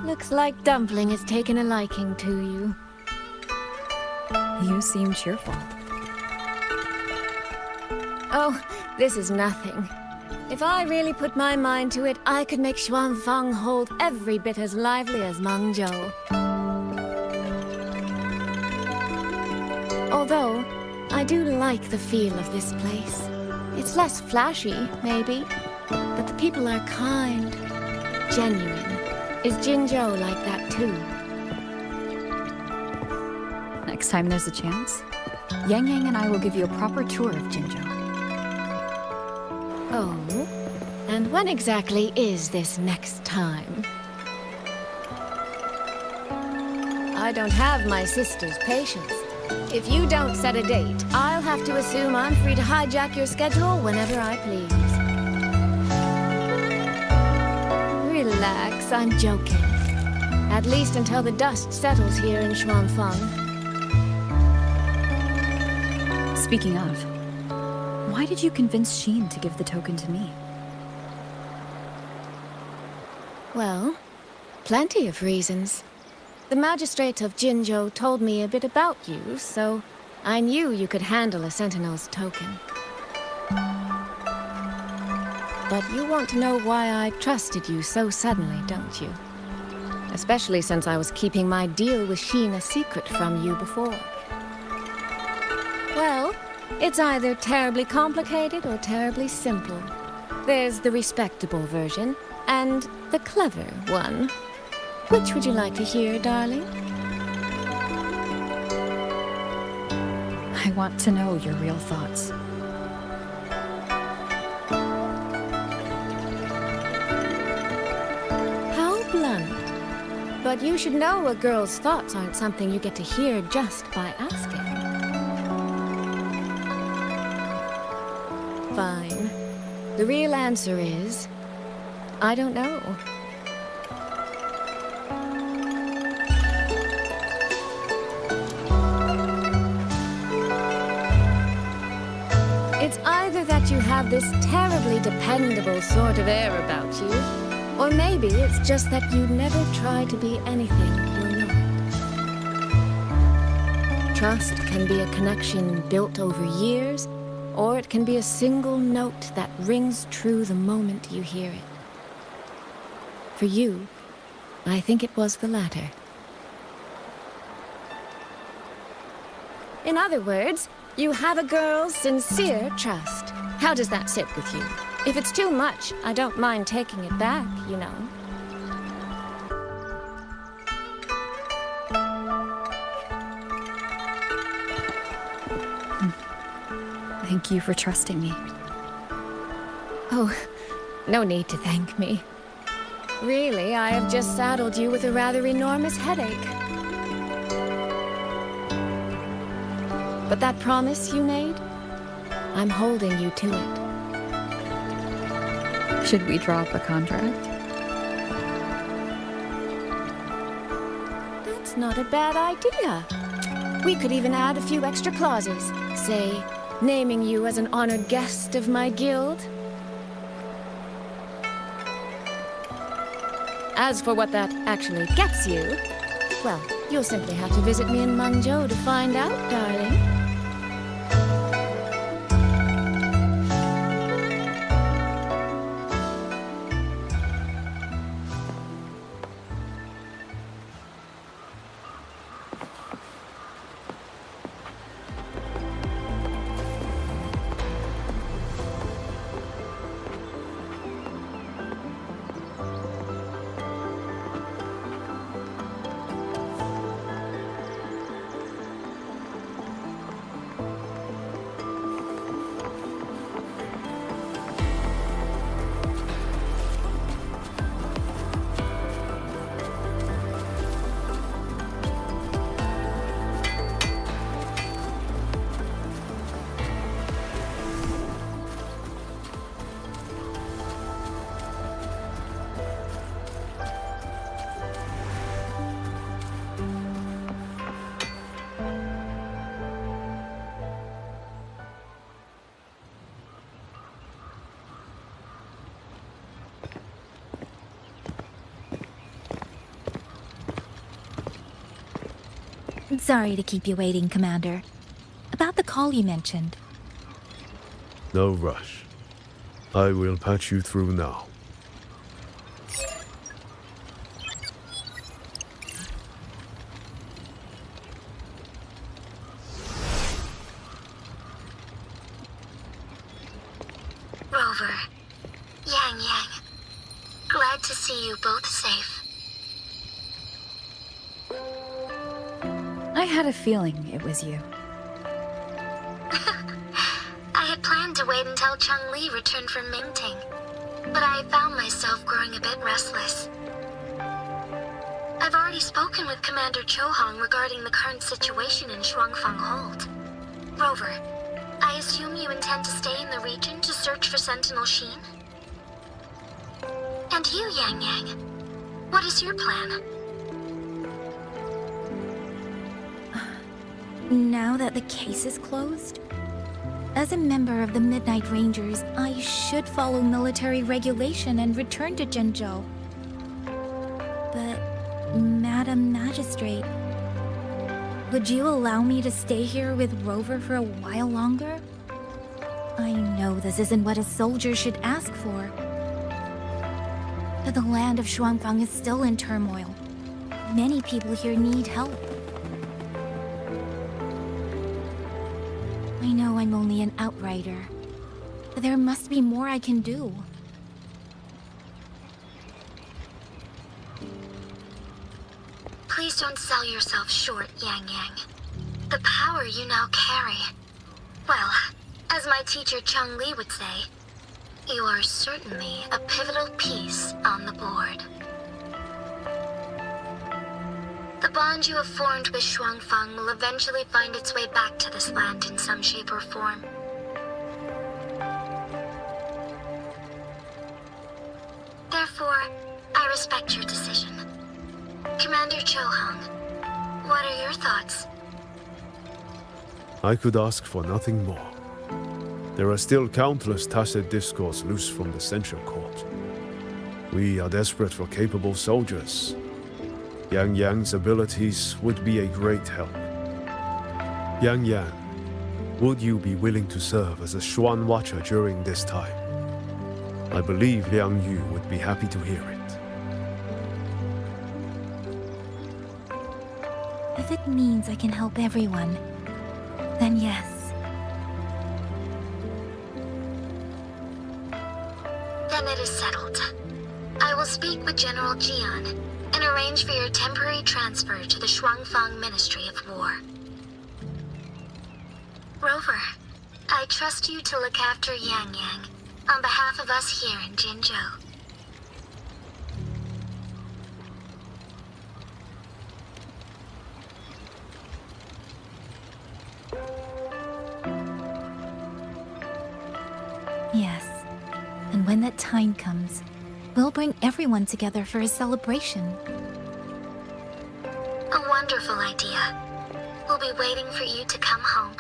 Looks like Dumpling has taken a liking to you. You seem cheerful. Oh, this is nothing. If I really put my mind to it, I could make Xuanfang hold every bit as lively as Mengzhou. Although, I do like the feel of this place. It's less flashy, maybe, but the people are kind, genuine. Is Jinzhou like that too? Next time there's a chance, Yangyang and I will give you a proper tour of Jinzhou. Oh? And when exactly is this next time? I don't have my sister's patience. If you don't set a date, I'll have to assume I'm free to hijack your schedule whenever I please. Relax, I'm joking. At least until the dust settles here in Xuanfang. Speaking of, why did you convince Xin to give the token to me? Well, plenty of reasons. The magistrate of Jinzhou told me a bit about you, so I knew you could handle a sentinel's token. But you want to know why I trusted you so suddenly, don't you? Especially since I was keeping my deal with Xin a secret from you before. Well, it's either terribly complicated or terribly simple. There's the respectable version, and the clever one. Which would you like to hear, darling? I want to know your real thoughts. How blunt. but you should know a girl's thoughts aren't something you get to hear just by asking. Fine. The real answer is, I don't know. It's either that you have this terribly dependable sort of air about you, or maybe it's just that you never try to be anything you're not. Trust can be a connection built over years, or it can be a single note that rings true the moment you hear it. For you, I think it was the latter. In other words, you have a girl's sincere trust. How does that sit with you? If it's too much, I don't mind taking it back, you know. Thank you for trusting me. Oh, no need to thank me. Really, I have just saddled you with a rather enormous headache. But that promise you made, I'm holding you to it. Should we draw up a contract? That's not a bad idea. We could even add a few extra clauses. Say, naming you as an honored guest of my guild. As for what that actually gets you, well, you'll simply have to visit me in Mangzhou to find out, darling. Sorry to keep you waiting, Commander. About the call you mentioned. No rush. I will patch you through now. Rover, Yangyang, glad to see you both safe. I had a feeling it was you. I had planned to wait until Changli returned from Mingting, but I found myself growing a bit restless. I've already spoken with Commander Chohong regarding the current situation in Xuanfang Hold. Rover, I assume you intend to stay in the region to search for Sentinel Sheen? And you, Yangyang, what is your plan? Now that the case is closed, as a member of the Midnight Rangers, I should follow military regulation and return to Zhenzhou. But, Madam Magistrate, would you allow me to stay here with Rover for a while longer? I know this isn't what a soldier should ask for. But the land of Xuanfang is still in turmoil. Many people here need help. I know I'm only an outrider, but there must be more I can do. Please don't sell yourself short, Yangyang. The power you now carry. Well, as my teacher Changli would say, you are certainly a pivotal piece on the board. The bond you have formed with Xuanfang will eventually find its way back to this land in some shape or form. Therefore, I respect your decision. Commander Chohong, what are your thoughts? I could ask for nothing more. There are still countless tacit discourse loose from the Central Court. We are desperate for capable soldiers. Yangyang's abilities would be a great help. Yangyang, would you be willing to serve as a Xuan Watcher during this time? I believe Liangyu would be happy to hear it. If it means I can help everyone, then yes. Then it is settled. I will speak with General Jian and arrange for your temporary transfer to the Xuanfang Ministry of War. Rover, I trust you to look after Yangyang on behalf of us here in Jinzhou. Yes. And when that time comes, we'll bring everyone together for a celebration. A wonderful idea. We'll be waiting for you to come home.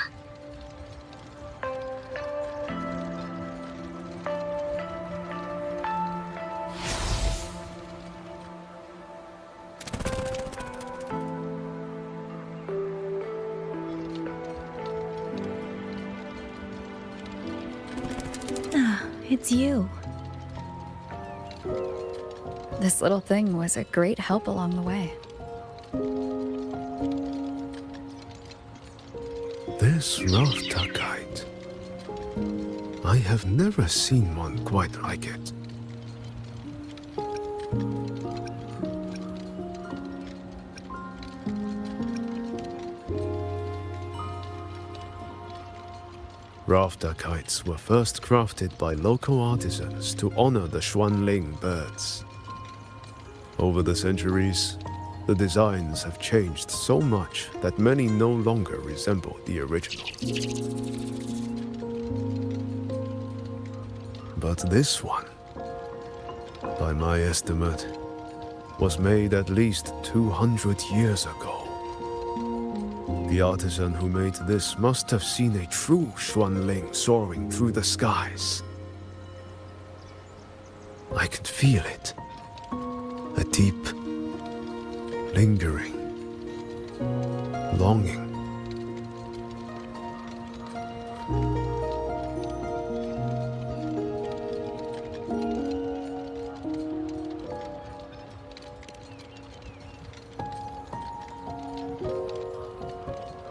It's you. This little thing was a great help along the way. This rafter kite. I have never seen one quite like it. Rafter kites were first crafted by local artisans to honor the Xuanling birds. Over the centuries, the designs have changed so much that many no longer resemble the original. But this one, by my estimate, was made at least 200 years ago. The artisan who made this must have seen a true Xuanling soaring through the skies. I can feel it. A deep, lingering longing.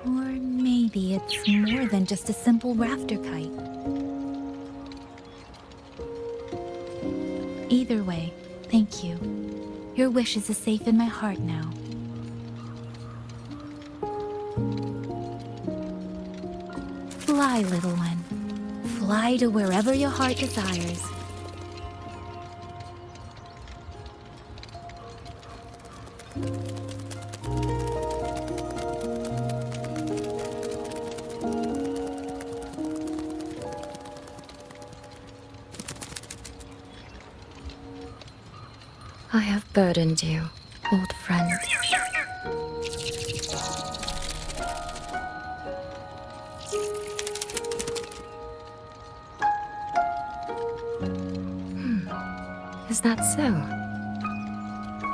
Or maybe it's more than just a simple rafter kite. Either way, thank you. Your wishes are safe in my heart now. Fly, little one. Fly to wherever your heart desires. I have burdened you, old friend. Is that so?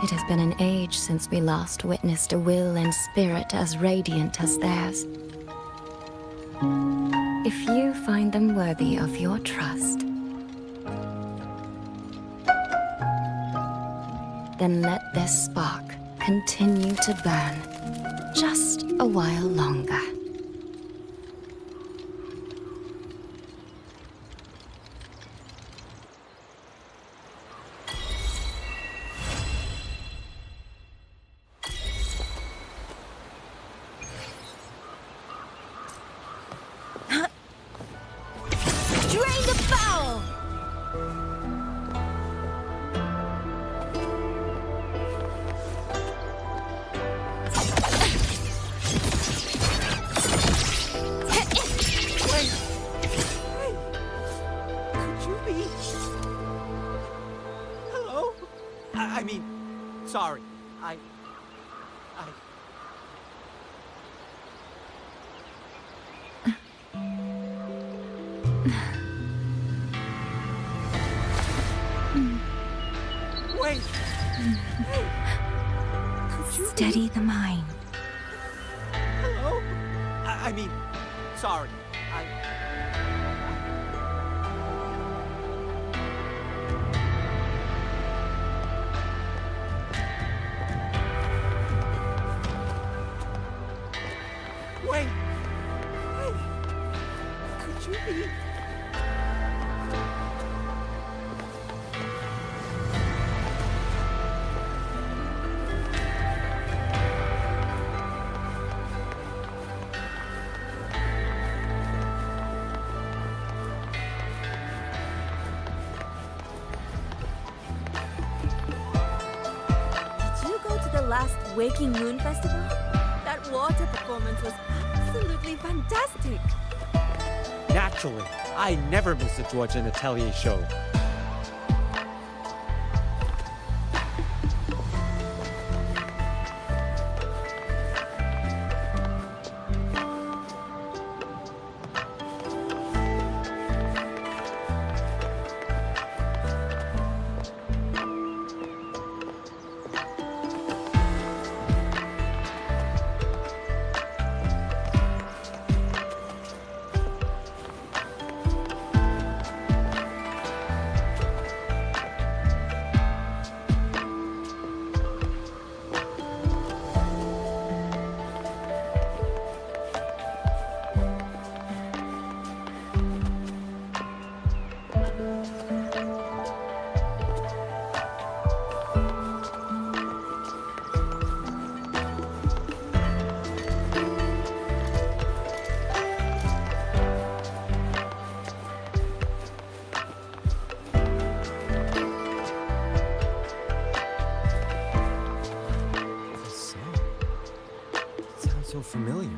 It has been an age since we last witnessed a will and spirit as radiant as theirs. If you find them worthy of your trust, then let this spark continue to burn just a while longer. Drain the foul! I mean, sorry. Wait! Steady the mind. Hello? I mean, sorry. Wait! Hey! Could you be... Last Waking Moon Festival? That water performance was absolutely fantastic. Naturally, I never miss a George and Atelier show. So familiar.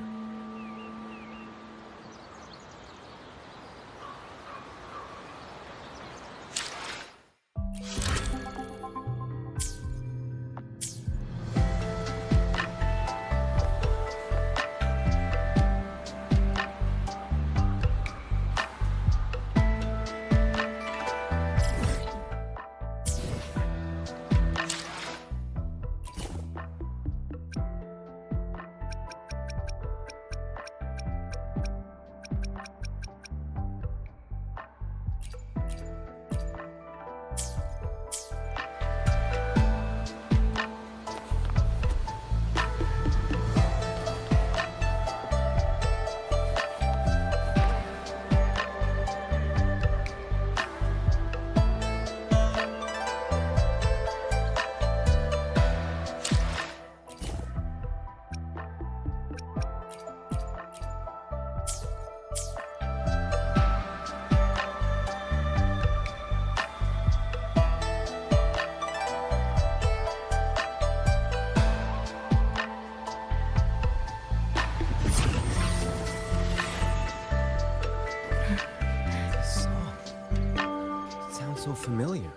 So familiar.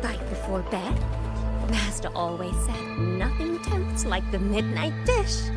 bite before bed? Master always said nothing tempts like the midnight dish.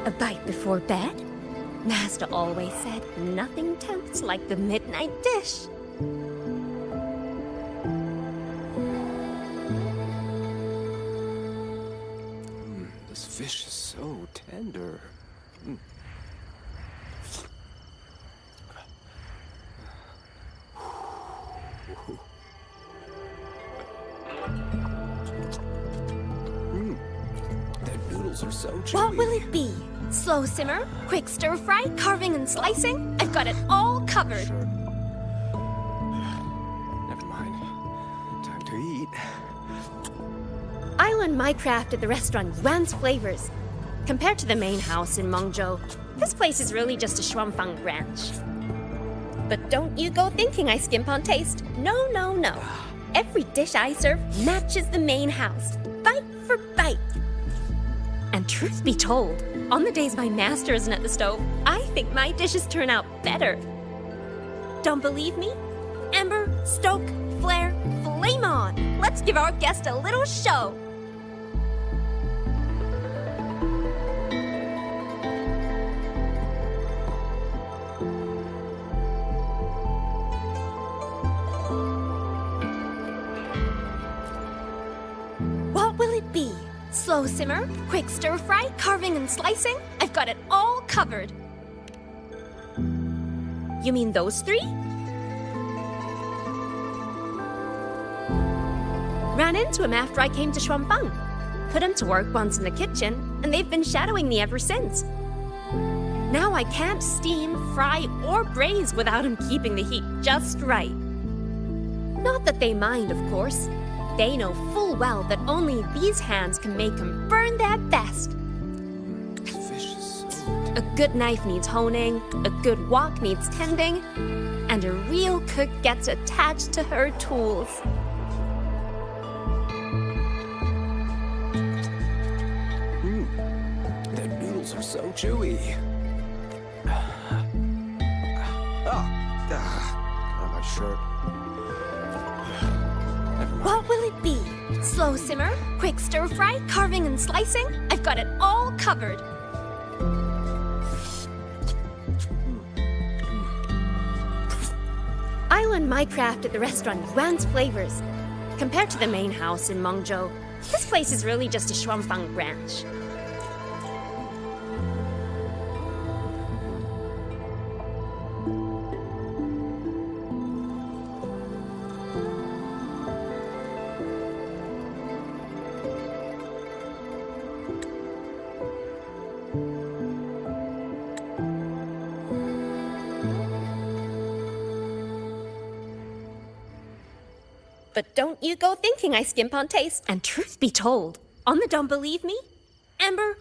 A bite before bed? Master always said nothing tempts like the midnight dish. This fish is so tender. The noodles are so chewy. What will it be? Slow simmer, quick stir fry, carving and slicing? I've got it all covered. Never mind. Time to eat. I learned my craft at the restaurant Yuan's Flavors. Compared to the main house in Mengzhou, this place is really just a Xuanfang branch. But don't you go thinking I skimp on taste. No, no, no. Every dish I serve matches the main house, bite for bite. And truth be told, on the days my master isn't at the stove, I think my dishes turn out better. Don't believe me? Ember, stoke, flare, flame on! Let's give our guest a little show! What will it be? Slow simmer, quick stir fry, carving and slicing? I've got it all covered. You mean those three? Ran into him after I came to Xuanfang. Put him to work once in the kitchen, and they've been shadowing me ever since. Now I can't steam, fry, or braise without him keeping the heat just right. Not that they mind, of course. They know full well that only these hands can make them burn their best. A good knife needs honing, a good wok needs tending, and a real cook gets attached to her tools. The noodles are so chewy. On my shirt. What will it be? Slow simmer, quick stir fry, carving and slicing? I've got it all covered. I learned my craft at the restaurant Yuan's Flavors. Compared to the main house in Mengzhou, this place is really just a Xuanfang branch. But don't you go thinking I skimp on taste. And truth be told, on the don't believe me, Ember,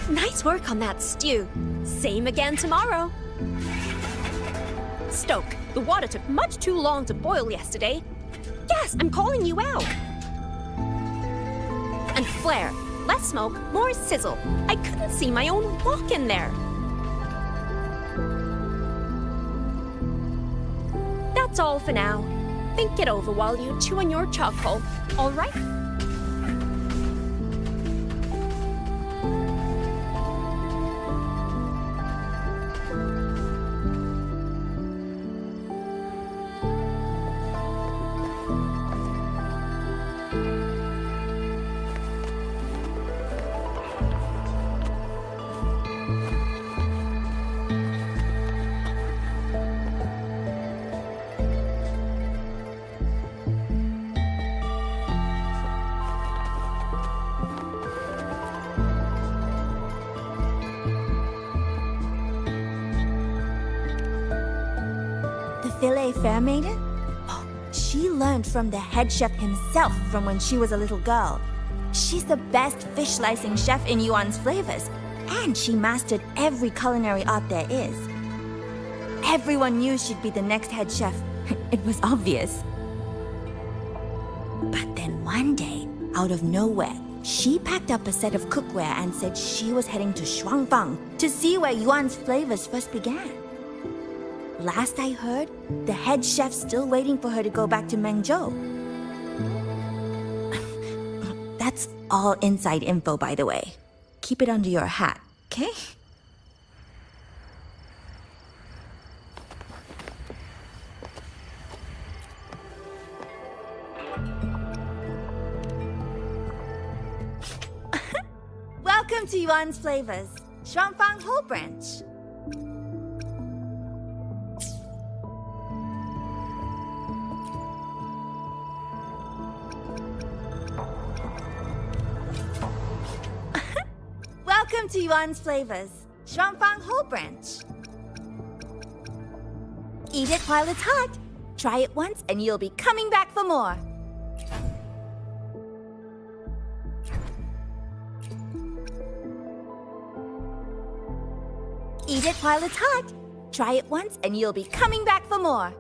Nice work on that stew. Same again tomorrow. Stoke, the water took much too long to boil yesterday. Yes, I'm calling you out. And Flare, less smoke, more sizzle. I couldn't see my own wok in there. That's all for now. Think it over while you chew on your charcoal, all right? Fillet Fairmaiden? Oh, she learned from the head chef himself from when she was a little girl. She's the best fish slicing chef in Yuan's flavors, and she mastered every culinary art there is. Everyone knew she'd be the next head chef. It was obvious. But then one day, out of nowhere, she packed up a set of cookware and said she was heading to Xuanfang to see where Yuan's flavors first began. Last I heard, the head chef's still waiting for her to go back to Mengzhou. That's all inside info, by the way. Keep it under your hat, okay? Welcome to Yuan's Flavors, Xuanfang Whole Branch. Welcome to Yuan's Flavors, Xuanfang Whole Branch. Eat it while it's hot. Try it once and you'll be coming back for more. Eat it while it's hot. Try it once and you'll be coming back for more.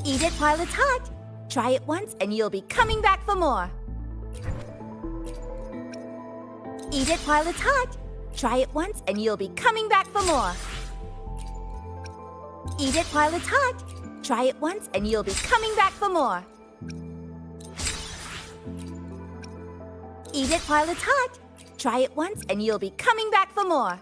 Eat it while it's hot. Try it once and you'll be coming back for more. Eat it while it's hot. Try it once and you'll be coming back for more. Eat it while it's hot. Try it once and you'll be coming back for more. Eat it while it's hot. Try it once and you'll be coming back for more.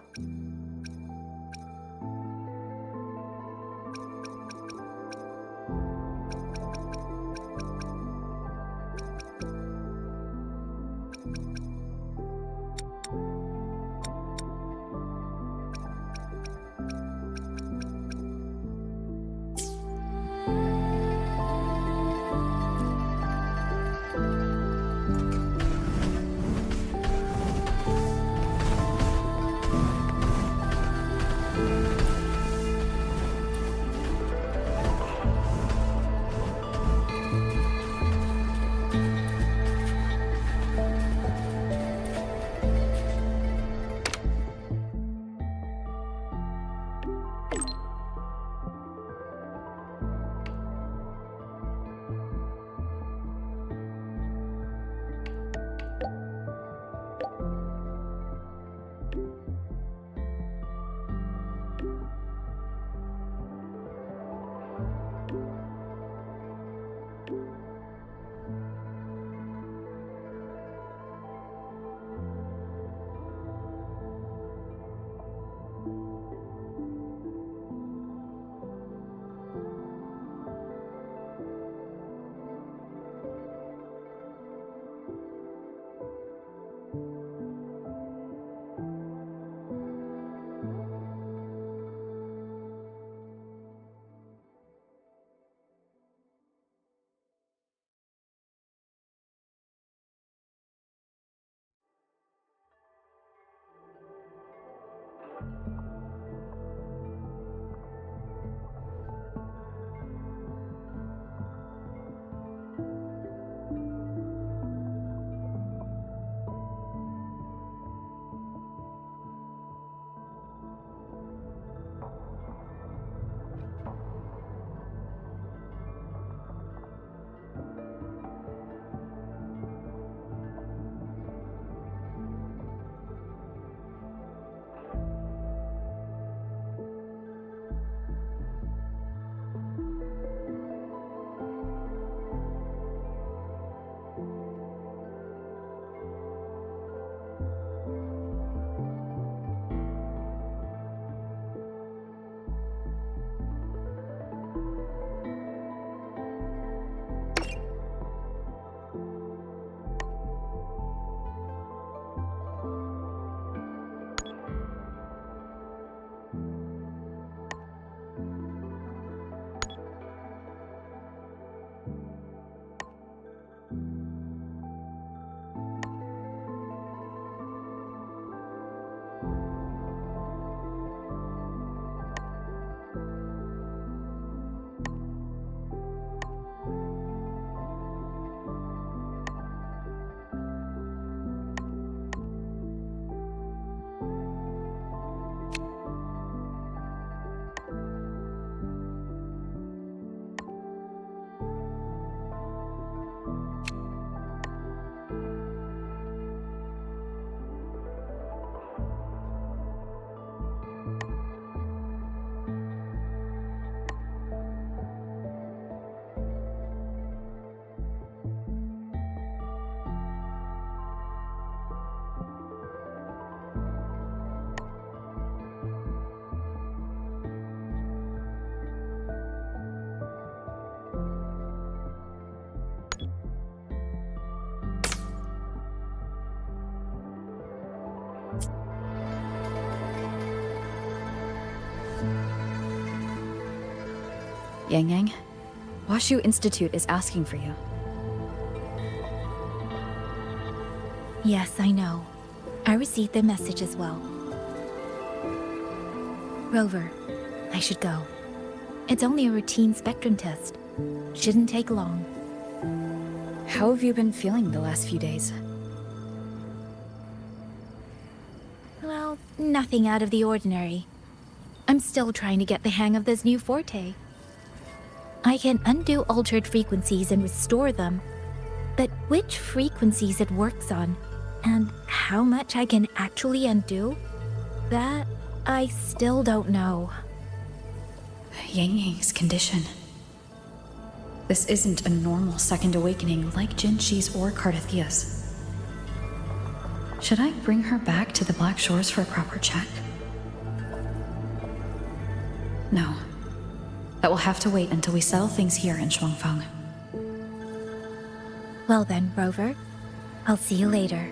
Yangyang, Washu Institute is asking for you. Yes, I know. I received the message as well. Rover, I should go. It's only a routine spectrum test. Shouldn't take long. How have you been feeling the last few days? Well, nothing out of the ordinary. I'm still trying to get the hang of this new forte. I can undo altered frequencies and restore them, but which frequencies it works on, and how much I can actually undo, That I still don't know. Yangyang's condition. This isn't a normal second awakening like Jinshi's or Cardathia's. Should I bring her back to the Black Shores for a proper check? No. That will have to wait until we settle things here in Xuanfang. Well then, Rover. I'll see you later.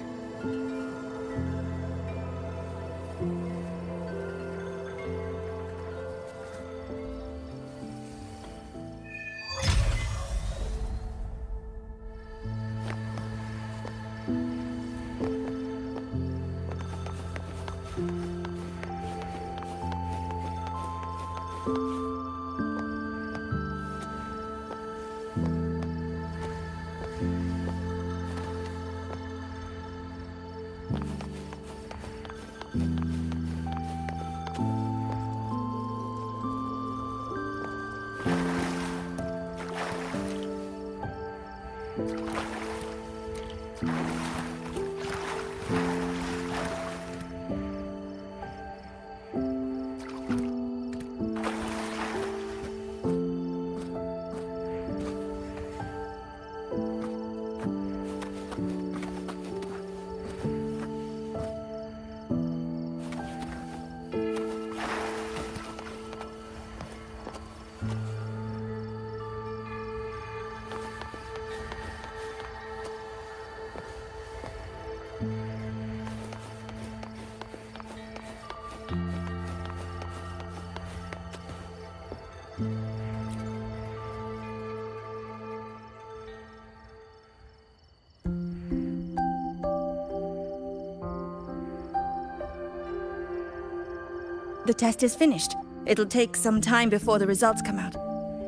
The test is finished. It'll take some time before the results come out.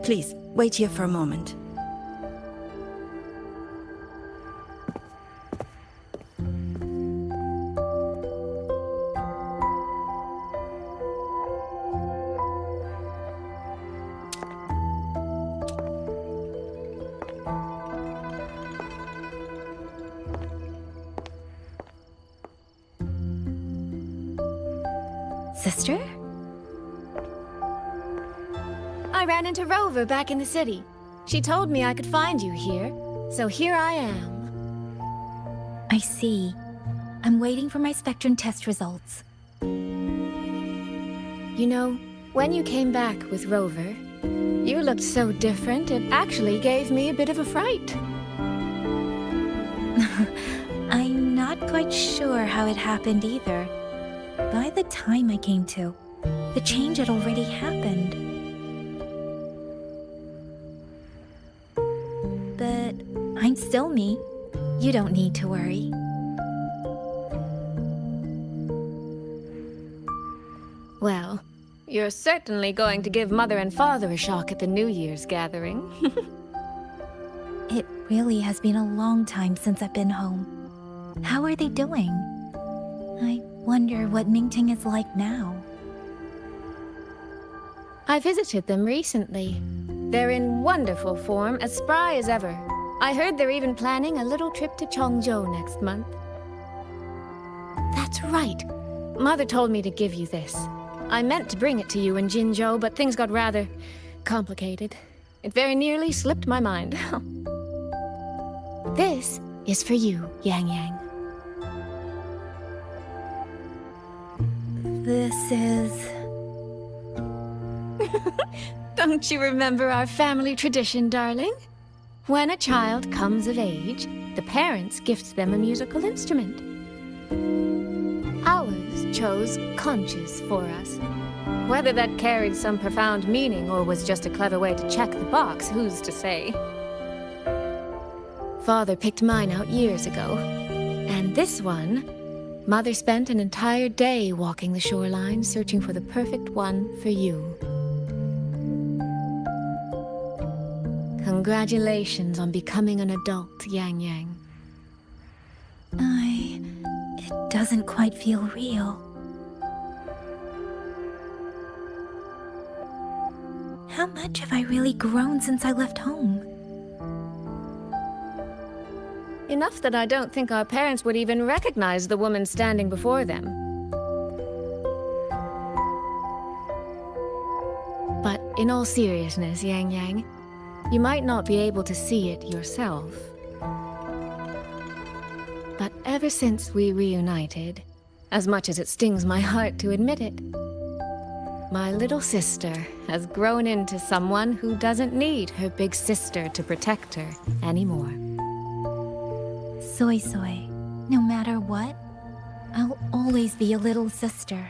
Please, wait here for a moment. Sister? I ran into Rover back in the city. She told me I could find you here, so here I am. I see. I'm waiting for my Spectrum test results. You know, when you came back with Rover, you looked so different it actually gave me a bit of a fright. I'm not quite sure how it happened either. By the time I came to, the change had already happened. But I'm still me. You don't need to worry. Well, you're certainly going to give Mother and Father a shock at the New Year's gathering. It really has been a long time since I've been home. How are they doing? I wonder what Mingting is like now. I visited them recently. They're in wonderful form, as spry as ever. I heard they're even planning a little trip to Chongzhou next month. That's right. Mother told me to give you this. I meant to bring it to you in Jinzhou, but things got rather complicated. It very nearly slipped my mind. This is for you, Yangyang. This is... Don't you remember our family tradition, darling? When a child comes of age, the parents gift them a musical instrument. Ours chose conches for us. Whether that carried some profound meaning or was just a clever way to check the box, who's to say? Father picked mine out years ago. And this one, Mother spent an entire day walking the shoreline searching for the perfect one for you. Congratulations on becoming an adult, Yangyang. It doesn't quite feel real. How much have I really grown since I left home? Enough that I don't think our parents would even recognize the woman standing before them. in all seriousness, Yangyang, you might not be able to see it yourself. But ever since we reunited, as much as it stings my heart to admit it, my little sister has grown into someone who doesn't need her big sister to protect her anymore. Suisui, no matter what, I'll always be a little sister.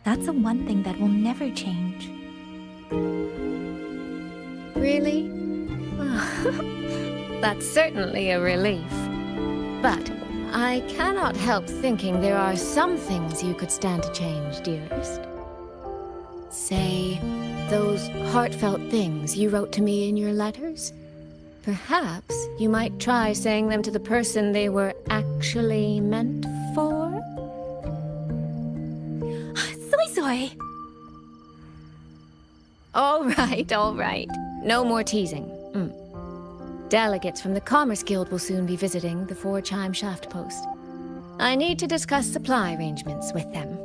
That's the one thing that will never change. Really? That's certainly a relief. But I cannot help thinking there are some things you could stand to change, dearest. Say, those heartfelt things you wrote to me in your letters? Perhaps you might try saying them to the person they were actually meant for? Suisui! All right. No more teasing. Delegates from the Commerce Guild will soon be visiting the Four-Chime Shaft Post. I need to discuss supply arrangements with them.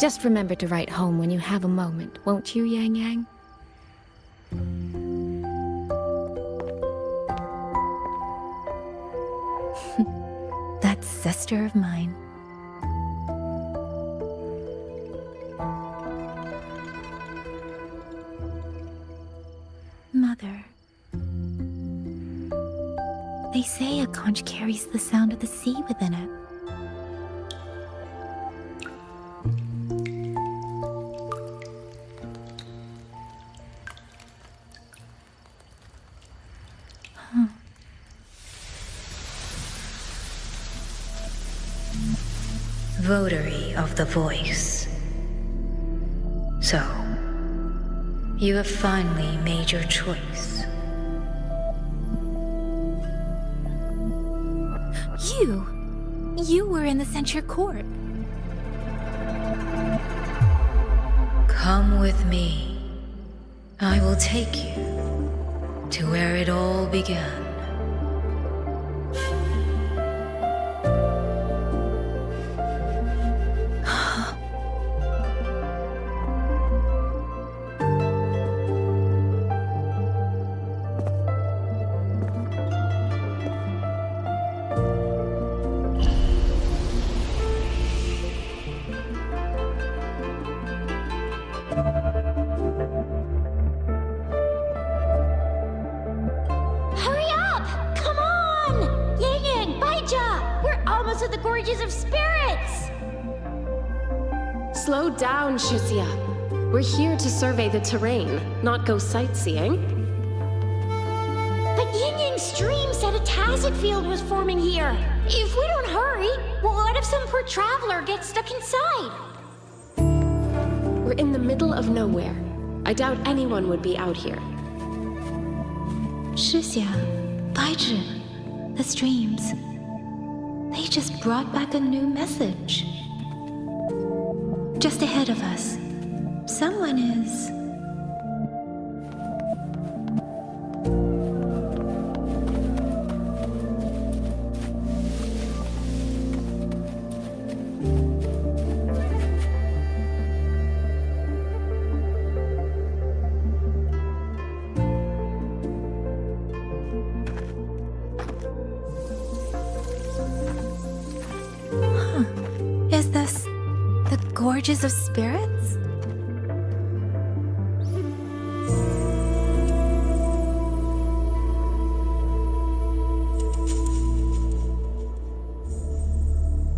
Just remember to write home when you have a moment, won't you, Yangyang? That sister of mine. Mother. They say a conch carries the sound of the sea within it. Votary of the voice. So, you have finally made your choice. You were in the censure court. Come with me. I will take you to where it all began. Slow down, Shusia. We're here to survey the terrain, not go sightseeing. But Yanyang Stream said a tacit field was forming here. If we don't hurry, what if some poor traveler gets stuck inside? We're in the middle of nowhere. I doubt anyone would be out here. Shixia, Baizhi, the streams. They just brought back a new message. Just ahead of us, someone is... Is this the Gorges of Spirits?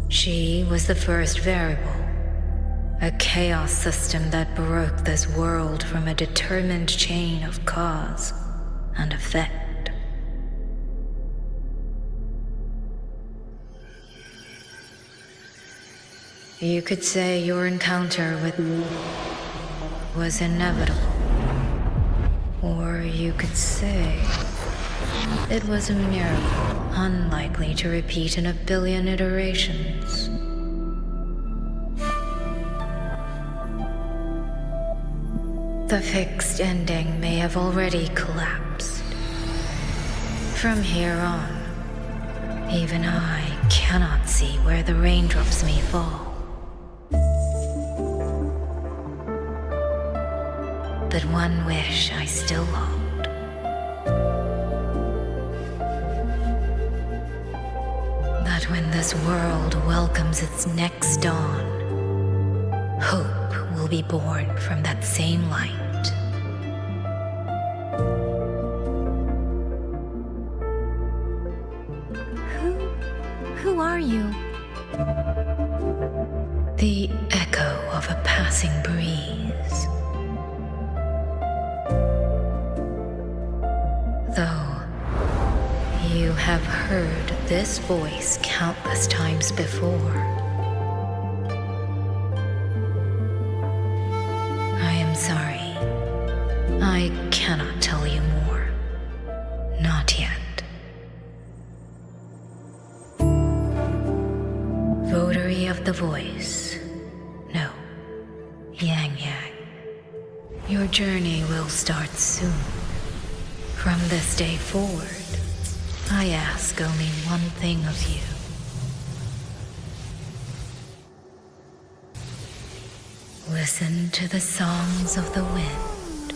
She was the first variable, a chaos system that broke this world from a determined chain of cause and effect. You could say your encounter with me was inevitable. Or you could say it was a miracle unlikely to repeat in a billion iterations. The fixed ending may have already collapsed. From here on, even I cannot see where the raindrops may fall. but one wish I still hold. That when this world welcomes its next dawn, hope will be born from that same light. Who are you? The echo of a passing breeze. Though you have heard this voice countless times before, I am sorry. I cannot tell you more. Not yet. Votary of the voice. No. Yangyang. Your journey will start soon. From this day forward, I ask only one thing of you. Listen to the songs of the wind.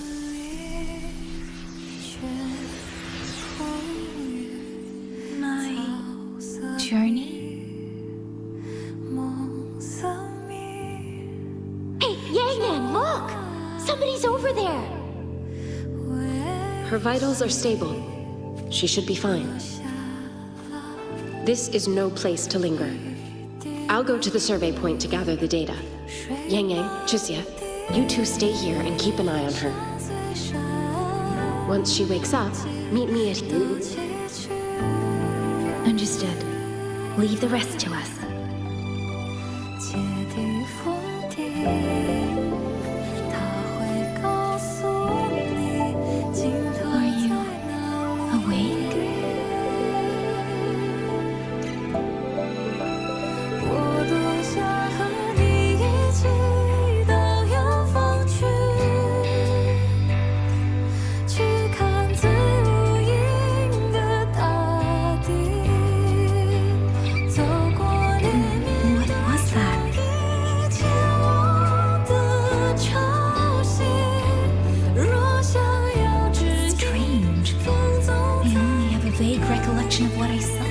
My journey? Hey, Yangyang, look! Somebody's over there! Her vitals are stable. She should be fine. This is no place to linger. I'll go to the survey point to gather the data. Yangyang, Xusia, you two stay here and keep an eye on her. Once she wakes up, meet me at... Understood. Leave the rest to us. Are you awake? Of what I saw.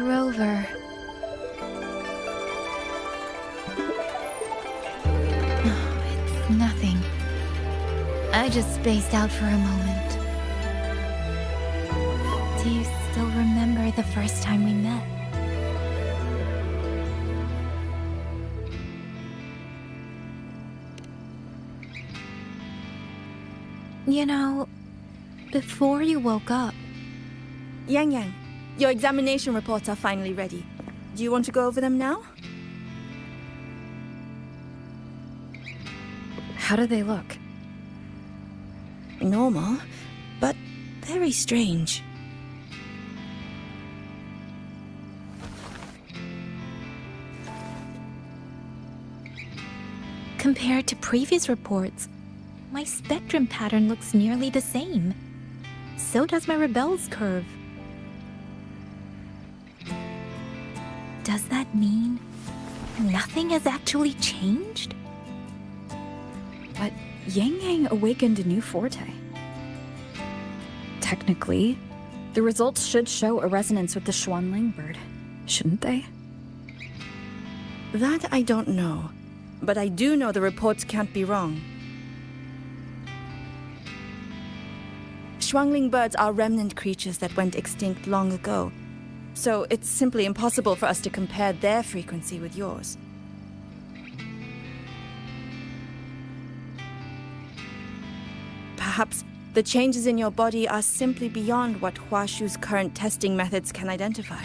Rover. Oh, it's nothing. I just spaced out for a moment. Do you still remember the first time we met? You know, before you woke up... Yangyang, your examination reports are finally ready. Do you want to go over them now? How do they look? Normal, but very strange. Compared to previous reports, my spectrum pattern looks nearly the same. So does my Rebel's curve. Does that mean nothing has actually changed? But Yangyang awakened a new forte. Technically, the results should show a resonance with the Xuanling bird, shouldn't they? That I don't know, but I do know the reports can't be wrong. Xuanling birds are remnant creatures that went extinct long ago, so it's simply impossible for us to compare their frequency with yours. Perhaps the changes in your body are simply beyond what Huashu's current testing methods can identify.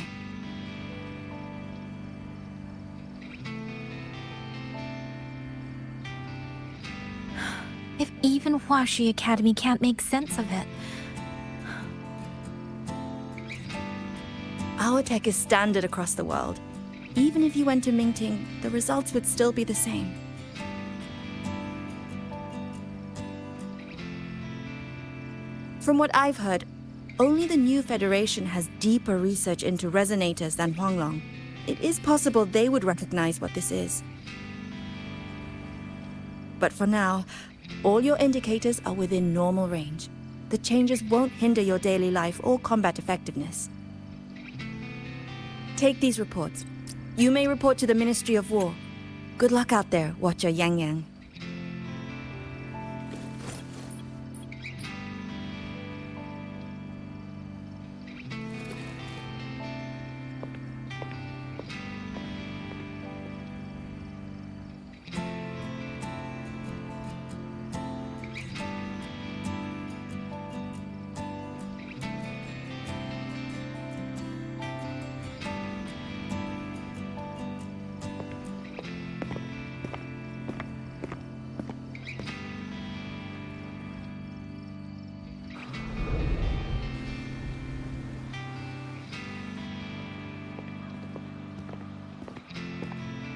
If even Huashi Academy can't make sense of it. Our tech is standard across the world. Even if you went to Mingting, the results would still be the same. From what I've heard, Only the new Federation has deeper research into resonators than Xuanling. It is possible they would recognize what this is. But for now, all your indicators are within normal range. The changes won't hinder your daily life or combat effectiveness. Take these reports. You may report to the Ministry of War. Good luck out there, Watcher Yangyang.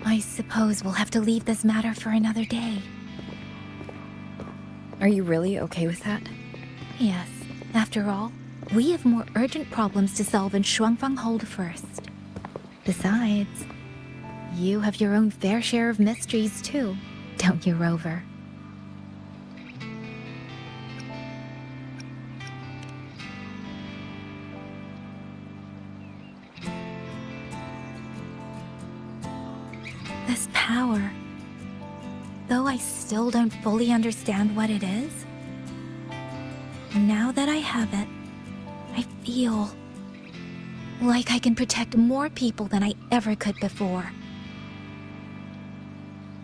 I suppose we'll have to leave this matter for another day. Are you really okay with that? Yes. After all, we have more urgent problems to solve in Xuanfang Hold first. Besides, you have your own fair share of mysteries too, don't you, Rover? This power, though I still don't fully understand what it is, now that I have it, I feel like I can protect more people than I ever could before.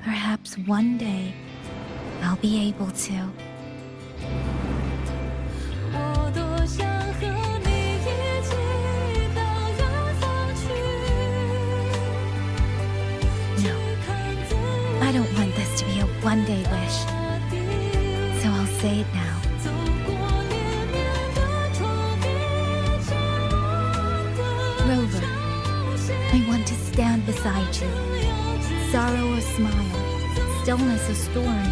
Perhaps one day, I'll be able to. I don't want this to be a one-day wish, so I'll say it now. Rover, I want to stand beside you. Sorrow or smile, stillness or storm.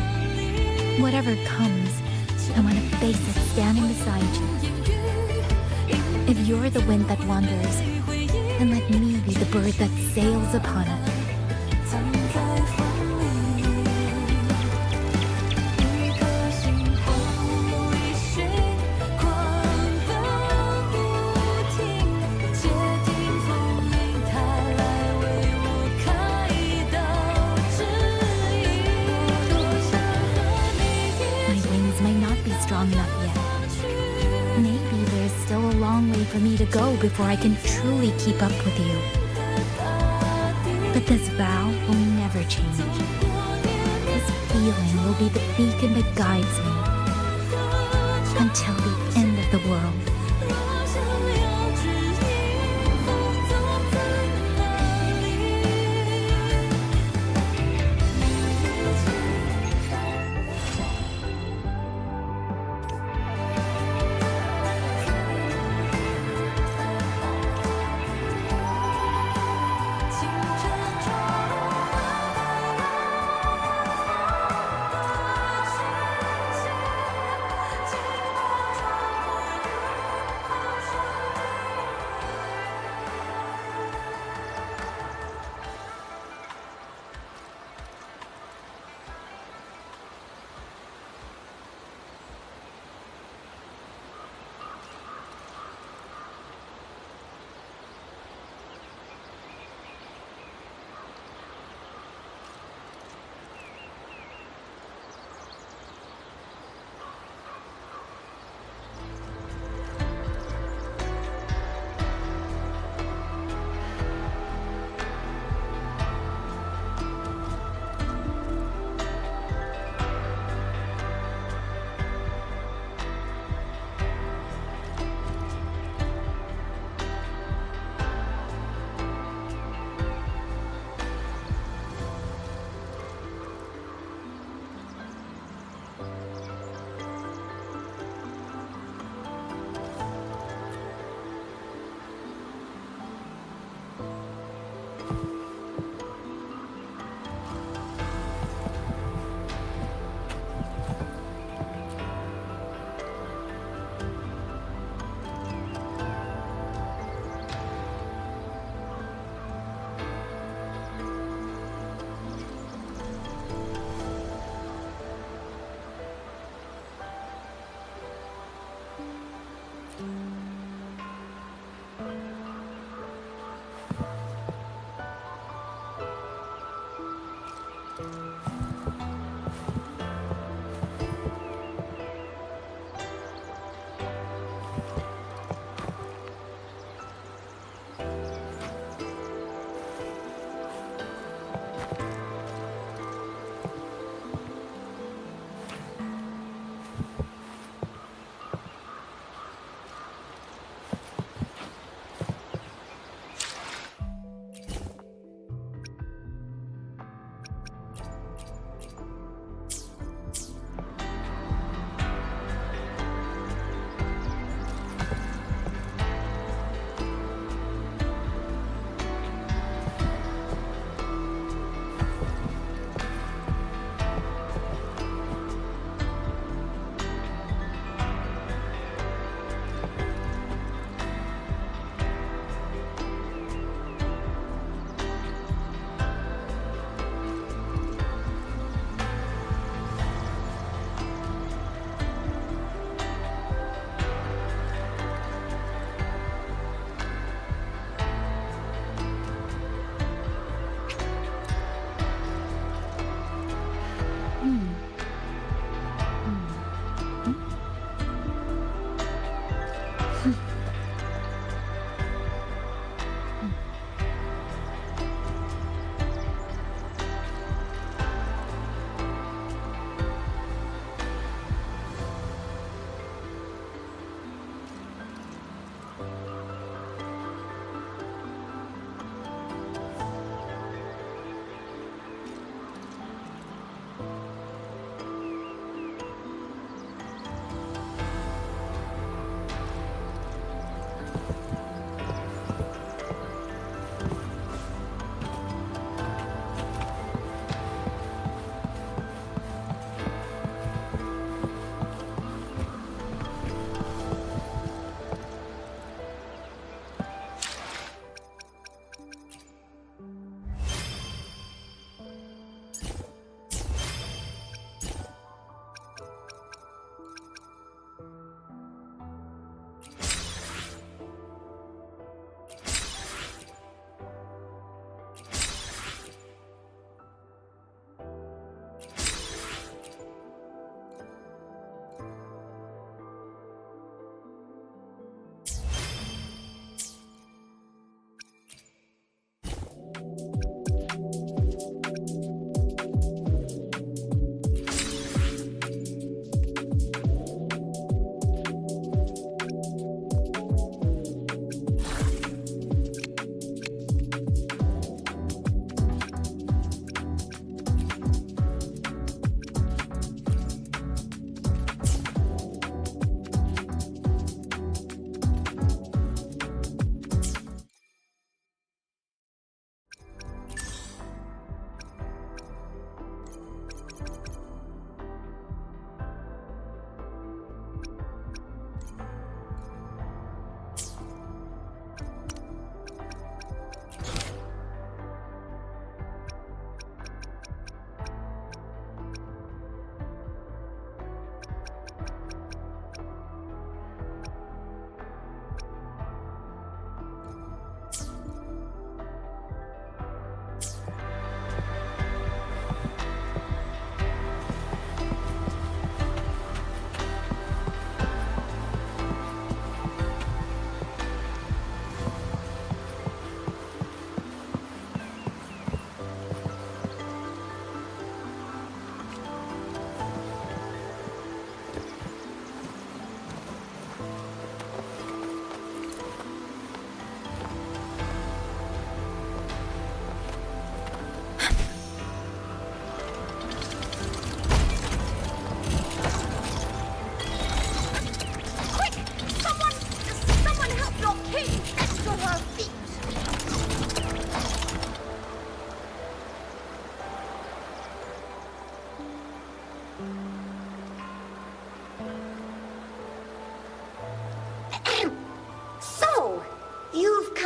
Whatever comes, I want to face it standing beside you. If you're the wind that wanders, then let me be the bird that sails upon it. Strong enough yet. Maybe there's still a long way for me to go before I can truly keep up with you. But this vow will never change. This feeling will be the beacon that guides me until the end of the world.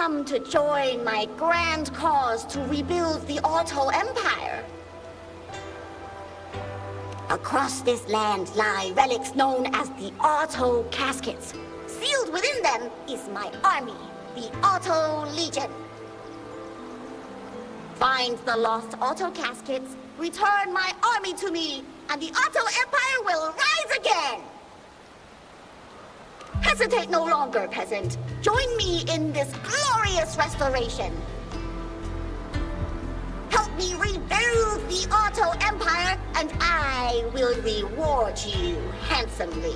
come to join my grand cause to rebuild the Auto Empire. Across this land lie relics known as the Auto Caskets. Sealed within them is my army, the Auto Legion. Find the lost Auto Caskets, return my army to me, and the Auto Empire will rise again! Hesitate no longer, peasant. Join me in this glorious restoration. Help me rebuild the Auto Empire, and I will reward you handsomely.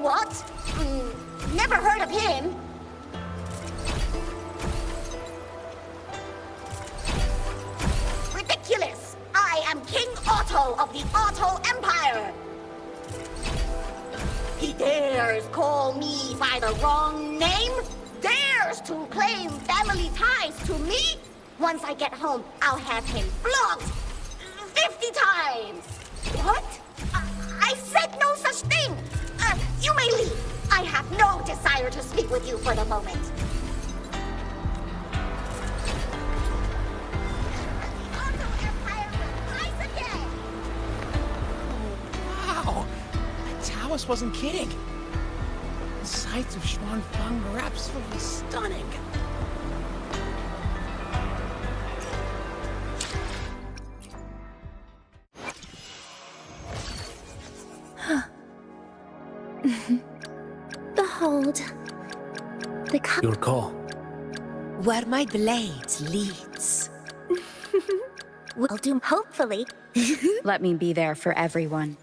What? Never heard of him. Ridiculous! I am King Otto of the Auto Empire. He dares call me by the wrong name? Dares to claim family ties to me? Once I get home, I'll have him flogged 50 times. What? I said no such thing. You may leave. I have no desire to speak with you for the moment. The Auto Empire will rise again. Wow! Taoist wasn't kidding. The sights of Xuanfang were absolutely stunning. Behold, Your call. where my blade leads. Will do, hopefully. Let me be there for everyone.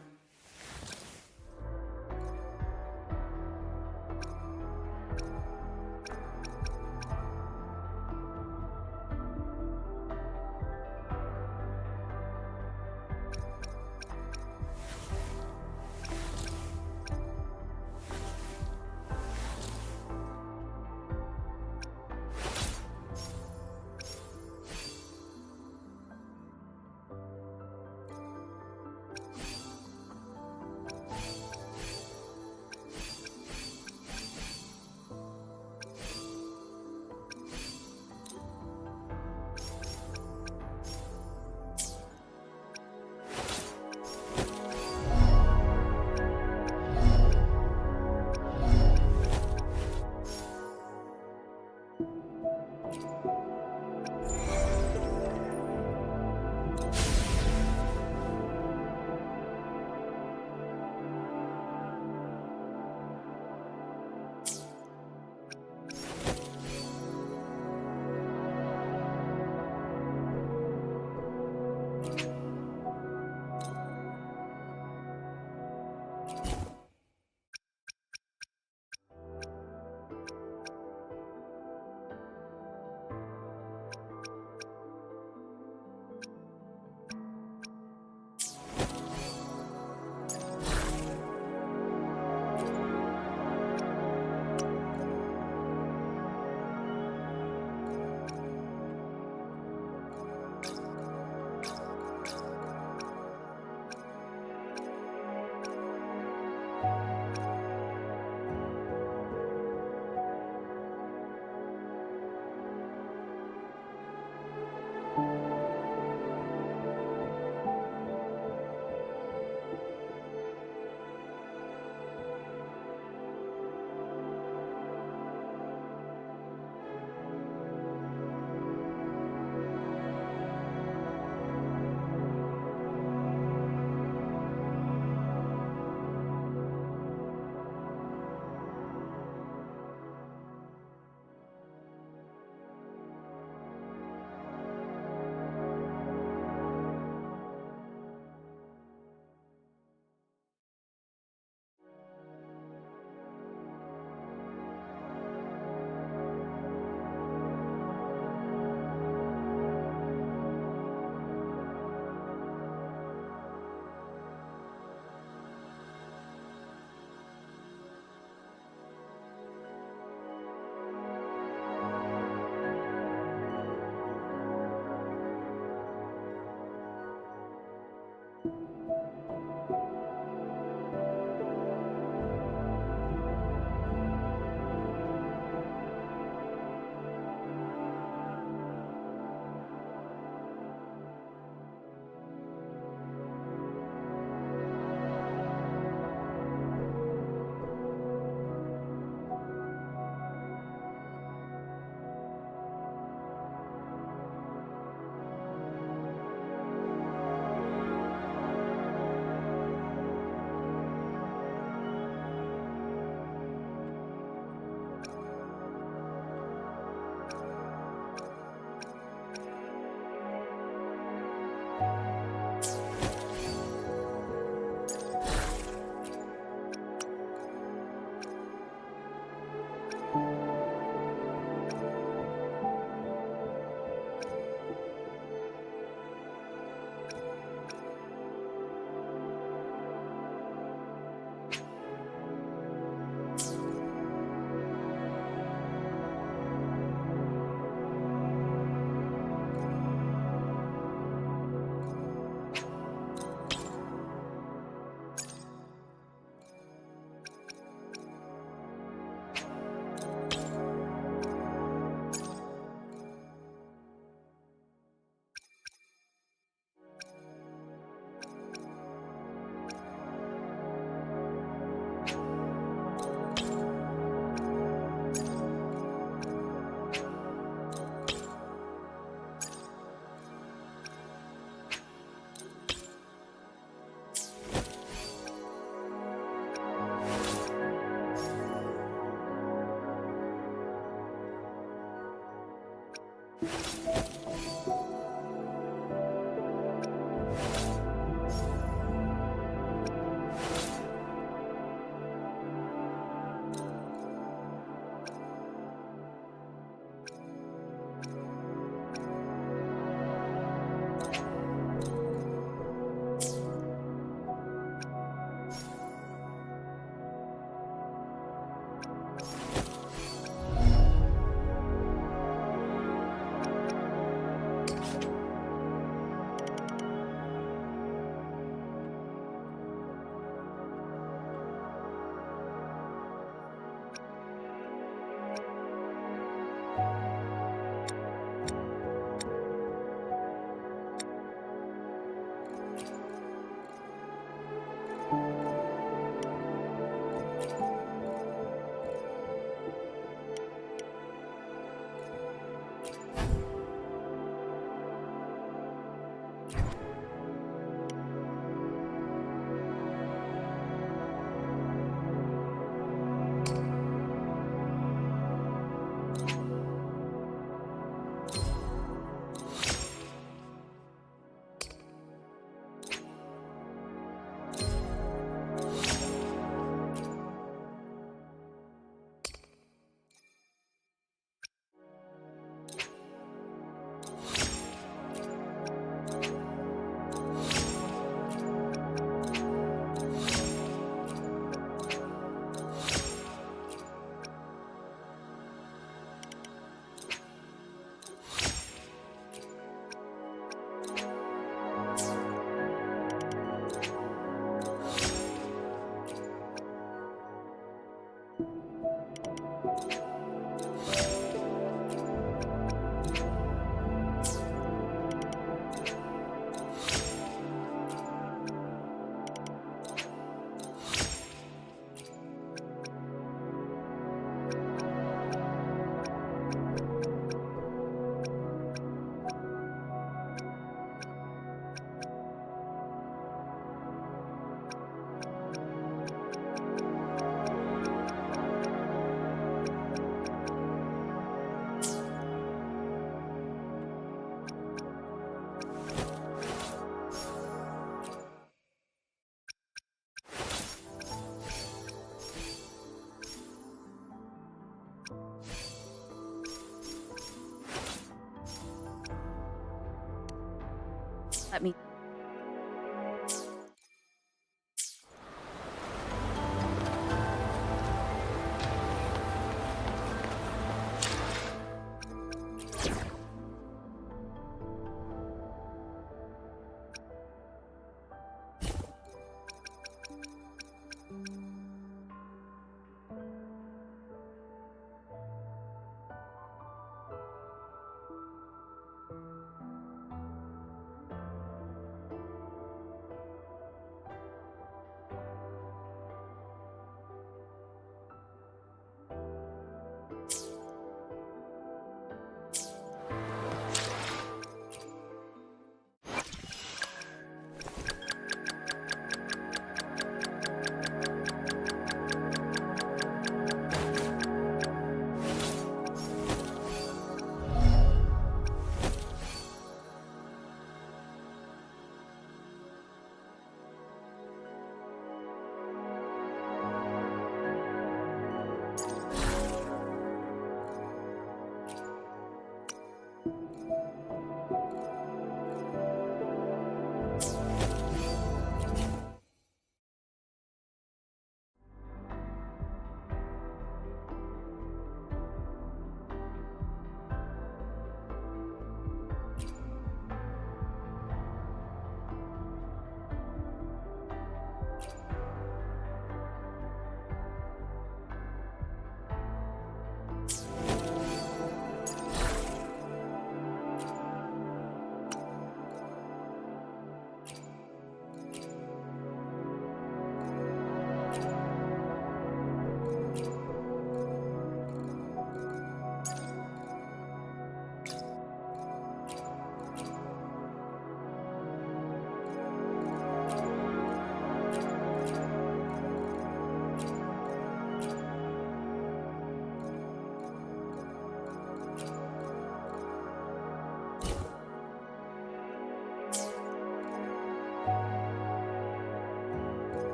Let me.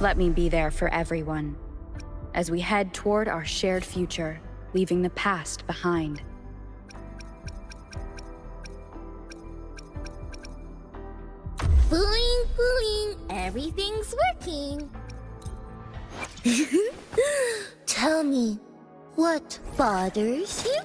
Let me be there for everyone, as we head toward our shared future, leaving the past behind. Boing, boing, everything's working. Tell me, what bothers you?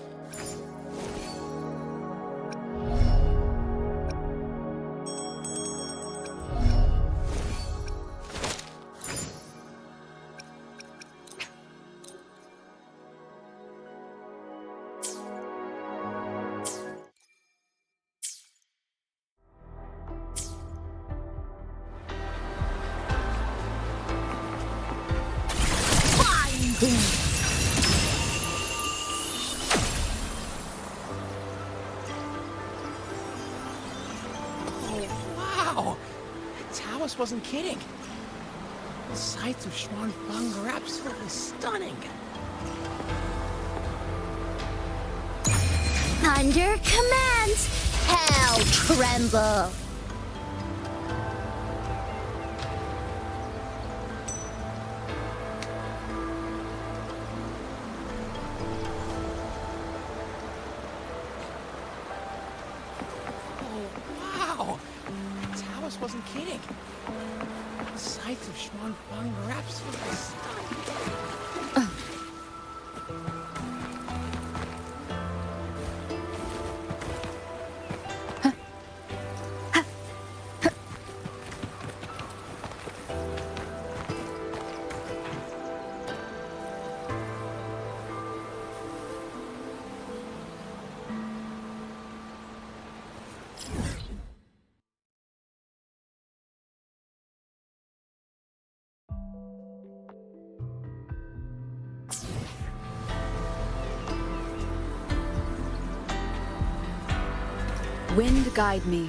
Wow! Taoist wasn't kidding. The sights of Xuanfang are absolutely stunning. Thunder commands, hell tremble. Wow! Taoist wasn't kidding. The sights of Xuanfang are absolutely stunning. Wind guide me.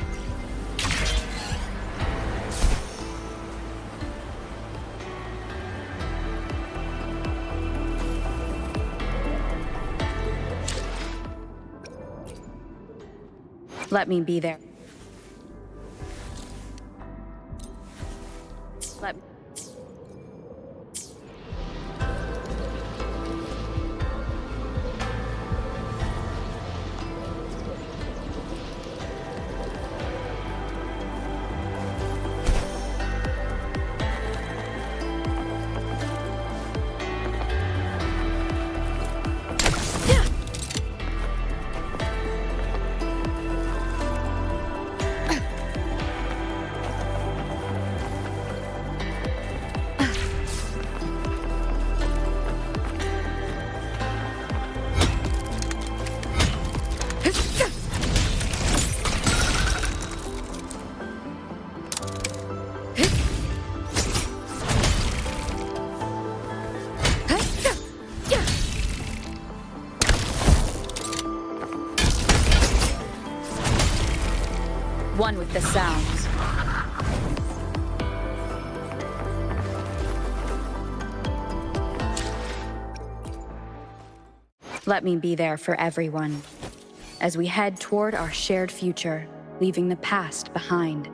Let me be there. Let me. One with the sounds. Let me be there for everyone, as we head toward our shared future, leaving the past behind.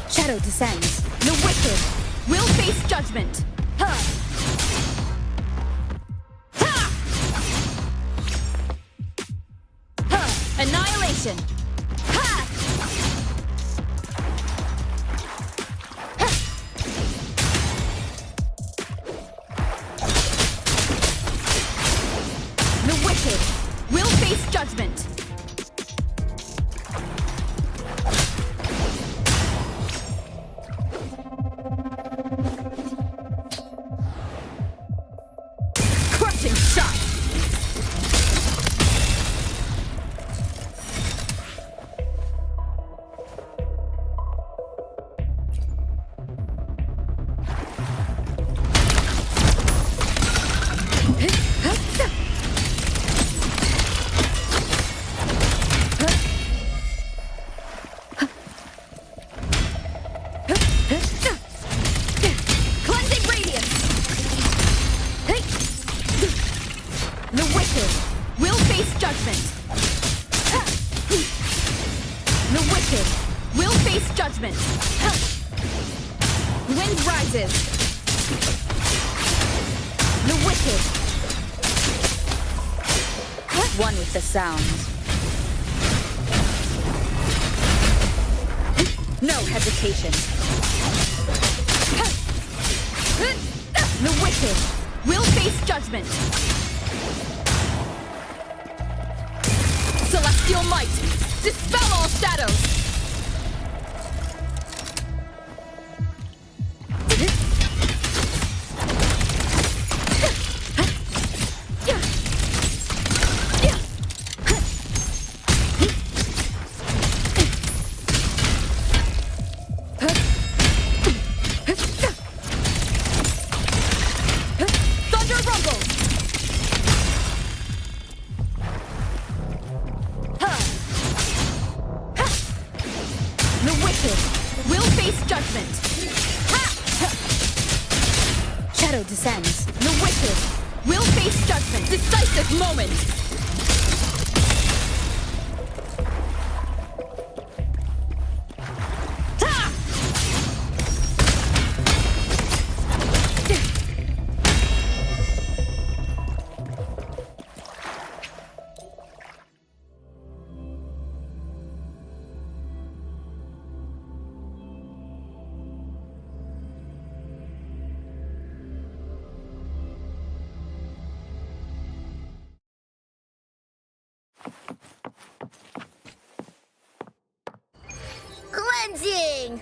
Shadow descends. The wicked will face judgment. Ha! Ha! Ha! Annihilation. Ha! Ha! The wicked will face judgment. One with the sounds. No hesitation. The wicked will face judgment. Celestial might, dispel all shadows. Descends. The wicked will face judgment. Decisive moment. Cleansing!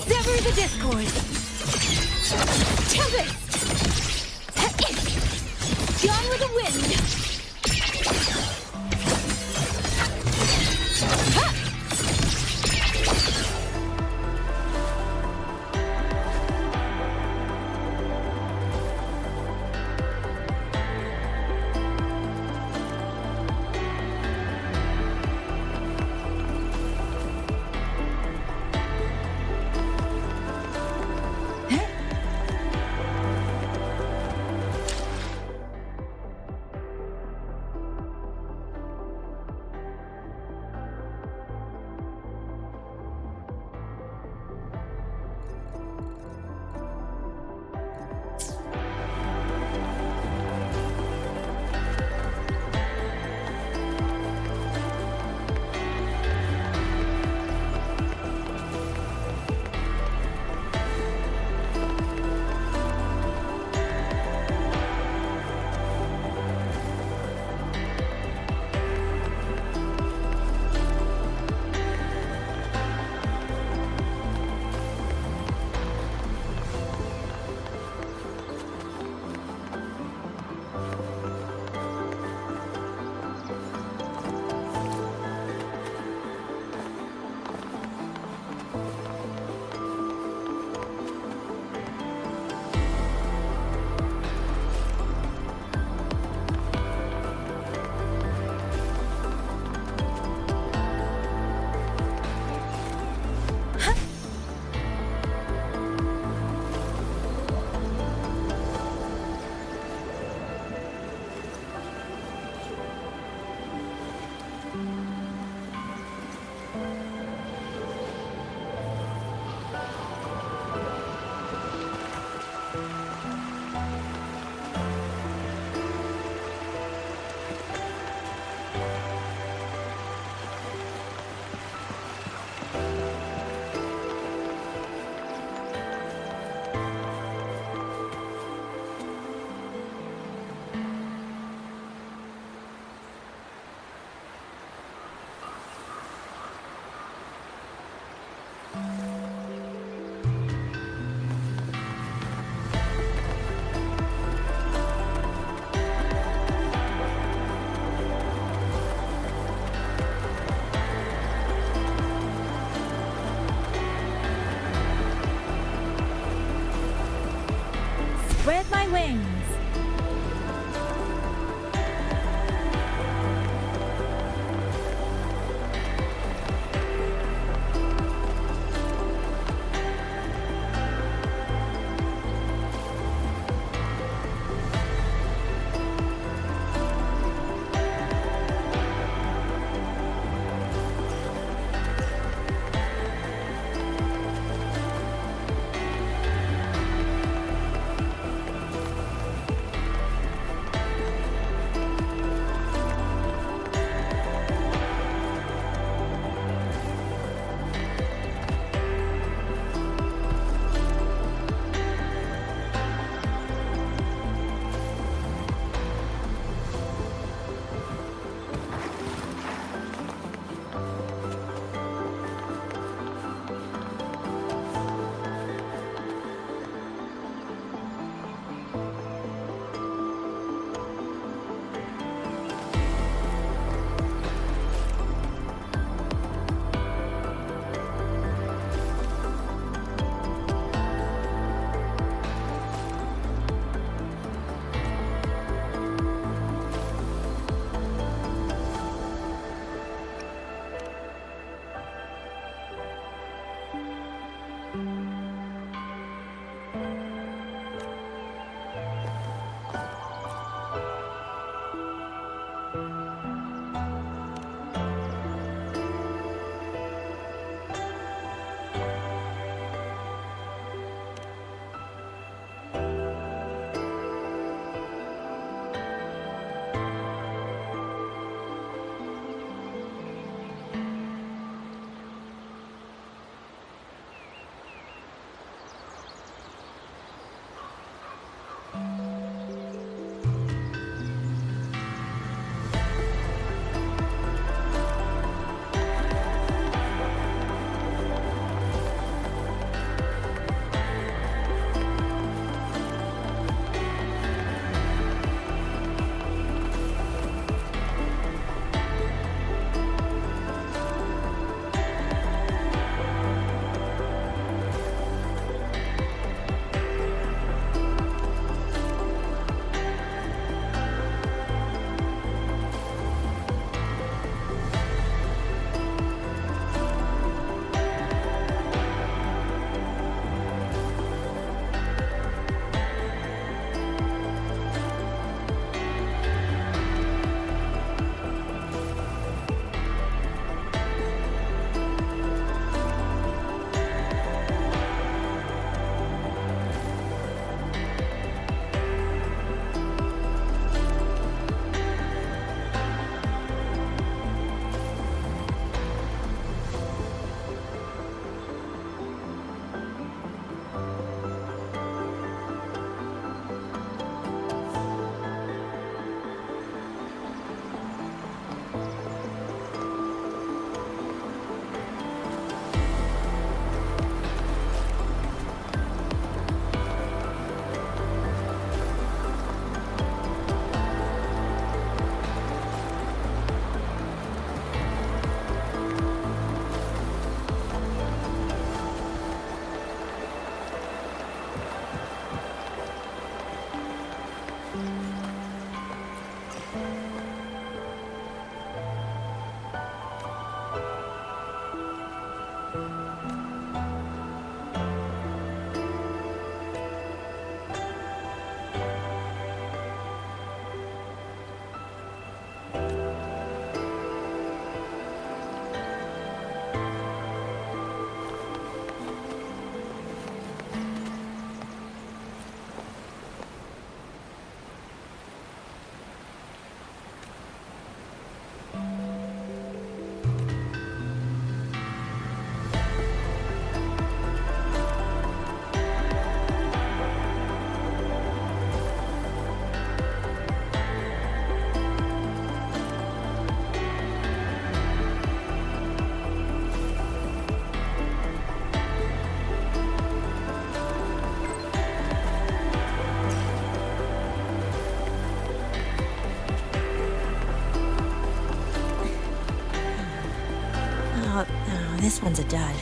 Sever the discord. Tempest. Gone with the wind. with my wings. This one's a dud.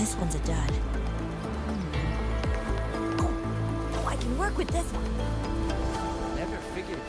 this one's a dud. Oh, I can work with this one. Never figured.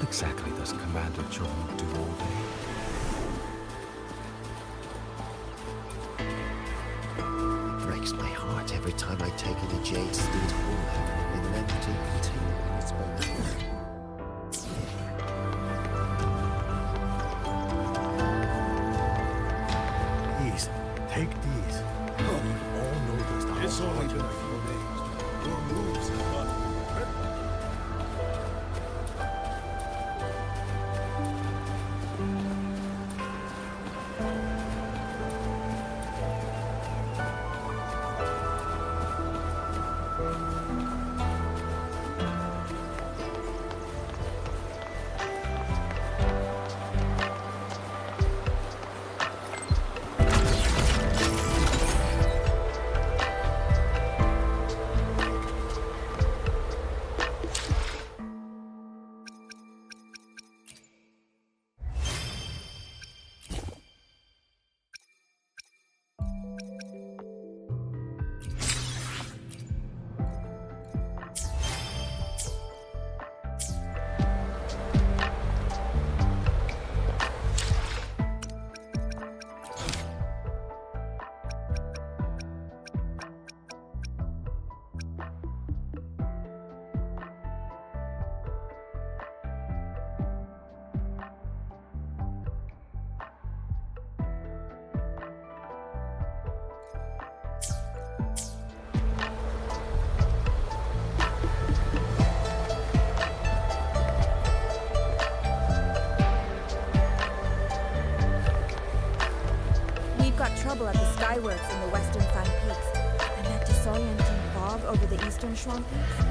What exactly does Commander Chohong do all day? Breaks my heart every time I take in a jade steed hauler with an empty container in its belly. Please, take these. Oh, we all know this. It's only been a few days. Your moves have got got trouble at the skyworks in the western Fan Peaks, and that disorienting fog over the eastern Shuan Peaks.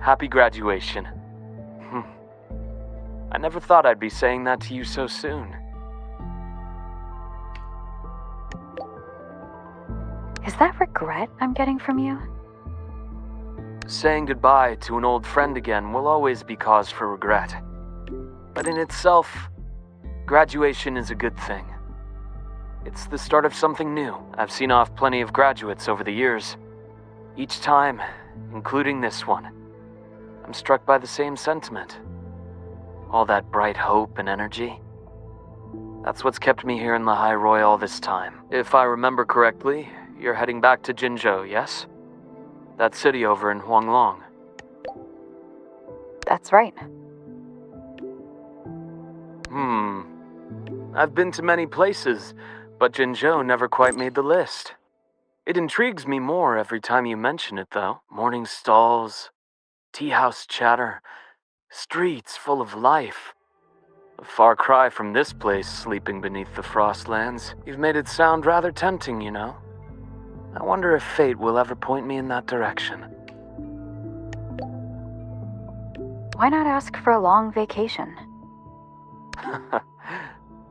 Happy graduation. I never thought I'd be saying that to you so soon. Is that regret I'm getting from you? Saying goodbye to an old friend again will always be cause for regret. But in itself, graduation is a good thing. It's the start of something new. I've seen off plenty of graduates over the years. Each time, including this one, I'm struck by the same sentiment. All that bright hope and energy. That's what's kept me here in the High Roy all this time. If I remember correctly, you're heading back to Jinzhou, yes? That city over in Xuanling. That's right. I've been to many places, but Jinzhou never quite made the list. It intrigues me more every time you mention it, though. Morning stalls, tea house chatter, streets full of life. A far cry from this place sleeping beneath the Frostlands. You've made it sound rather tempting, you know. I wonder if fate will ever point me in that direction. Why not ask for a long vacation?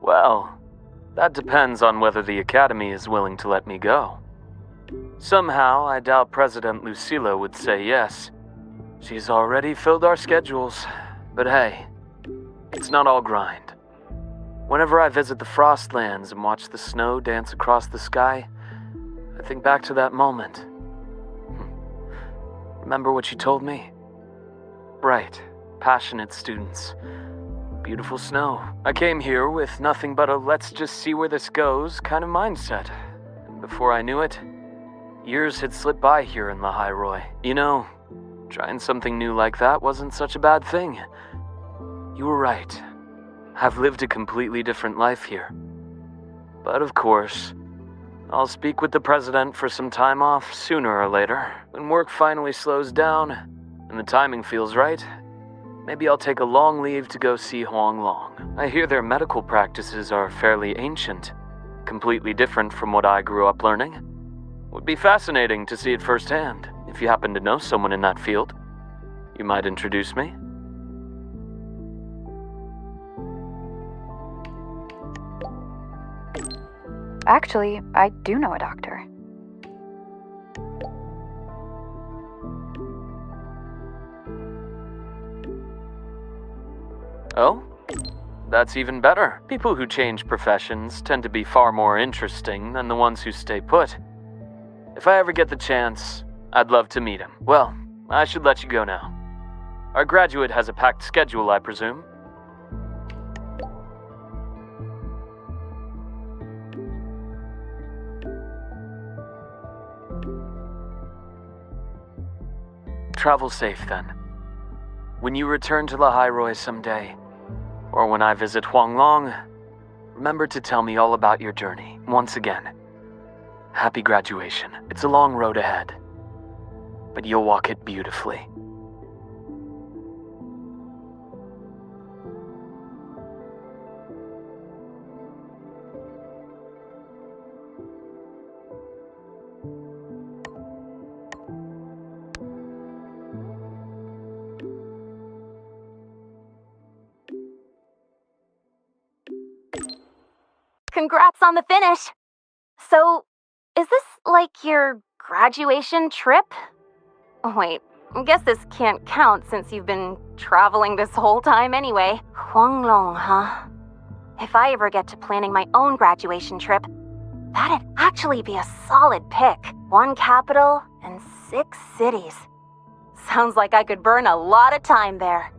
Well, that depends on whether the Academy is willing to let me go. Somehow, I doubt President Lucilla would say yes. She's already filled our schedules. But hey, it's not all grind. Whenever I visit the Frostlands and watch the snow dance across the sky, I think back to that moment. Remember what you told me? Bright, passionate students. Beautiful snow. I came here with nothing but a let's just see where this goes kind of mindset. And before I knew it, years had slipped by here in the High Roy. You know, trying something new like that wasn't such a bad thing. You were right. I've lived a completely different life here. But of course, I'll speak with the president for some time off sooner or later. When work finally slows down and the timing feels right, maybe I'll take a long leave to go see Xuanling. I hear their medical practices are fairly ancient, completely different from what I grew up learning. Would be fascinating to see it firsthand. If you happen to know someone in that field, you might introduce me. Actually, I do know a doctor. Oh? That's even better. People who change professions tend to be far more interesting than the ones who stay put. If I ever get the chance, I'd love to meet him. Well, I should let you go now. Our graduate has a packed schedule, I presume. Travel safe, then. When you return to the High Roy someday, or when I visit Xuanling, remember to tell me all about your journey. Once again, happy graduation. It's a long road ahead, but you'll walk it beautifully. Congrats on the finish! So, is this like your graduation trip? Oh, wait, I guess this can't count since you've been traveling this whole time anyway. Xuanling, huh? If I ever get to planning my own graduation trip, that'd actually be a solid pick. 1 capital and 6 cities. Sounds like I could burn a lot of time there.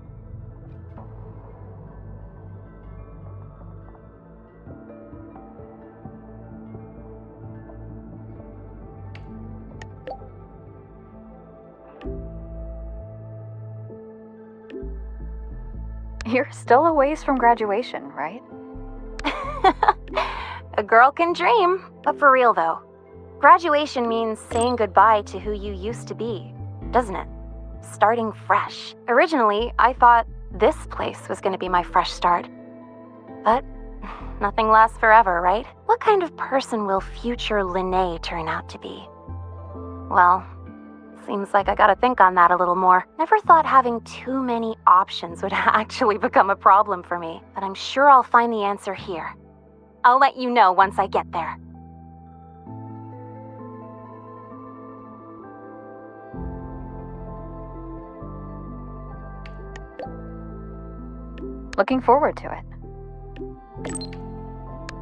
You're still a ways from graduation, right? A girl can dream. But for real though, graduation means saying goodbye to who you used to be, doesn't it? Starting fresh. Originally, I thought this place was going to be my fresh start. But nothing lasts forever, right? What kind of person will future Linnae turn out to be? Well, seems like I gotta think on that a little more. Never thought having too many options would actually become a problem for me, but I'm sure I'll find the answer here. I'll let you know once I get there. Looking forward to it.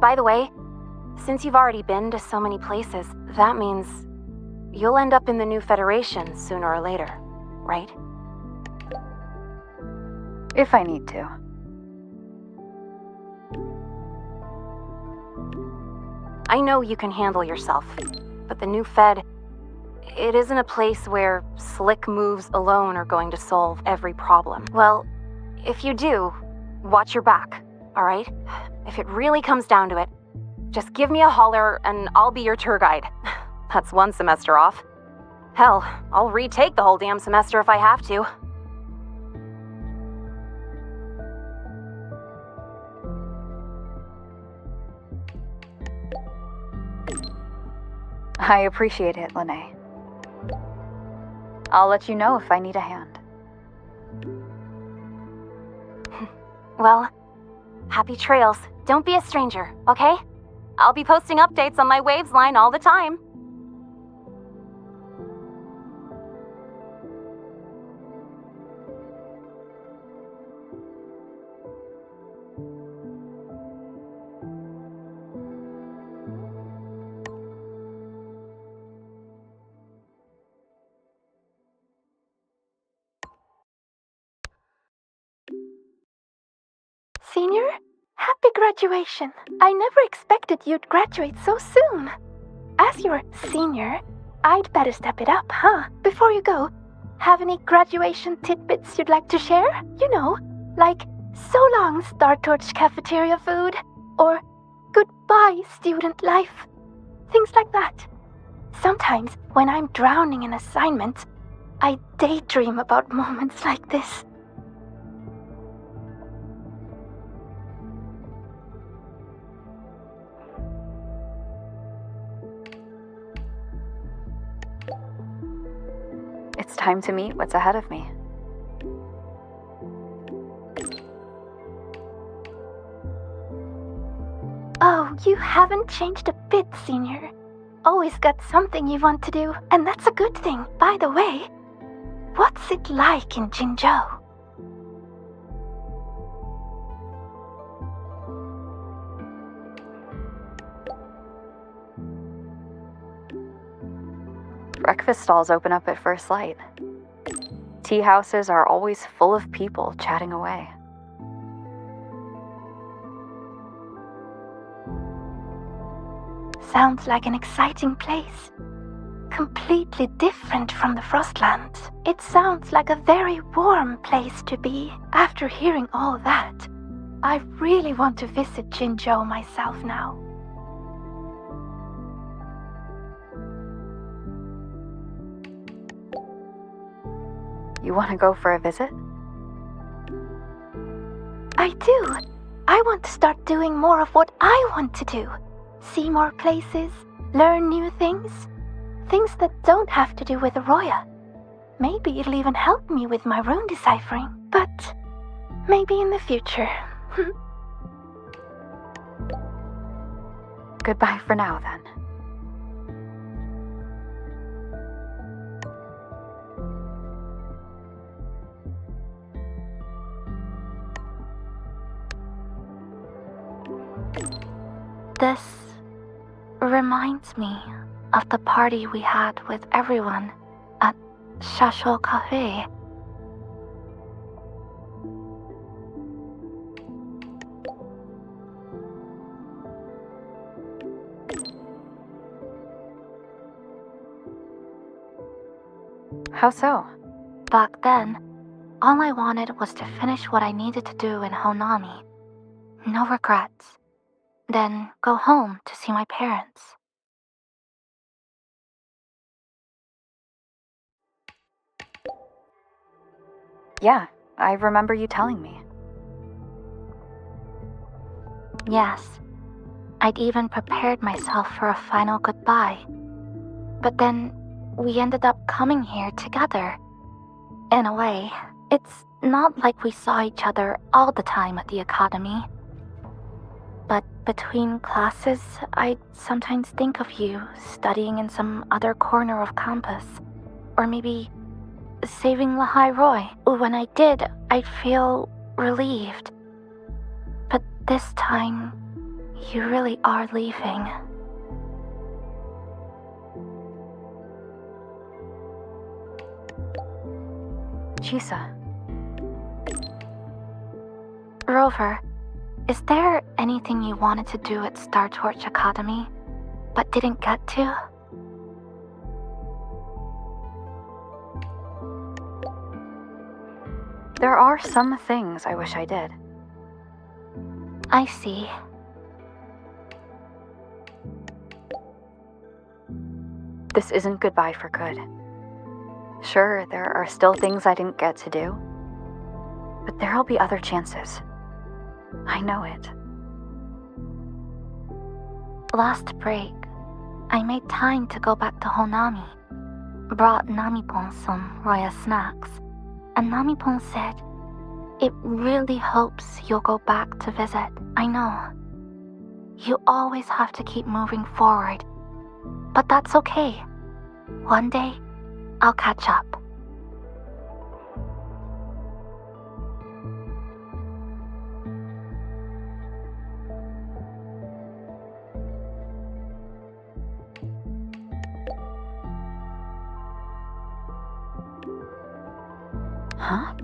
By the way, since you've already been to so many places, that means you'll end up in the new Federation sooner or later, right? If I need to. I know you can handle yourself, but the new Fed, it isn't a place where slick moves alone are going to solve every problem. Well, if you do, watch your back, alright? If it really comes down to it, just give me a holler and I'll be your tour guide. That's one semester off. Hell, I'll retake the whole damn semester if I have to. I appreciate it, Lene. I'll let you know if I need a hand. Well, happy trails. Don't be a stranger, okay? I'll be posting updates on my Waves line all the time. Senior, happy graduation. I never expected you'd graduate so soon. As your senior, I'd better step it up, huh? Before you go, have any graduation tidbits you'd like to share? You know, like so long Star Torch cafeteria food, or goodbye student life. Things like that. Sometimes, when I'm drowning in assignments, I daydream about moments like this. It's time to meet what's ahead of me. Oh, you haven't changed a bit, Senior. Always got something you want to do, and that's a good thing. By the way, what's it like in Jinzhou? Breakfast stalls open up at first light. Tea houses are always full of people chatting away. Sounds like an exciting place. Completely different from the Frostlands. It sounds like a very warm place to be. After hearing all that, I really want to visit Jinzhou myself now. You want to go for a visit? I do. I want to start doing more of what I want to do. See more places, learn new things. Things that don't have to do with Arroya. Maybe it'll even help me with my rune deciphering. But maybe in the future. Goodbye for now, then. This reminds me of the party we had with everyone at Shasho Cafe. How so? Back then, all I wanted was to finish what I needed to do in Honami. No regrets. Then go home to see my parents. Yeah, I remember you telling me. Yes. I'd even prepared myself for a final goodbye. But then we ended up coming here together. In a way, it's not like we saw each other all the time at the academy. But between classes, I'd sometimes think of you studying in some other corner of campus. Or maybe saving Lahai Roy. When I did, I'd feel relieved. But this time, You really are leaving. Chisa. Rover, is there anything you wanted to do at Star Torch Academy, but didn't get to? There are some things I wish I did. I see. This isn't goodbye for good. Sure, there are still things I didn't get to do, but there'll be other chances. I know it. Last break, I made time to go back to Honami. Brought Namipon some royal snacks, and Namipon said, "It really hopes you'll go back to visit. I know. You always have to keep moving forward, but that's okay. One day, I'll catch up." Huh?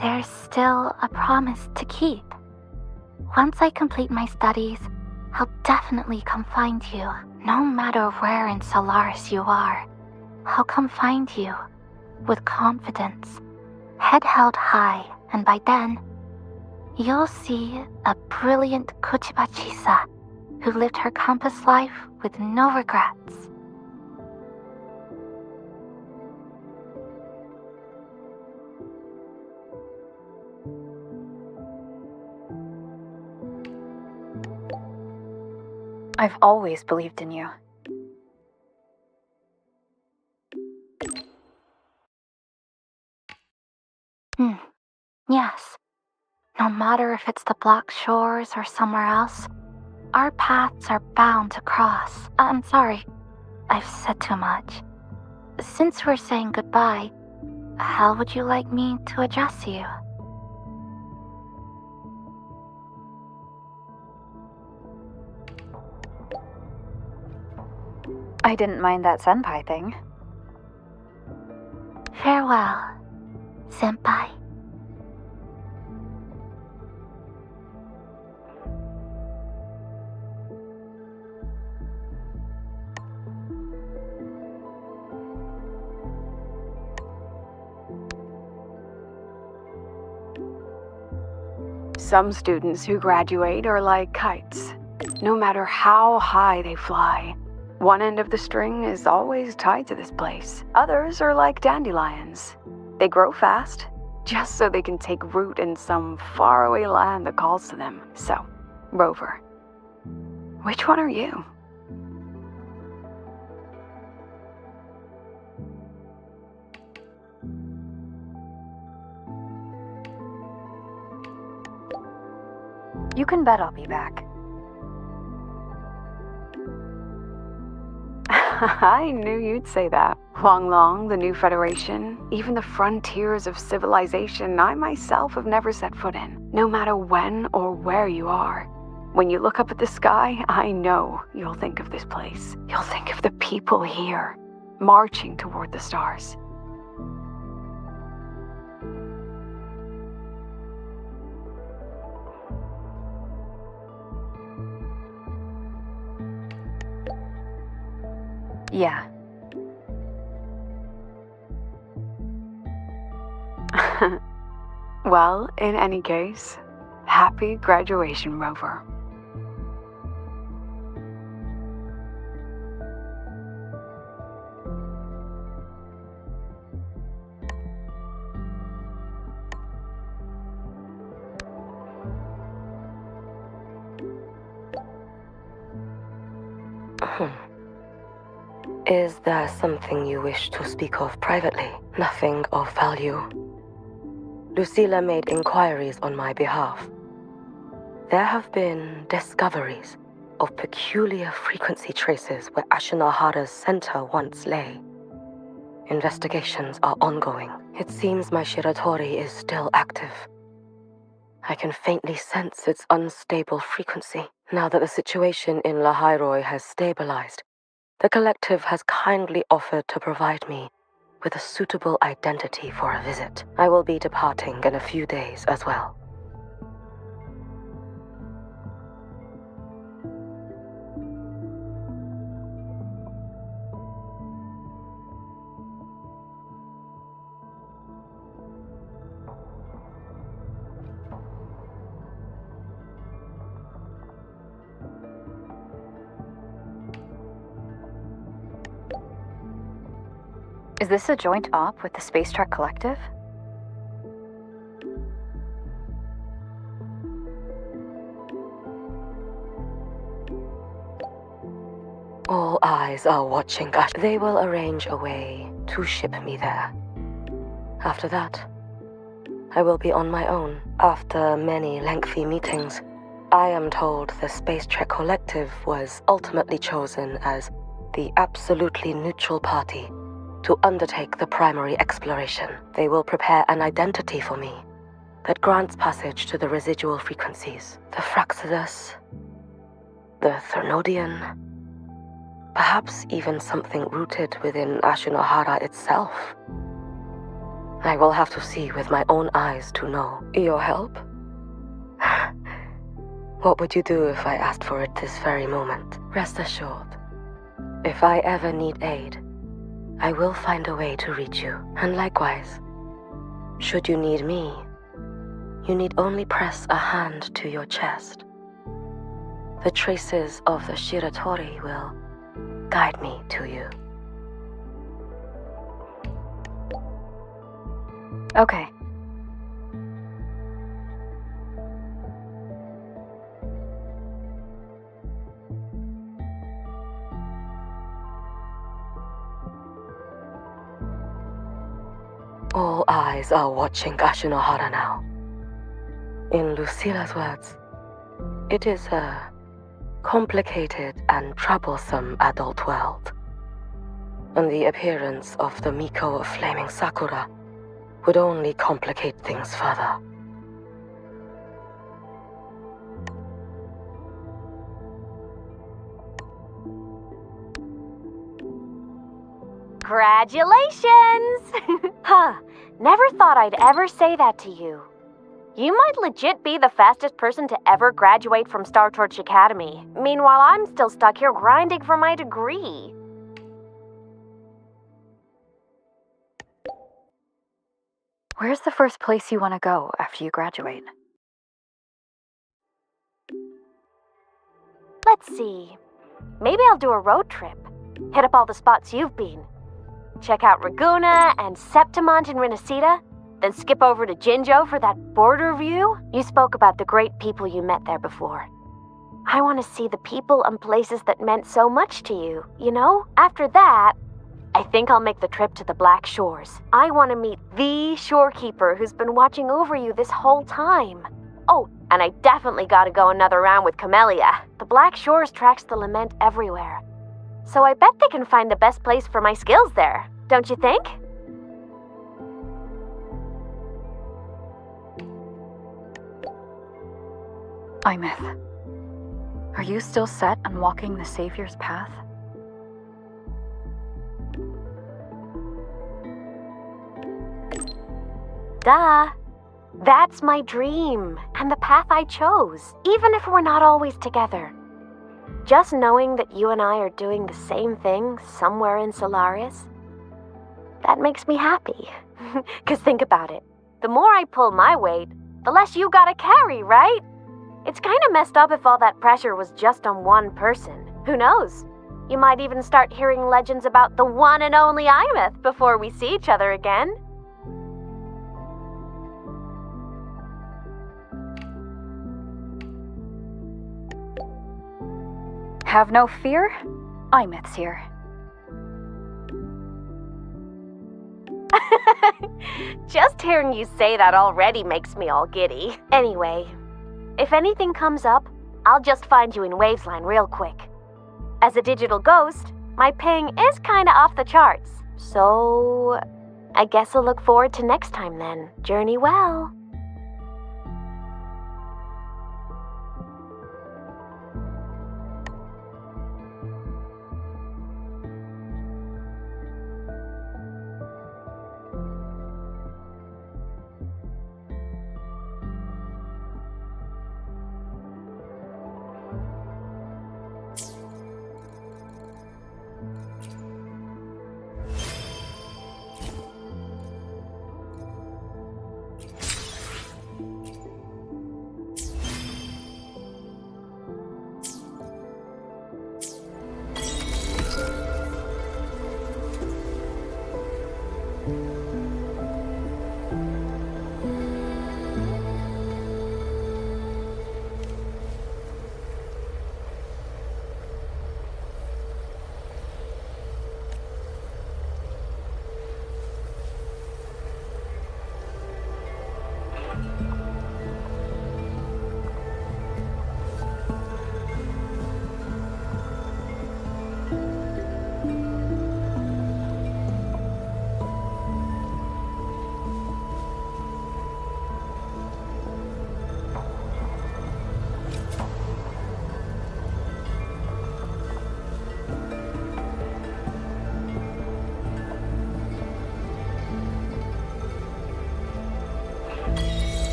There's still a promise to keep. Once I complete my studies, I'll definitely come find you. No matter where in Solaris you are, I'll come find you with confidence, head held high, and by then, you'll see a brilliant Kuchiba Chisa who lived her campus life with no regrets. I've always believed in you. Yes. No matter if it's the Black Shores or somewhere else, our paths are bound to cross. I'm sorry, I've said too much. Since we're saying goodbye, how would you like me to address you? I didn't mind that senpai thing. Farewell, senpai. Some students who graduate are like kites. No matter how high they fly, one end of the string is always tied to this place. Others are like dandelions. They grow fast, just so they can take root in some faraway land that calls to them. So, Rover, which one are you? You can bet I'll be back. I knew you'd say that. Xuanling, the new Federation, even the frontiers of civilization I myself have never set foot in. No matter when or where you are. When you look up at the sky, I know you'll think of this place. You'll think of the people here, marching toward the stars. Yeah. Well, in any case, happy graduation, Rover. Is there something you wish to speak of privately? Nothing of value. Lucilla made inquiries on my behalf. There have been discoveries of peculiar frequency traces where Ashinahara's center once lay. Investigations are ongoing. It seems my Shiratori is still active. I can faintly sense its unstable frequency. Now that the situation in Lahairoi has stabilized, the collective has kindly offered to provide me with a suitable identity for a visit. I will be departing in a few days as well. Is this a joint op with the Space Trek Collective? All eyes are watching us. They will arrange a way to ship me there. After that, I will be on my own. After many lengthy meetings, I am told the Space Trek Collective was ultimately chosen as the absolutely neutral party to undertake the primary exploration. They will prepare an identity for me that grants passage to the residual frequencies. The Fraxidus, the Thernodian, perhaps even something rooted within Ashinohara itself. I will have to see with my own eyes to know. Your help? What would you do if I asked for it this very moment? Rest assured, if I ever need aid, I will find a way to reach you. And likewise, should you need me, you need only press a hand to your chest. The traces of the Shiratori will guide me to you. Okay. All eyes are watching Ashinohara now. In Lucila's words, it is a complicated and troublesome adult world. And the appearance of the Miko of Flaming Sakura would only complicate things further. Congratulations! Huh, never thought I'd ever say that to you. You might legit be the fastest person to ever graduate from Star Torch Academy. Meanwhile, I'm still stuck here grinding for my degree. Where's the first place you want to go after you graduate? Let's see. Maybe I'll do a road trip. Hit up all the spots you've been. Check out Raguna and Septimont in Renacita, then skip over to Jinjo for that border view. You spoke about the great people you met there before. I want to see the people and places that meant so much to you, you know? After that, I think I'll make the trip to the Black Shores. I want to meet the shorekeeper who's been watching over you this whole time. Oh, and I definitely gotta go another round with Camellia. The Black Shores tracks the lament everywhere. So I bet they can find the best place for my skills there, don't you think? Imeth, are you still set on walking the Savior's path? Duh. That's my dream, and the path I chose, even if we're not always together. Just knowing that you and I are doing the same thing somewhere in Solaris, that makes me happy. 'Cause think about it. The more I pull my weight, the less you gotta carry, right? It's kinda messed up if all that pressure was just on one person. Who knows? You might even start hearing legends about the one and only Imeth before we see each other again. Have no fear, Imeth's here. Just hearing you say that already makes me all giddy. Anyway, if anything comes up, I'll just find you in Wavesline real quick. As a digital ghost, my ping is kinda off the charts, So, I guess I'll look forward to next time then. Journey well.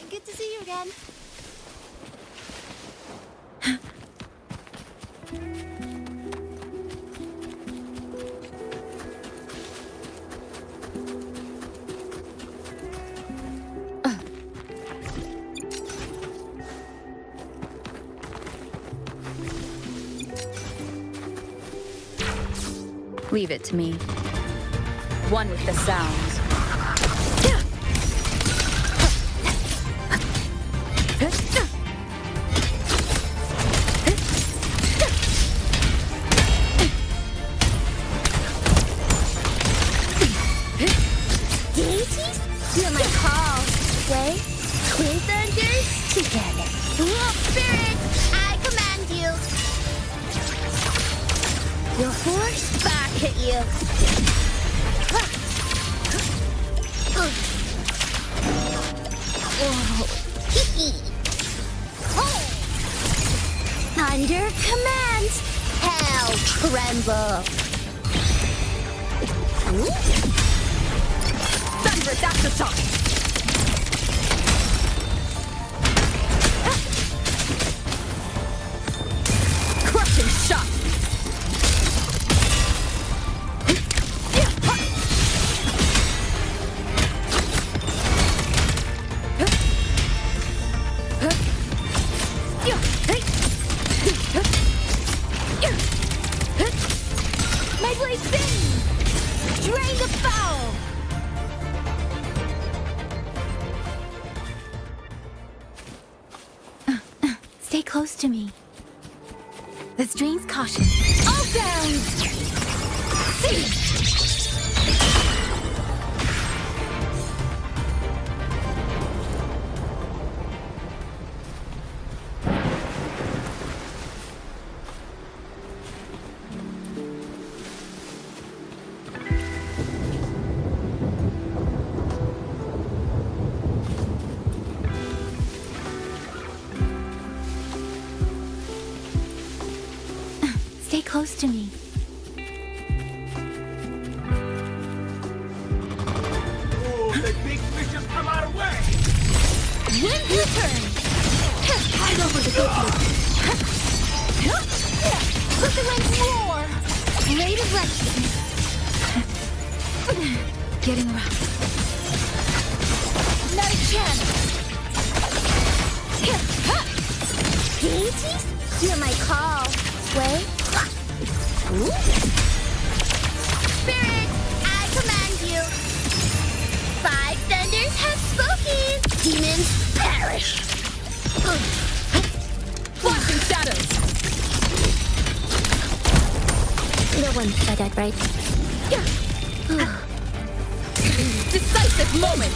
Good to see you again. Leave it to me. One with the sounds. Deities? Hear my call. Way? Twin thunders? Together. Wolf spirit, I command you. Your force back at you. Under command, hell tremble. Thunderous aftershock! Crushing shot! My blade spins! Drain the foul! Stay close to me. The string's caution. All down! See! close to me. Oh, the big fish has come our way! When you turn! Hide over the goat loop. Let the winds roar! Ray direction. Getting around. Not a chance! Deities? Hear my call. Wait. Spirit, I command you. 5 thunders have spoken. Demons, perish. Flashing shadows! No one said that, right? Decisive moment!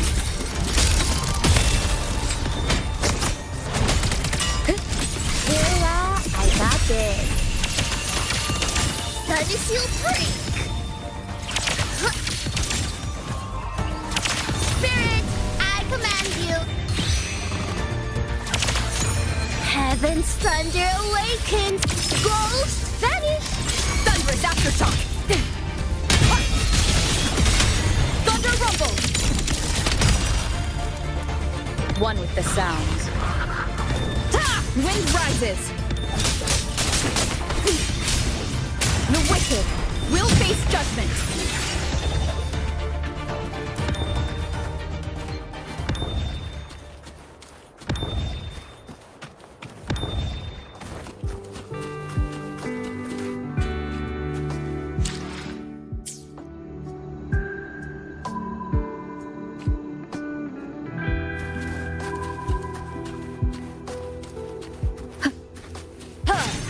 I got this. Thunder Seal break. Spirit, I command you. Heaven's thunder awakens. Ghost vanish. Thunderous aftershock! Thunder rumble! One with the sounds. Wind rises! The wicked will face judgment!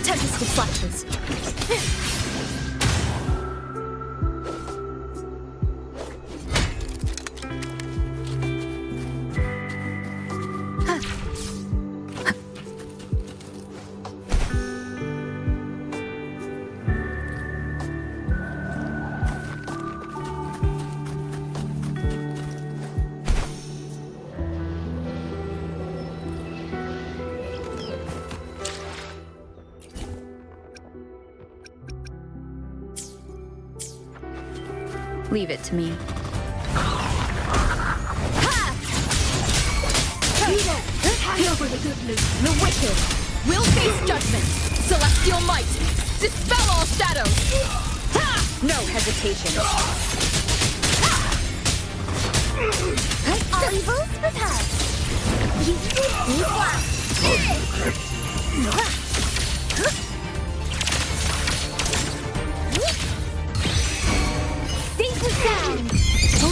Tempest of flashes. Leave it to me. The wicked will face judgment. Celestial might. Dispel all shadows. No hesitation. All evils repelled. Safe with sound.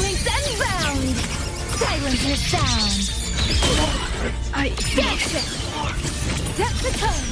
Length and bound. Silence with sound. Dance it. Set the tone.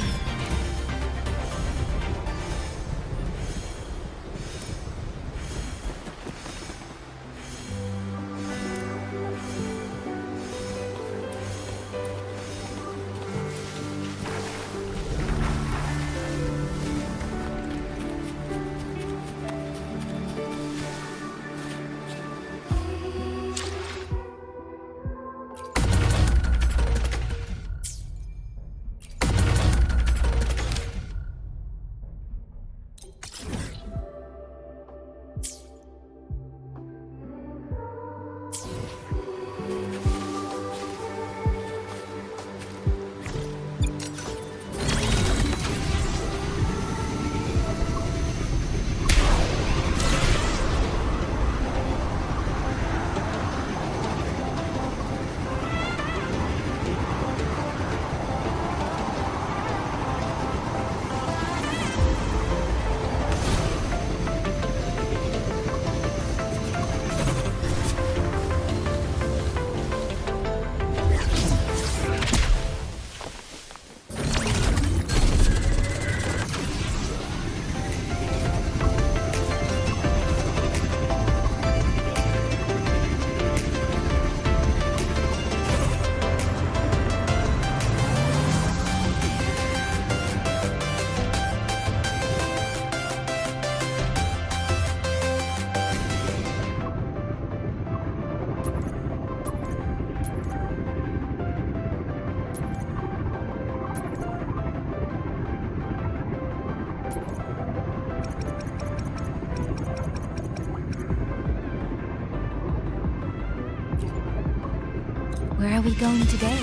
Where are we going today?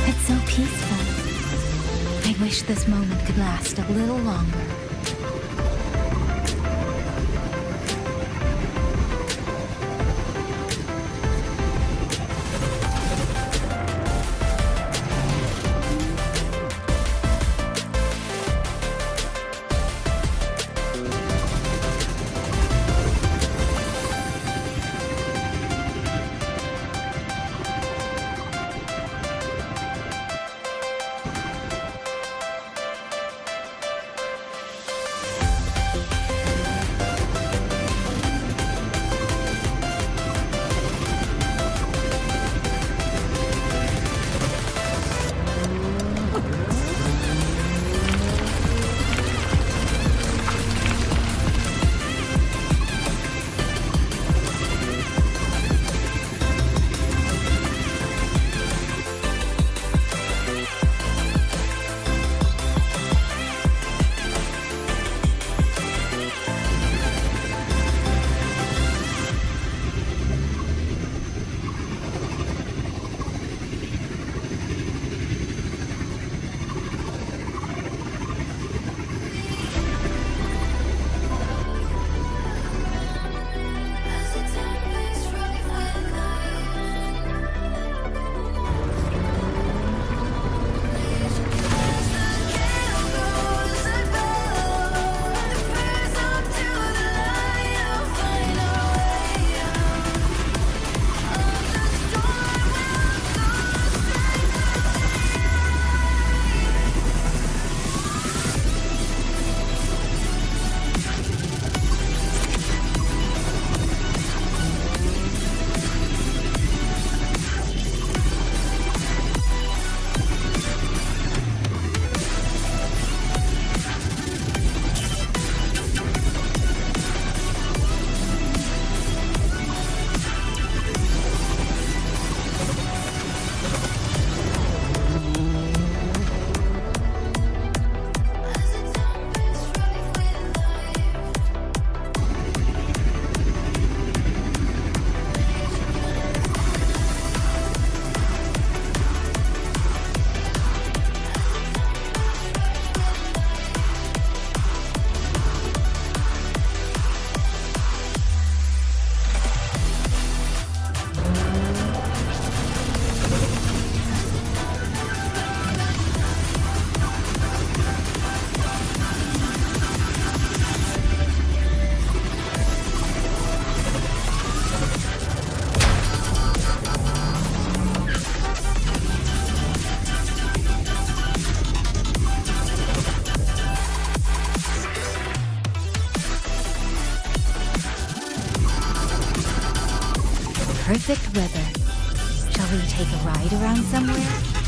It's so peaceful. I wish this moment could last a little longer. Perfect weather. Shall we take a ride around somewhere?